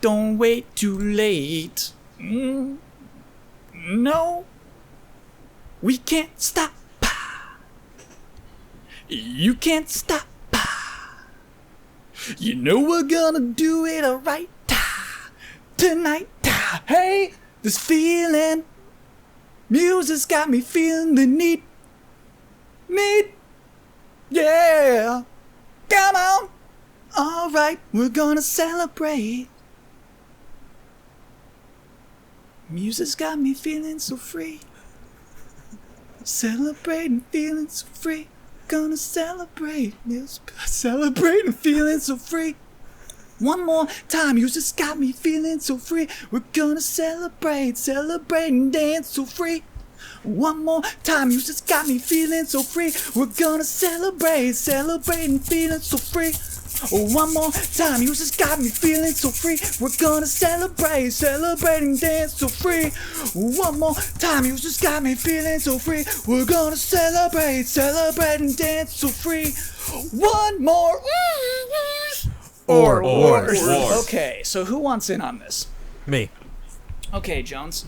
Don't wait too late. No. We can't stop. You can't stop. You know we're gonna do it alright tonight. Hey, this feeling. Music's got me feeling the need. Yeah. Come on. Alright, we're gonna celebrate. Music's got me feeling so free. Celebrating, feeling so free. Gonna celebrate, celebrating, feeling so free. One more time, you just got me feeling so free. We're gonna celebrate, celebrate and dance so free. One more time, you just got me feeling so free. We're gonna celebrate, celebrate and feeling so free. One more time, you just got me feeling so free. We're gonna celebrate, celebrate and dance so free. One more time, you just got me feeling so free. We're gonna celebrate, celebrate and dance so free. One more. Or Wars. Okay, so who wants in on this? Me. Okay, Jones.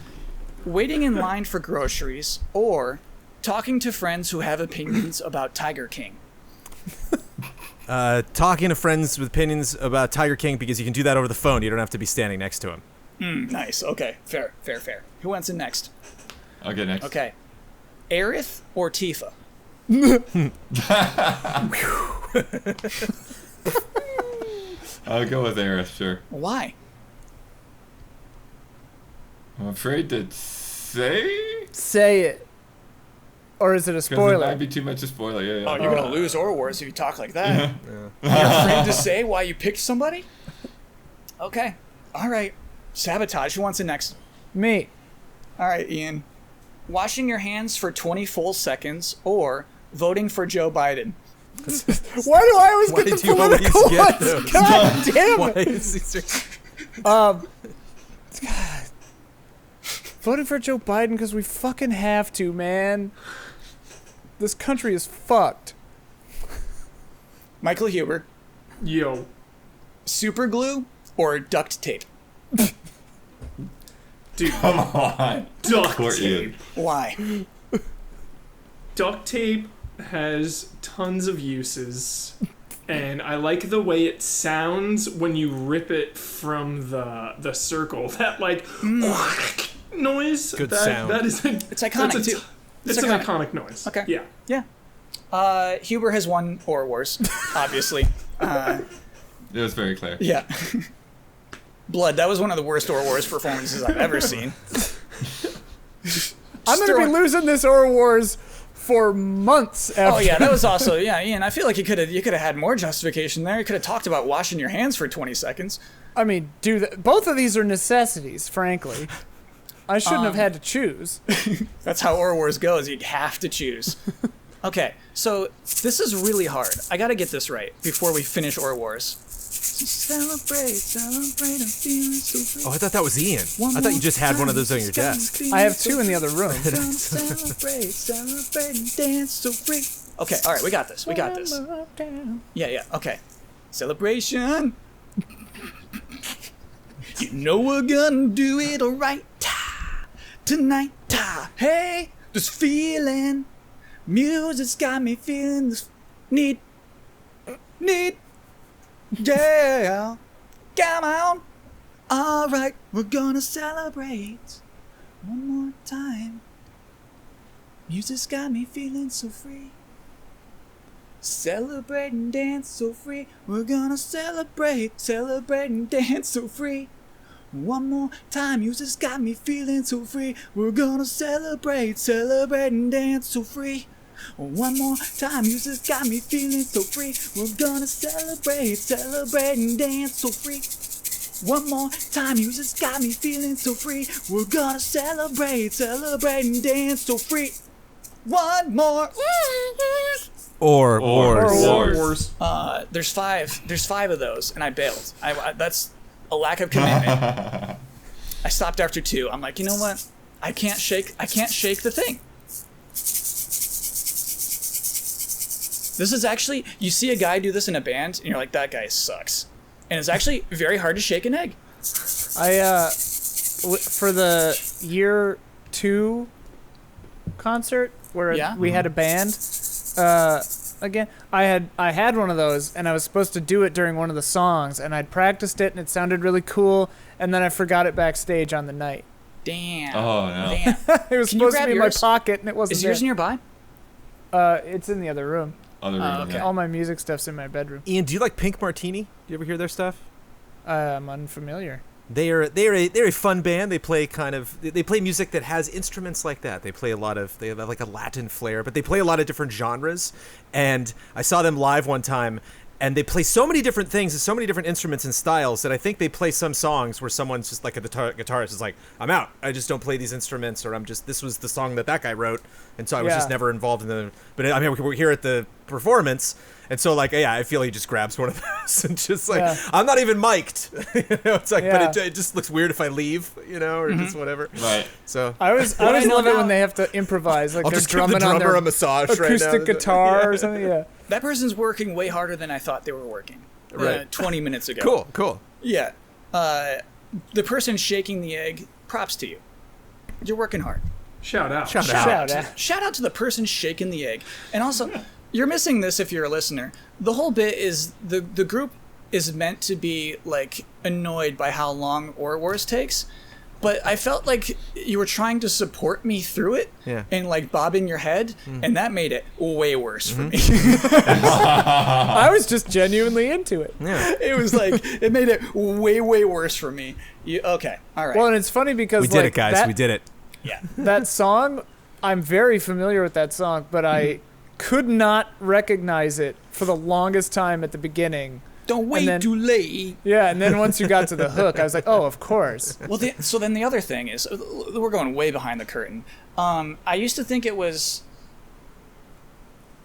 Waiting in line for groceries or talking to friends who have opinions about Tiger King. Talking to friends with opinions about Tiger King because you can do that over the phone. You don't have to be standing next to him. Nice. Okay. Fair. Who wants in next? I'll get next. Okay. Aerith or Tifa? I'll go with Aerith, sure. Why? I'm afraid to say. Say it. Or is it a Because it spoiler? might be too much a spoiler. Yeah. Oh, you're gonna lose Or Wars if you talk like that. Yeah. You're afraid to say why you picked somebody? Okay. All right. Sabotage. Who wants it next? Me. All right, Ian. Washing your hands for 20 full seconds or voting for Joe Biden. Why do I always Why get the do you always political get ones? those? God damn Why it. is these- God. Voting for Joe Biden because we fucking have to, man. This country is fucked. Michael Huber. Yo. Super glue or duct tape? Dude, Come on. duct Poor tape. Ian. Why? Duct tape has tons of uses, and I like the way it sounds when you rip it from the circle. That like noise. Good that, sound. That is It's iconic, that's a- too. It's It's an iconic. iconic noise. Okay. Yeah. Yeah. Huber has won Or Wars, obviously. It was very clear. Yeah. Blood, that was one of the worst Or Wars performances I've ever seen. I'm going to be losing this Or Wars for months after. Oh yeah, that was also Ian. I feel like you could have had more justification there. You could have talked about washing your hands for 20 seconds. I mean, both of these are necessities, frankly. I shouldn't have had to choose. That's how Or Wars goes. You have to choose. Okay, so this is really hard. I gotta get this right before we finish Or Wars. So celebrate, I'm feeling so free. Oh, I thought that was Ian. I thought you just had one of those on your desk. I have two in the other room. Celebrate, and dance so free. Okay, all right, we got this. Yeah, okay. Celebration. You know we're gonna do it all right tonight. Hey, this feeling. Music's got me feeling this need. Yeah, come on. All right, we're gonna celebrate one more time. Music's got me feeling so free. Celebrate and dance so free. We're gonna celebrate and dance so free. One more time, music's got me feeling so free. We're gonna celebrate and dance so free. One more time, music's got me feeling so free. We're gonna celebrate and dance so free. One more time, music's got me feeling so free. We're gonna celebrate and dance so free. One more. Or Wars. There's five of those, and I bailed. That's a lack of commitment. I stopped after 2. I'm like, you know what? I can't shake the thing. This is actually, you see a guy do this in a band, and you're like, that guy sucks. And it's actually very hard to shake an egg. For the year 2 concert where Yeah? we had a band, again, I had one of those, and I was supposed to do it during one of the songs, and I'd practiced it, and it sounded really cool, and then I forgot it backstage on the night. Damn. Oh, no. Damn. It was Can you supposed to grab be in yours? my pocket, and it wasn't Is yours there. nearby? It's in the other room. Other room. okay. Yeah. All my music stuff's in my bedroom. Ian, do you like Pink Martini? Do you ever hear their stuff? I'm unfamiliar. They're a fun band. They play music that has instruments like that. They have like a Latin flair, but they play a lot of different genres. And I saw them live one time, and they play so many different things and so many different instruments and styles that I think they play some songs where someone's just like a guitarist is like, I'm out. I just don't play these instruments, or this was the song that guy wrote, and so I was just Yeah. never involved in the. But I mean, we're here at the performance. And so, like, yeah, I feel he just grabs one of those and just like, Yeah. I'm not even mic'd. It's like, Yeah. but it just looks weird if I leave, or just whatever. Right. So I always I know love it now- when they have to improvise, like I'll they're just give the drumming on drummer their a massage right now. acoustic guitar or something. Yeah. That person's working way harder than I thought they were working. Right. 20 minutes ago. Cool. Yeah. The person shaking the egg, props to you. You're working hard. Shout out. Shout Shout out. Shout out to the person shaking the egg. And also, you're missing this if you're a listener. The whole bit is the group is meant to be like annoyed by how long Or Wars takes. but I felt like you were trying to support me through it, Yeah. and like bobbing your head, and that made it way worse for me. I was just genuinely into it. Yeah. It was like it made it way worse for me. Okay, all right. Well, and it's funny because We did it, guys. That, We did it. Yeah. that song, I'm very familiar with that song, but I could not recognize it for the longest time at the beginning. Don't wait then- too late. Yeah, and then once you got to the hook, I was like, oh, of course. Well, so then the other thing is, we're going way behind the curtain. I used to think it was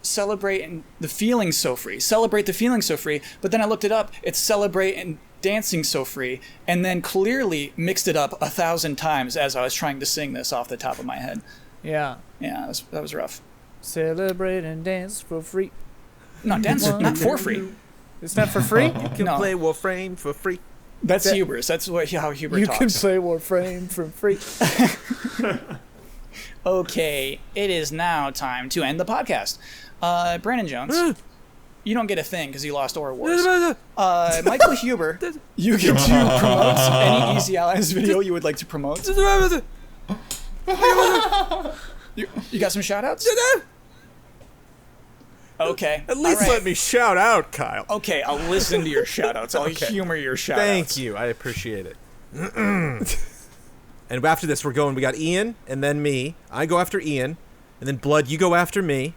celebrate the feeling so free. Celebrate the feeling so free. But then I looked it up. It's celebrate and dancing so free. And then clearly mixed it up 1,000 times as I was trying to sing this off the top of my head. Yeah. Yeah, that was rough. Celebrate and dance for free. No, dance not for free. It's not for free? No, Play Warframe for free. that's Huber's. That's how Huber You talks. can play Warframe for free. Okay, it is now time to end the podcast. Brandon Jones, you don't get a thing because you lost Aura Wars. Michael Huber, you get to promote any Easy Allies video you would like to promote. You got some shout-outs? Okay. At least all right. let me shout out, Kyle. Okay, I'll listen to your shout-outs. I'll humor your shout-outs. Thank you. I appreciate it. And after this, we got Ian and then me. I go after Ian. And then Blood, you go after me.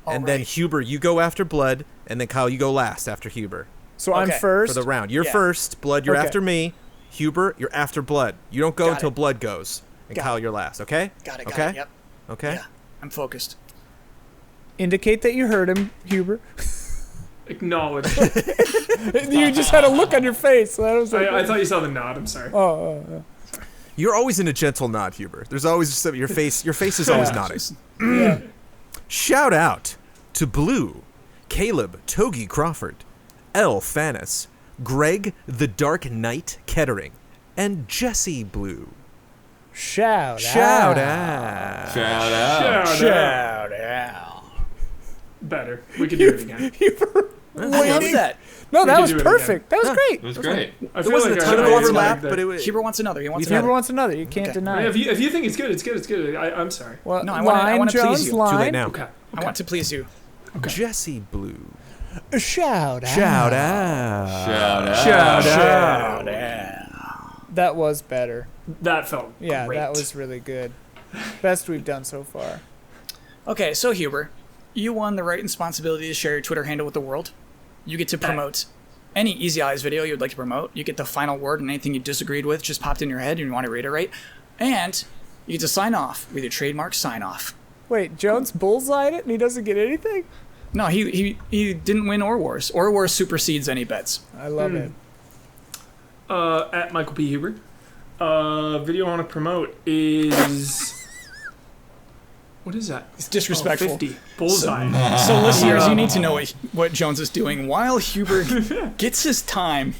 And then right. Huber, you go after Blood. And then Kyle, you go last after Huber. So I'm Okay. first. For the round. You're Yeah. first. Blood, you're Okay. after me. Huber, you're after Blood. You don't go Got until it. Blood goes. And Got Kyle, it. you're last. Okay? Got it, Okay? Yep. Okay? Yeah, I'm focused. Indicate that you heard him, Huber. Acknowledge. You just had a look on your face. So I was like, I thought you saw the nod. I'm sorry. oh. You're always in a gentle nod, Huber. There's always just your face. Your face is always nodding. Yeah. Shout out to Blue, Caleb Togi Crawford, L Fanis, Greg the Dark Knight Kettering, and Jesse Blue. Shout Shout out. out. Shout out. Shout out. Better. We could do it again. I love that. No, that could was do it perfect. That was great. It was great. I There wasn't a ton of I overlap, like that. but it was. Huber wants another. He wants Huber another. wants another. You can't Okay. deny If it. you think it's good, it's good. It's good. It's good. I'm sorry. Well, No, I wanna please Jones, you. line. Too late now. Okay. I want to please you. Jesse Blue. Shout out. Shout out. Shout out. Shout out. That was better. That felt Yeah, great. that was really good. Best we've done so far. Okay, so Huber, you won the right and responsibility to share your Twitter handle with the world. You get to promote any Easy Eyes video you would like to promote. You get the final word and anything you disagreed with just popped in your head and you want to reiterate. And you get to sign off with your trademark sign off. Wait, Jones bullseyed it and he doesn't get anything? No, he didn't win Or Wars. Or Wars supersedes any bets. I love it. At Michael P. Huber. Video I want to promote is... What is that? It's disrespectful. 50. Bullseye. So listeners, you need to know what Jones is doing. While Huber gets his time,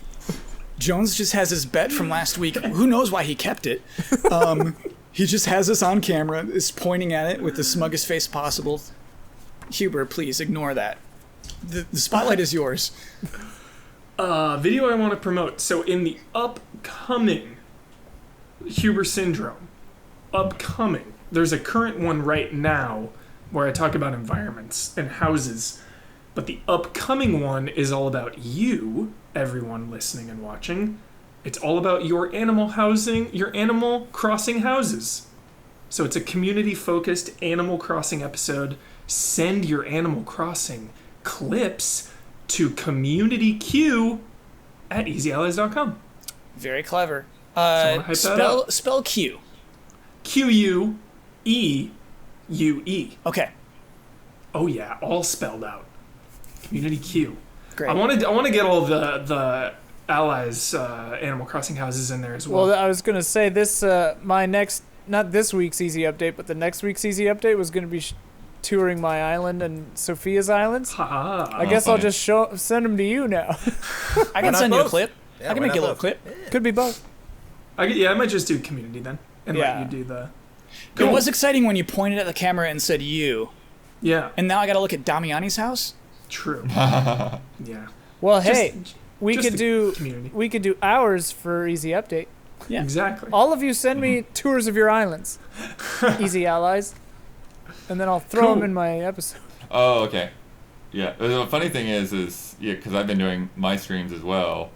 Jones just has his bet from last week. Who knows why he kept it? He just has us on camera, is pointing at it with the smuggest face possible. Huber, please ignore that. The spotlight is yours. Video I want to promote. So in the upcoming Huber Syndrome, there's a current one right now where I talk about environments and houses. But the upcoming one is all about you, everyone listening and watching. It's all about your animal housing, your Animal Crossing houses. So it's a community-focused Animal Crossing episode. Send your Animal Crossing clips to communityq@easyallies.com. Very clever. Someone hype that up. Spell Q. Q-U-E-U-E. Okay, Oh yeah, all spelled out. Community Q. great. I want to get all the allies Animal Crossing houses in there as well. Well, I was going to say this, my next, not this week's Easy Update, but the next week's Easy Update was going to be touring my island and Sophia's Islands. Ha. I guess I'll funny. just send them to you now. I can not send you a both? clip. Yeah, I can why make you a not little both? clip. Could be both. I might just do community then, and Yeah. let you do the. It was exciting when you pointed at the camera and said you, Yeah. and now I got to look at Damiani's house. True. Yeah. Well, Just- hey, we just could the do community. we could do ours for Easy Update. Yeah. Exactly. All of you send me tours of your islands. Easy allies. And then I'll throw them Cool. in my episode. Oh, okay. Yeah. The funny thing is yeah, because I've been doing my streams as well,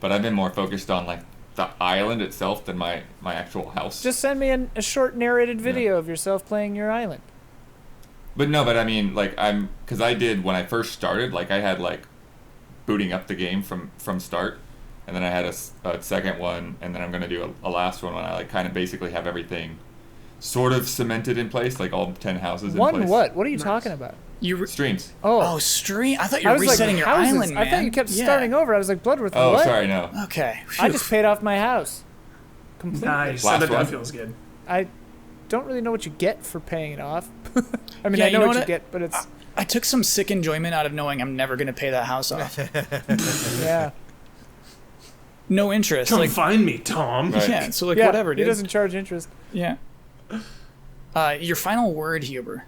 but I've been more focused on like the island itself than my actual house. Just send me a short narrated video of yourself playing your island. But no, but I mean, like, because I did when I first started, like, I had like booting up the game from start, and then I had a second one, and then I'm gonna do a last one when I like kind of basically have everything sort of cemented in place, like all 10 houses in place. One what? What are you talking about? Streams. Oh, stream. I thought you I were was like, resetting your houses. island, man. I thought you kept Yeah. starting over. I was like, Bloodworth, Oh, what? sorry, no. Okay. I Phew. just paid off my house. Completely. Nice. Last I bet one. that feels good. I don't really know what you get for paying it off. I mean, Yeah, I know, what you what? get, but it's I took some sick enjoyment out of knowing I'm never going to pay that house off. yeah, No interest. Come Like, find me, Tom. Right. yeah, so like yeah. whatever, He dude. doesn't charge interest. Yeah. Your final word, Huber.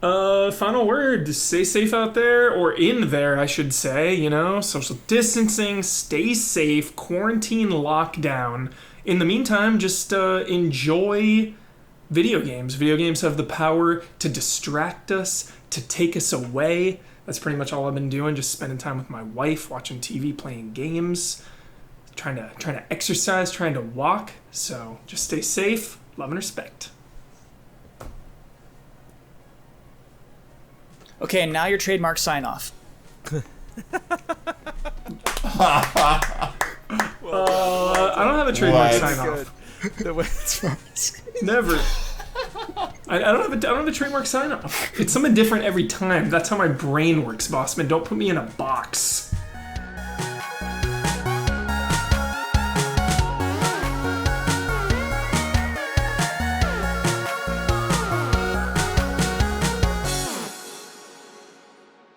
Final word. Stay safe out there, or in there, I should say. You know, social distancing, stay safe, quarantine, lockdown. In the meantime, just enjoy video games. Video games have the power to distract us, to take us away. That's pretty much all I've been doing. Just spending time with my wife, watching TV, playing games, trying to exercise, trying to walk. So just stay safe, love and respect. Okay, and now your trademark sign off. I don't have a trademark What? sign off. Never. I don't have a trademark sign off. It's something different every time. That's how my brain works, Bossman. Don't put me in a box.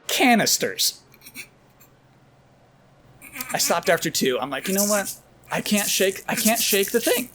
Canisters. I stopped after 2. I'm like, you know what? I can't shake the thing.